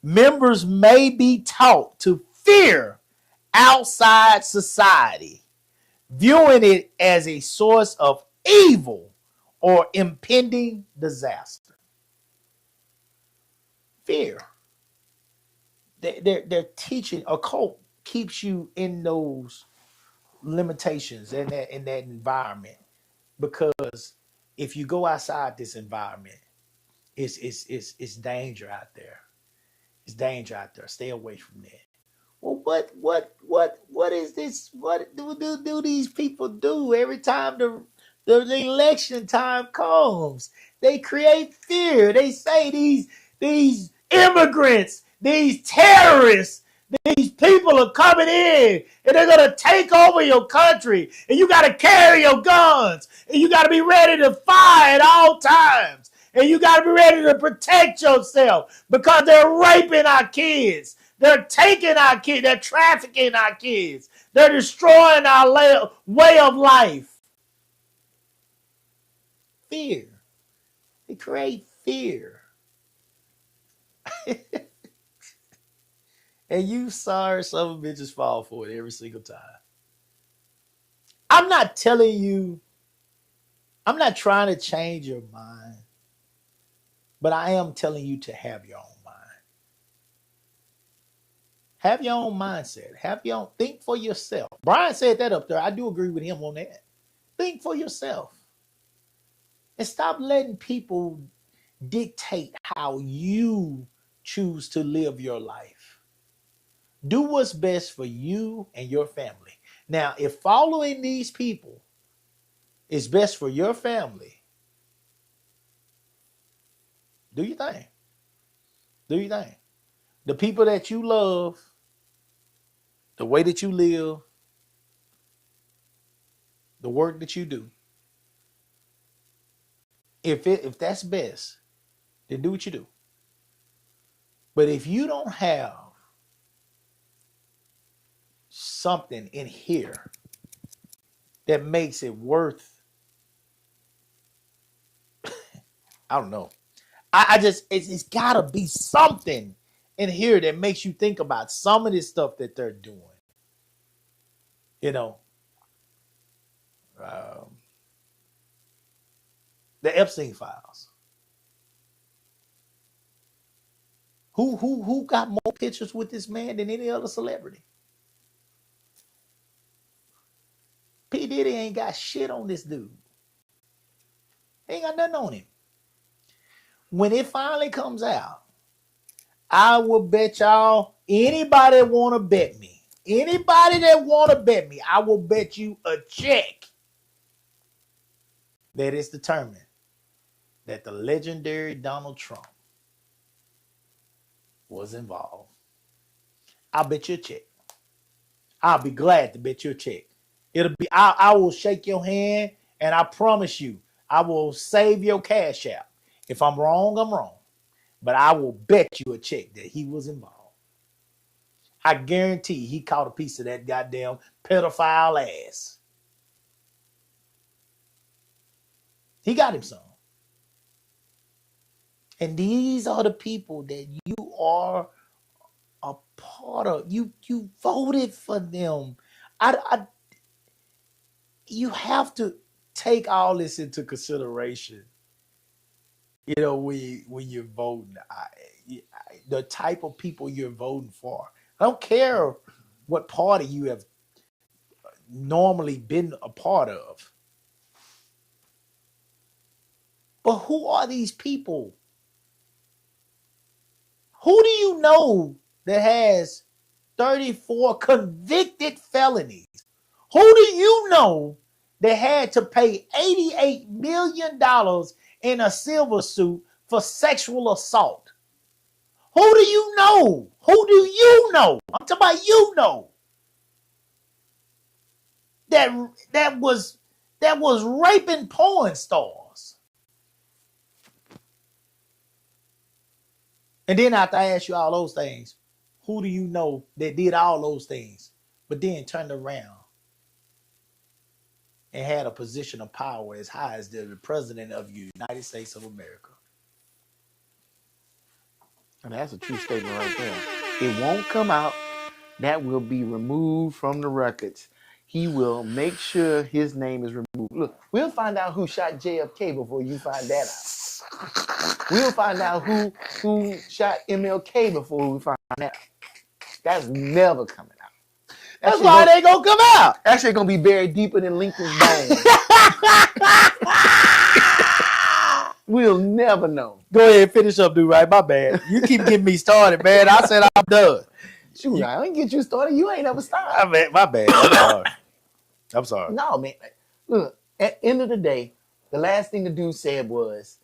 Members may be taught to fear outside society, viewing it as a source of evil or impending disaster. Fear. They're teaching. A cult keeps you in those limitations in that environment, because if you go outside this environment, it's danger out there. It's danger out there. Stay away from that. Well, what is this? What do these people do every time the election time comes? They create fear. They say these immigrants, these terrorists, these people are coming in and they're gonna take over your country, and you gotta carry your guns, and you gotta be ready to fire at all times, and you gotta be ready to protect yourself because they're raping our kids. They're taking our kids. They're trafficking our kids. They're destroying our way of life. Fear. They create fear. And you sorry some bitches fall for it every single time. I'm not telling you, I'm not trying to change your mind, but I am telling you to have your own mind. Have your own mindset. Have your own, think for yourself. Brian said that up there. I do agree with him on that. Think for yourself. And stop letting people dictate how you choose to live your life. Do what's best for you and your family. Now, if following these people is best for your family, do your thing. Do your thing. The people that you love, the way that you live, the work that you do, if that's best, then do what you do. But if you don't have something in here that makes it worth, I don't know. I just, it's gotta be something in here that makes you think about some of this stuff that they're doing. You know, the Epstein files. Who got more pictures with this man than any other celebrity? P. Diddy ain't got shit on this dude. He ain't got nothing on him. When it finally comes out, I will bet y'all, anybody that want to bet me, I will bet you a check that it's determined that the legendary Donald Trump was involved. I'll bet you a check. I'll be glad to bet you a check. I will shake your hand, and I promise you, I will save your cash out. If I'm wrong, I'm wrong. But I will bet you a check that he was involved. I guarantee he caught a piece of that goddamn pedophile ass. He got him some. And these are the people that you are a part of. You voted for them. You have to take all this into consideration. You know, when you're voting, the type of people you're voting for. I don't care what party you have normally been a part of. But who are these people? Who do you know that has 34 convicted felonies? Who do you know that had to pay $88 million in a silver suit for sexual assault? Who do you know? Who do you know? I'm talking about you know. That was raping porn stars. And then after I ask you all those things, who do you know that did all those things, but then turned around and had a position of power as high as the president of the United States of America? And that's a true statement right there. It won't come out. That will be removed from the records. He will make sure his name is removed. Look, we'll find out who shot JFK before you find that out. We'll find out who shot MLK before we find that out. That's never coming out. That's why it ain't gonna come out. Actually gonna be buried deeper than Lincoln's bones. We'll never know. Go ahead, finish up, dude. Right, my bad. You keep getting me started, man. I said I'm done. Shoot, I ain't get you started. You ain't ever started. My bad. I'm sorry. I'm sorry. No, man. Look, at the end of the day, the last thing the dude said was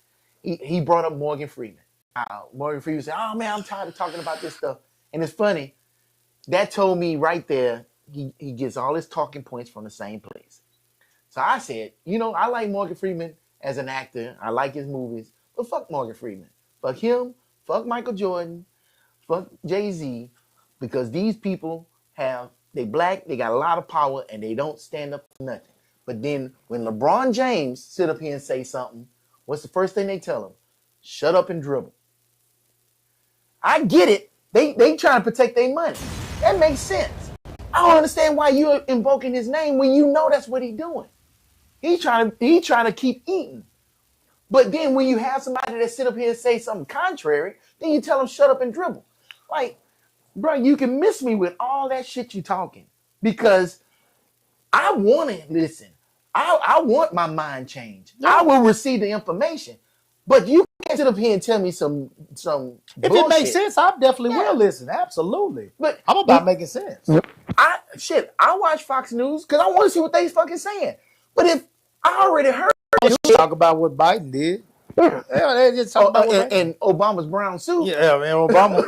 he brought up Morgan Freeman. Morgan Freeman said, "Oh man, I'm tired of talking about this stuff." And it's funny. That told me right there, he gets all his talking points from the same place. So I said, I like Morgan Freeman as an actor. I like his movies. But fuck Morgan Freeman. Fuck him. Fuck Michael Jordan. Fuck Jay-Z. Because these people they black, they got a lot of power, and they don't stand up for nothing. But then when LeBron James sit up here and say something, what's the first thing they tell him? Shut up and dribble. I get it. They trying to protect their money. That makes sense. I don't understand why you're invoking his name when you know that's what he's doing. He trying to keep eating. But then when you have somebody that sit up here and say something contrary, then you tell them shut up and dribble. Like, bro, you can miss me with all that shit you talking because I want to listen. I want my mind changed. Yeah. I will receive the information, but you can't sit up here and tell me some If bullshit. it makes sense, I definitely will listen. Absolutely. But I'm about making sense. I watch Fox News because I want to see what they fucking saying. But if I already heard talk about what Biden did. Yeah, they just talk about and Obama's brown suit. Yeah, man, Obama.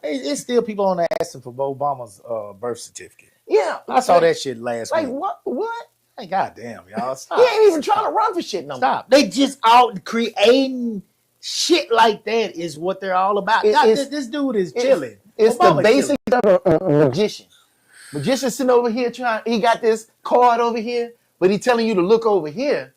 It's still people on there asking for Obama's birth certificate. Yeah, I saw that shit last week. Like what? Hey, goddamn, y'all, stop. He ain't even trying to run for shit no more. Stop. They just out creating shit like that is what they're all about. This dude is chilling. It's Obama the basic of a magician. Magician sitting over here he got this card over here, but he's telling you to look over here.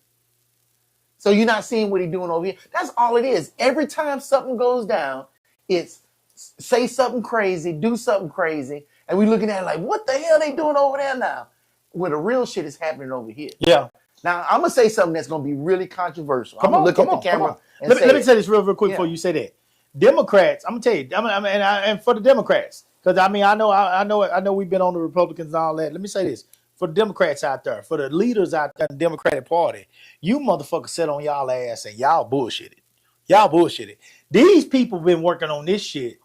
So you're not seeing what he's doing over here. That's all it is. Every time something goes down, it's say something crazy, do something crazy, and we looking at it like, what the hell they doing over there now? Where the real shit is happening over here. Yeah. Now, I'm going to say something that's going to be really controversial. I'm going to look at the camera and let me say this real quick before you say that. Democrats, I'm going to tell you, and for the Democrats, because I know we've been on the Republicans and all that. Let me say this. For the Democrats out there, for the leaders out there in the Democratic Party, you motherfuckers sit on y'all ass and y'all bullshitted. Y'all bullshitted. These people been working on this shit.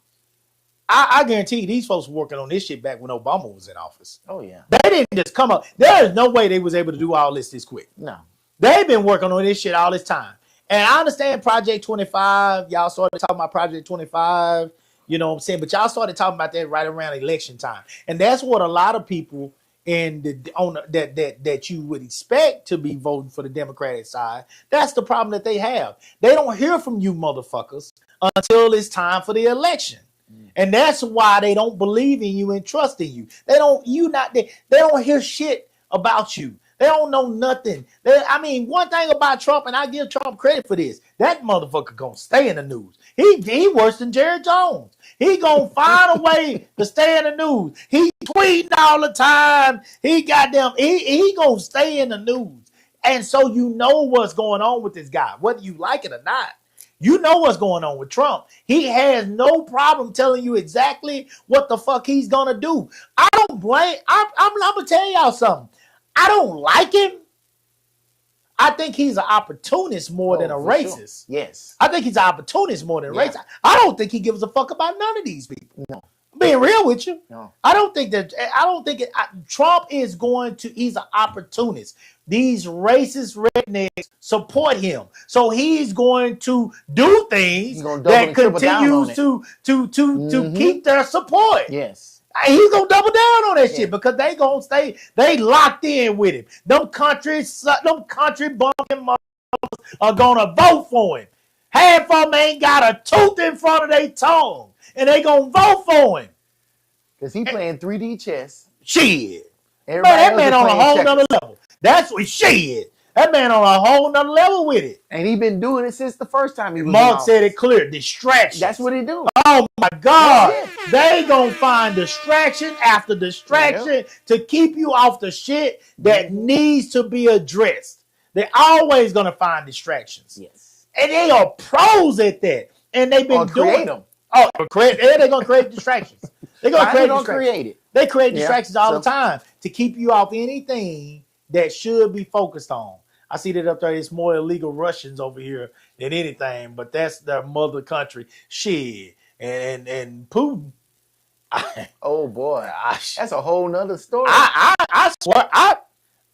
I guarantee you these folks were working on this shit back when Obama was in office. Oh, yeah. They didn't just come up. There is no way they was able to do all this quick. No. They've been working on this shit all this time. And I understand Project 25. Y'all started talking about Project 25. You know what I'm saying? But y'all started talking about that right around election time. And that's what a lot of people that you would expect to be voting for the Democratic side. That's the problem that they have. They don't hear from you motherfuckers until it's time for the election. And that's why they don't believe in you and trust in you. They don't hear shit about you. They don't know nothing. One thing about Trump, and I give Trump credit for this, that motherfucker gonna stay in the news. He worse than Jerry Jones. He gonna find a way to stay in the news. He tweeting all the time. He gonna stay in the news. And so you know what's going on with this guy, whether you like it or not. You know what's going on with Trump. He has no problem telling you exactly what the fuck he's gonna do. I don't blame. I'm gonna tell y'all something. I don't like him. I think he's an opportunist more than a racist. Sure. Yes. I think he's an opportunist more than a racist. I don't think he gives a fuck about none of these people. No. I'm being real with you. No. Trump is he's an opportunist. These racist rednecks support him. So he's going to do things that continues to keep their support. Yes. He's going to double down on that shit because they going to stay, they locked in with him. Them country bumpkin motherfuckers are going to vote for him. Half of them ain't got a tooth in front of their tongue, and they gonna vote for him. Because he playing 3D chess. Shit. Everybody Man, that else man is on a playing whole checkers. nother level. That's what shit. That man on a whole nother level with it. And he been doing it since the first time he was in Mark said office. it clear. Distraction. That's what he do. Oh my God. That's They gonna find distraction after distraction to keep you off the shit that needs to be addressed. They always gonna find distractions. Yes. And they are pros at that. And they've been Or doing create them. Oh, they're gonna create distractions. They're gonna create distractions. Create it. They create Yeah, distractions all so- the time to keep you off anything that should be focused on. I see that up there. It's more illegal Russians over here than anything, but that's their mother country. Shit. And Putin. Oh boy. That's a whole nother story. I swear,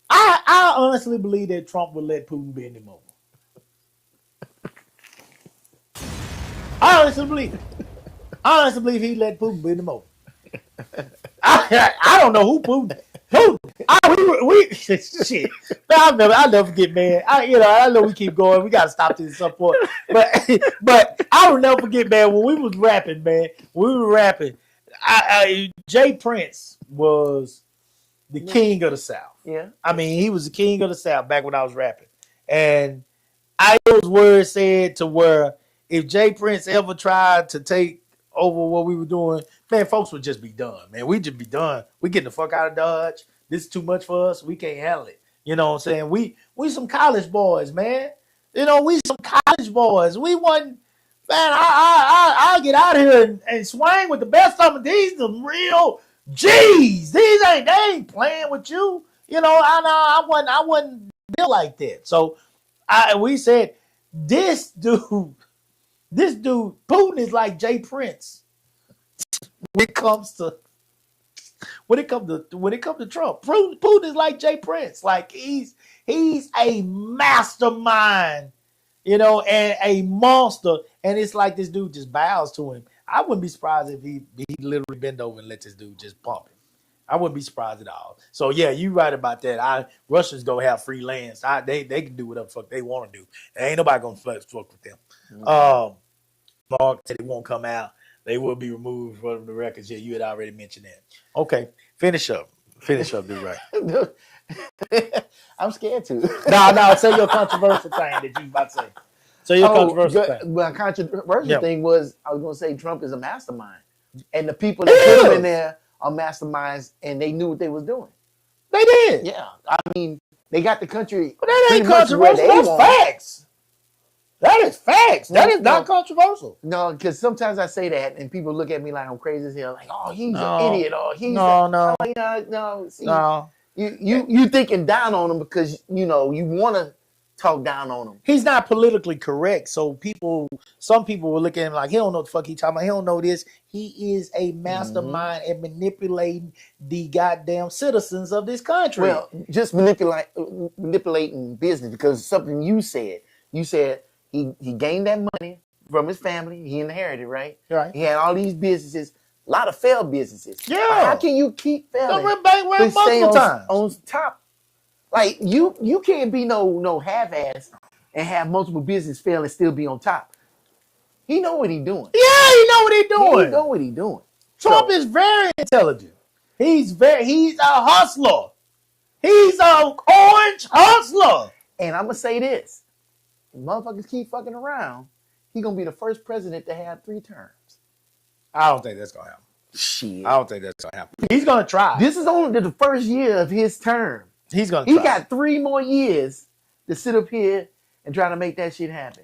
I honestly believe that Trump would let Putin bend him over. I honestly believe it. I honestly believe he'd let Putin bend him over. I don't know who Putin. We shit. I'll never forget, man. I know we keep going. We gotta stop this at some point. But I will never forget, man. When we was rapping, man. When we were rapping, Jay Prince was the king of the South. Yeah. I mean, he was the king of the South back when I was rapping, and it was word said to where if Jay Prince ever tried to take over what we were doing, man, folks would just be done, man. We'd just be done. We getting the fuck out of Dodge. This is too much for us. We can't handle it. You know what I'm saying? We some college boys, man. You know, we some college boys. We wasn't, man, I'll get out here and swing with the best of them. These the real G's. They ain't playing with you. You know, I wasn't built like that. So we said, this dude, Putin is like Jay Prince when it comes to Trump. Putin is like Jay Prince. Like he's a mastermind, you know, and a monster. And it's like this dude just bows to him. I wouldn't be surprised if he literally bend over and let this dude just pump him. I wouldn't be surprised at all. So yeah, you right about that. Russians gonna have free lands. They can do whatever the fuck they want to do. There ain't nobody gonna fuck with them. Mm-hmm. Mark said it won't come out. They will be removed from the records. Yeah, you had already mentioned that. Okay, finish up, dude. Right. I'm scared to. No. Say your controversial thing that you about to say. So your controversial thing. Well, controversial thing was I was going to say Trump is a mastermind, and the people that put him in there are masterminds, and they knew what they was doing. They did. Yeah, I mean, they got the country. But that ain't controversial. That's facts. That is facts. That is not controversial. No, because sometimes I say that, and people look at me like I'm crazy as hell. Like, oh, he's an idiot, or he's no. See, you thinking down on him because you want to talk down on him. He's not politically correct, so some people will look at him like he don't know what the fuck he talking about. He don't know this. He is a mastermind at manipulating the goddamn citizens of this country. Well, just manipulating business because something you said. You said he gained that money from his family. He inherited, right? Right. He had all these businesses, a lot of failed businesses. Yeah. How can you keep failing? But stay on top. Like you can't be no half-ass and have multiple businesses fail and still be on top. He know what he doing. Yeah, he know what he doing. He know what he doing. Trump is very intelligent. He's a hustler. He's an orange hustler. And I'm gonna say this: if motherfuckers keep fucking around, he gonna be the first president to have 3 terms. I don't think that's gonna happen. Shit. I don't think that's gonna happen. He's gonna try. This is only the first year of his term. He's gonna. He got 3 more years to sit up here and try to make that shit happen.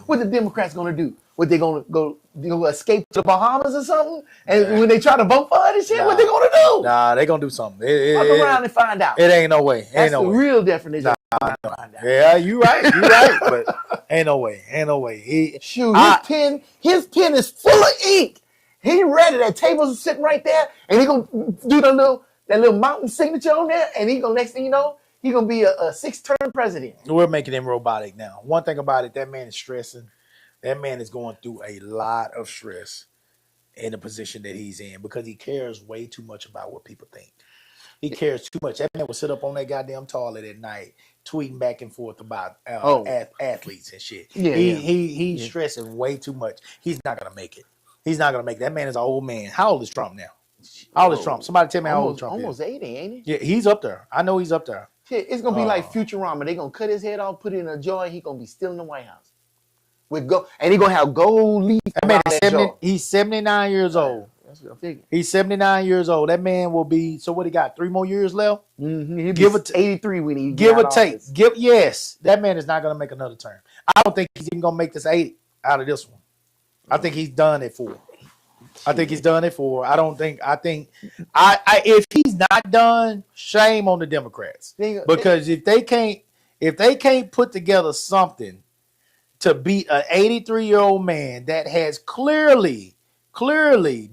What the Democrats gonna do? What they gonna go escape to the Bahamas or something? And when they try to vote for her shit, what they gonna do? Nah, they gonna do something. Fuck around and find out. It ain't no way. That's the real definition. Yeah, you right. But ain't no way. His pen is full of ink. He ready. That table's sitting right there, and he gonna do that little mountain signature on there, and he gonna next thing you know, he gonna be a 6-term president. We're making him robotic now. One thing about it, that man is stressing. That man is going through a lot of stress in the position that he's in because he cares way too much about what people think. He cares too much. That man will sit up on that goddamn toilet at night, tweeting back and forth about athletes and shit. Yeah, He's stressing way too much. He's not gonna make it. He's not gonna make it. That man is an old man. How old is Trump now? How old is Trump? Somebody tell me how old Trump is. Almost 80, ain't he? Yeah, he's up there. I know he's up there. Shit, it's gonna be like Futurama. They gonna cut his head off, put it in a jar, and he gonna be still in the White House. And he gonna have gold leaf. He's 79 years old. That's what I figured. He's 79 years old. That man will be. So what he got? 3 more years left. Mm-hmm. He'll Give be it 83 when he give or take. Yes, that man is not gonna make another term. I don't think he's even gonna make this 80 out of this one. I think he's done it for. I think he's done it for. I think if he's not done, shame on the Democrats. Because if they can't put together something to beat an 83-year-old man that has clearly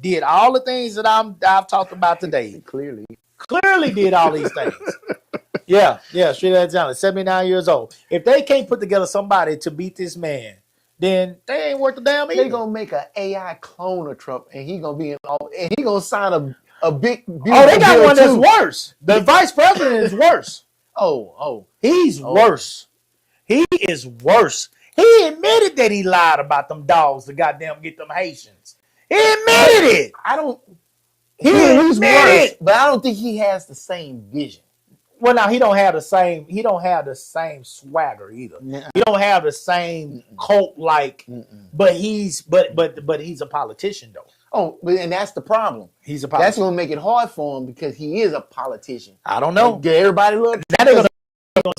did all the things that I've talked about today. Clearly did all these things. Yeah, straight out down. 79 years old. If they can't put together somebody to beat this man, then they ain't worth the damn either. They gonna make an AI clone of Trump, and he gonna be and he gonna sign a big. Oh, they got one that's worse. The vice president is worse. He's worse. He is worse. He admitted that he lied about them dogs to goddamn get them Haitians. He admitted it. He's worse, but I don't think he has the same vision. Well, now he don't have the same swagger either. Yeah. He don't have the same cult like, but he's a politician though. Oh, and that's the problem. He's a politician. That's gonna make it hard for him because he is a politician. I don't know. Like, everybody look. Now they're gonna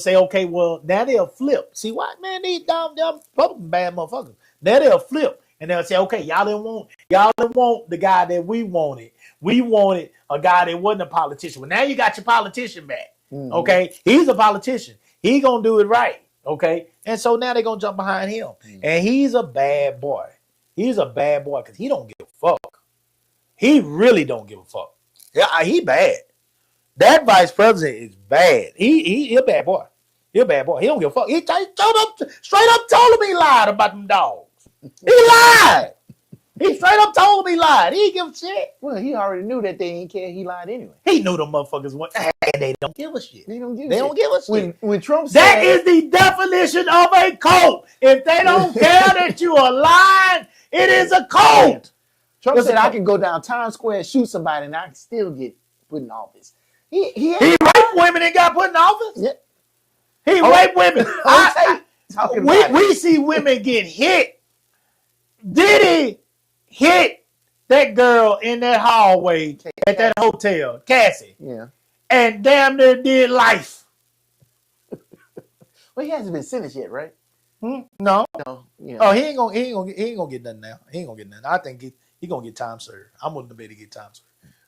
say, okay, well, now they'll flip. See what, man? These dumb Republican bad motherfuckers. Now they'll flip and they'll say, okay, y'all didn't want the guy that we wanted. We wanted a guy that wasn't a politician. Well, now you got your politician back. Mm-hmm. Okay, he's a politician. He gonna do it right. Okay, and so now they're gonna jump behind him, and he's a bad boy. He's a bad boy because he don't give a fuck. He really don't give a fuck. Yeah, he bad. That vice president is bad. He a bad boy. He a bad boy. He don't give a fuck. He straight up told him he lied about them dogs. He lied. He straight up told him he lied. He didn't give a shit. Well, he already knew that they didn't care. He lied anyway. He knew them motherfuckers went, and they don't give a shit. They don't give a shit. When Trump said that is the definition of a cult. If they don't care that you are lying, it is a cult. Trump said I can go down Times Square and shoot somebody and I can still get put in office. He raped women and got put in office? Yeah. He raped women. We see women get hit. Did he hit that girl in that hallway at that hotel, Cassie? Yeah. And damn near did life. Well, he hasn't been sentenced yet, right? No. Yeah. Oh, he ain't gonna get nothing now. He ain't gonna get nothing. I think he gonna get time served. I'm willing to bet he get time served.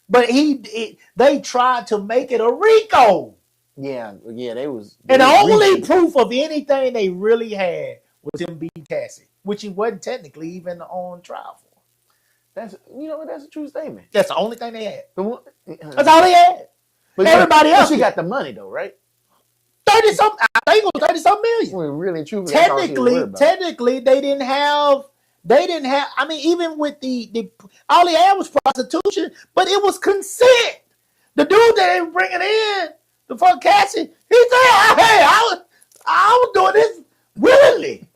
But they tried to make it a RICO. Yeah, they was. And the only proof of anything they really had was him beating Cassie, which he wasn't technically even on trial for. That's a true statement. That's the only thing they had. That's all they had. But everybody else, she got the money though, right? 30-something. I think it was 30-something million. Well, really, truly, technically, they didn't have. I mean, even with the all he had was prostitution, but it was consent. The dude that they were bringing in, the fuck Cassie, he said, "Hey, I was doing this willingly."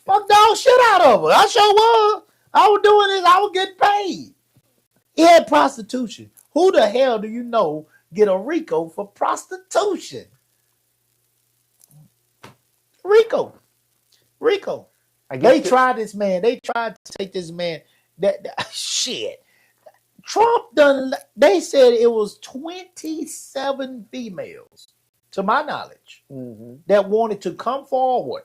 Fuck dog shit out of her. I sure was. I was doing this. I was getting paid. He had prostitution. Who the hell do you know get a RICO for prostitution? RICO. They tried this man. They tried to take this man. That shit. Trump done. They said it was 27 females, to my knowledge, that wanted to come forward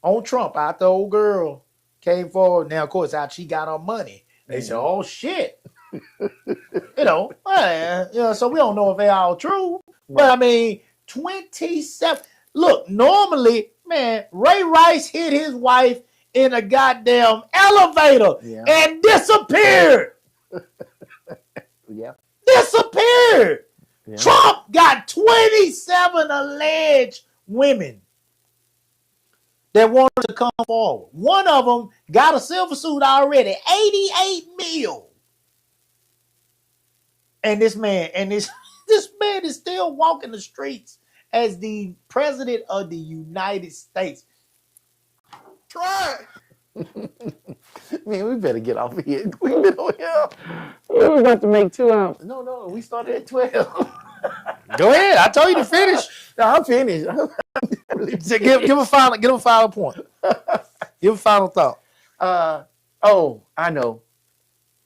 on Trump after old girl came forward. Now, of course, after she got her money, they said, "Oh shit." So we don't know if they all true. But I mean, 27. Look, normally, man, Ray Rice hit his wife in a goddamn elevator and disappeared. Disappeared. Yeah. Trump got 27 alleged women that wanted to come forward. One of them got a silver suit already, 88 mil. And this man is still walking the streets as the president of the United States. Try Man, we better get off of here. We've been on here. We were about to make 2 hours. No, we started at 12. Go ahead. I told you to finish. No, I'm finished. So give a final point. Give a final thought. I know.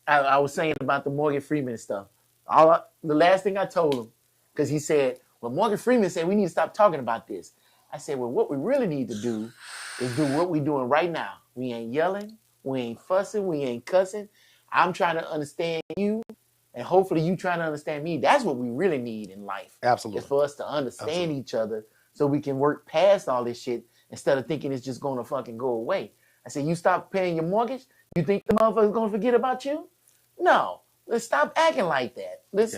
I was saying about the Morgan Freeman stuff. The last thing I told him, because he said, well, Morgan Freeman said we need to stop talking about this. I said, well, what we really need to do is do what we're doing right now. We ain't yelling. We ain't fussing. We ain't cussing. I'm trying to understand you, and hopefully you trying to understand me. That's what we really need in life. Absolutely. Is for us to understand each other so we can work past all this shit instead of thinking it's just going to fucking go away. I said, you stop paying your mortgage? You think the motherfucker's going to forget about you? No. Let's stop acting like that. Let's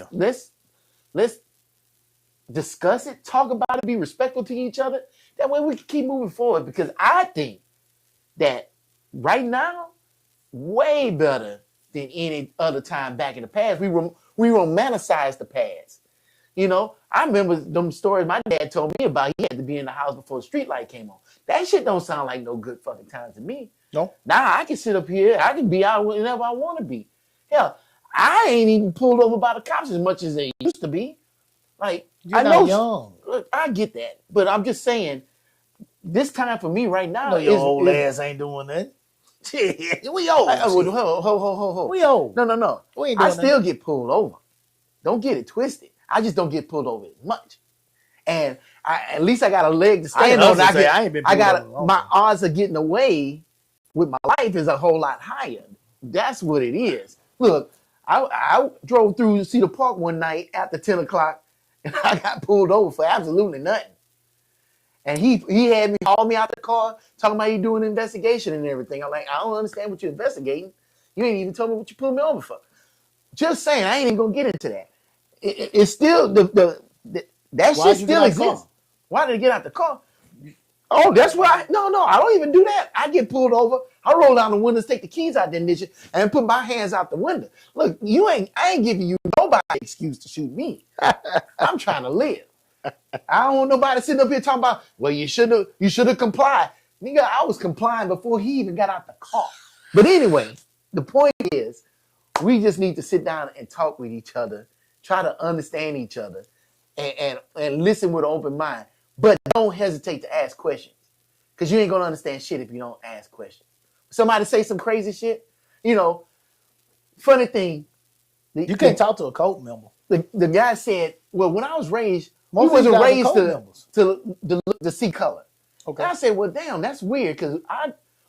discuss it, talk about it, be respectful to each other. That way we can keep moving forward, because I think that right now, way better than any other time back in the past. We romanticize the past. You know, I remember them stories my dad told me about. He had to be in the house before the street light came on. That shit don't sound like no good fucking time to me. No. Now I can sit up here. I can be out whenever I want to be. Hell, I ain't even pulled over by the cops as much as they used to be. Like, You're I not know, young. Look, I get that, but I'm just saying, this time for me right now, No, your old ass ain't doing that. We old. Ho. We old. No. We ain't I doing still get pulled over. Don't get it twisted. I just don't get pulled over as much. And at least I got a leg to stand on. I ain't been pulled over. My odds of getting away with my life is a whole lot higher. That's what it is. Look, I drove through Cedar Park one night after 10 o'clock, and I got pulled over for absolutely nothing. And he had me haul me out the car, talking about you doing an investigation and everything. I'm like, I don't understand what you're investigating. You ain't even told me what you pulled me over for. Just saying, I ain't even gonna get into that. It's still that shit still exists. Why did it get out the car? Oh, that's why. No, I don't even do that. I get pulled over. I roll down the windows, take the keys out the ignition, and put my hands out the window. Look, I ain't giving you nobody excuse to shoot me. I'm trying to live. I don't want nobody sitting up here talking about, well, you should have complied. Nigga, I was complying before he even got out the car. But anyway, the point is, we just need to sit down and talk with each other, try to understand each other, and listen with an open mind. But don't hesitate to ask questions, because you ain't going to understand shit if you don't ask questions. Somebody say some crazy shit, funny thing. You can't talk to a cult member. The guy said, well, when I was raised, Most we of these wasn't guys are raised cult to see color. Okay. And I said, well, damn, that's weird, because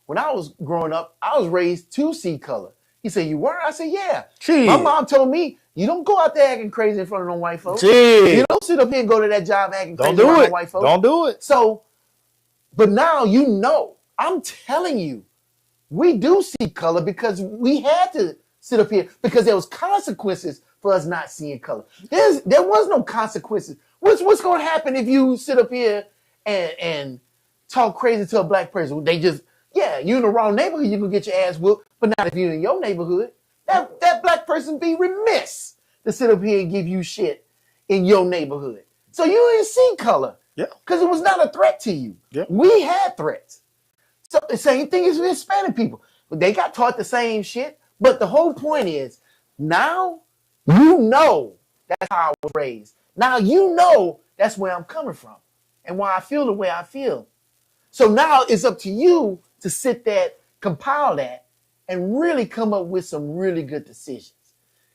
when I was growing up, I was raised to see color. He said, you were? I said, yeah. Shit. My mom told me, you don't go out there acting crazy in front of no white folks. Shit. You don't sit up here and go to that job acting Don't crazy in do front it. of white folks. Don't do it. So, but now you know. I'm telling you, we do see color because we had to sit up here because there was consequences for us not seeing color. There was no consequences. What's going to happen if you sit up here and talk crazy to a black person? They just, you in the wrong neighborhood, you can get your ass whooped. But not if you're in your neighborhood. That black person be remiss to sit up here and give you shit in your neighborhood. So you didn't see color. Yeah. Because it was not a threat to you. Yeah. We had threats. So the same thing as with Hispanic people. They got taught the same shit. But the whole point is, now you know that's how I was raised. Now you know that's where I'm coming from and why I feel the way I feel. So now it's up to you to sit there, compile that, and really come up with some really good decisions.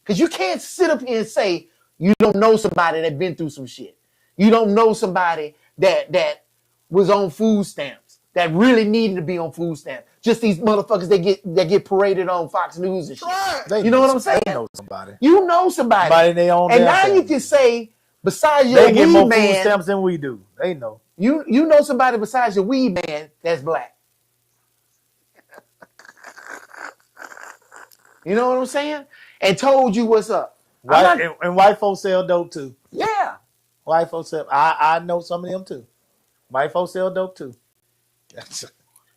Because you can't sit up here and say you don't know somebody that been through some shit. You don't know somebody that was on food stamps, that really needed to be on food stamps. Just these motherfuckers that get paraded on Fox News and shit. You know what I'm saying? They know somebody. You know somebody. Somebody they own. And now you can say, besides your they get weed more food man, stamps than we do. They know. you know somebody besides your weed man that's black. You know what I'm saying? And told you what's up. And white folks sell dope too. Yeah. White folks sell. I know some of them too. White folks sell dope too.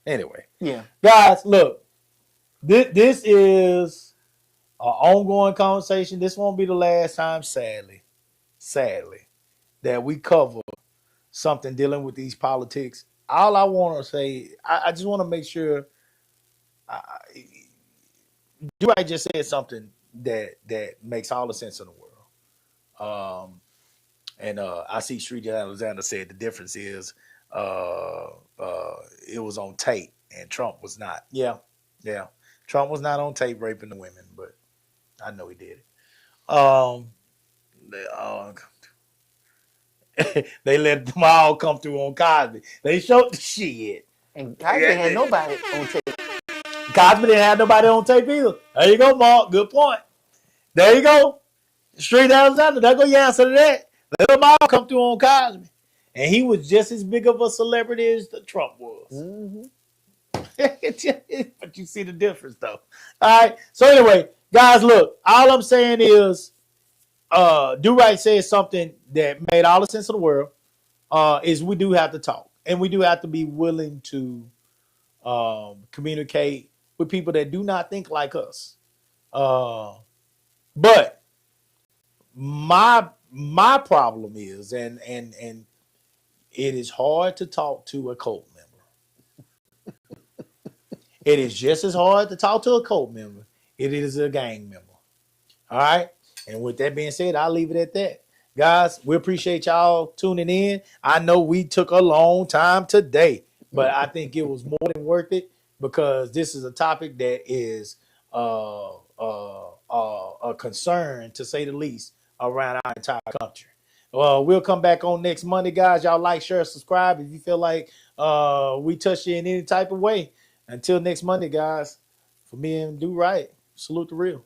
Anyway, Yeah. guys, look. This is ongoing conversation. This won't be the last time, sadly, that we cover something dealing with these politics. All I want to say, I just want to make sure. I just said something that makes all the sense in the world. And I see Street Alexander said the difference is it was on tape and Trump was not. Yeah, yeah. Trump was not on tape raping the women, but I know he did it. They let them all come through on Cosby. They showed the shit. And Cosby had nobody on tape. Cosby didn't have nobody on tape either. There you go, Mark. Good point. There you go. Street Alexander. There go your answer to that. Let them all come through on Cosby. And he was just as big of a celebrity as Trump was. Mm-hmm. But you see the difference, though. All right. So anyway, guys, look. All I'm saying is, Do Right says something that made all the sense of the world. Is we do have to talk, and we do have to be willing to communicate with people that do not think like us. But my problem is, and it is hard to talk to a cult member. It is just as hard to talk to a cult member. It is a gang member. All right. And with that being said, I'll leave it at that. Guys, we appreciate y'all tuning in. I know we took a long time today, but I think it was more than worth it because this is a topic that is a concern, to say the least, around our entire country. We'll come back on next Monday, guys. Y'all like, share, subscribe if you feel like we touch you in any type of way. Until next Monday, guys, for me and Do Right, salute the real.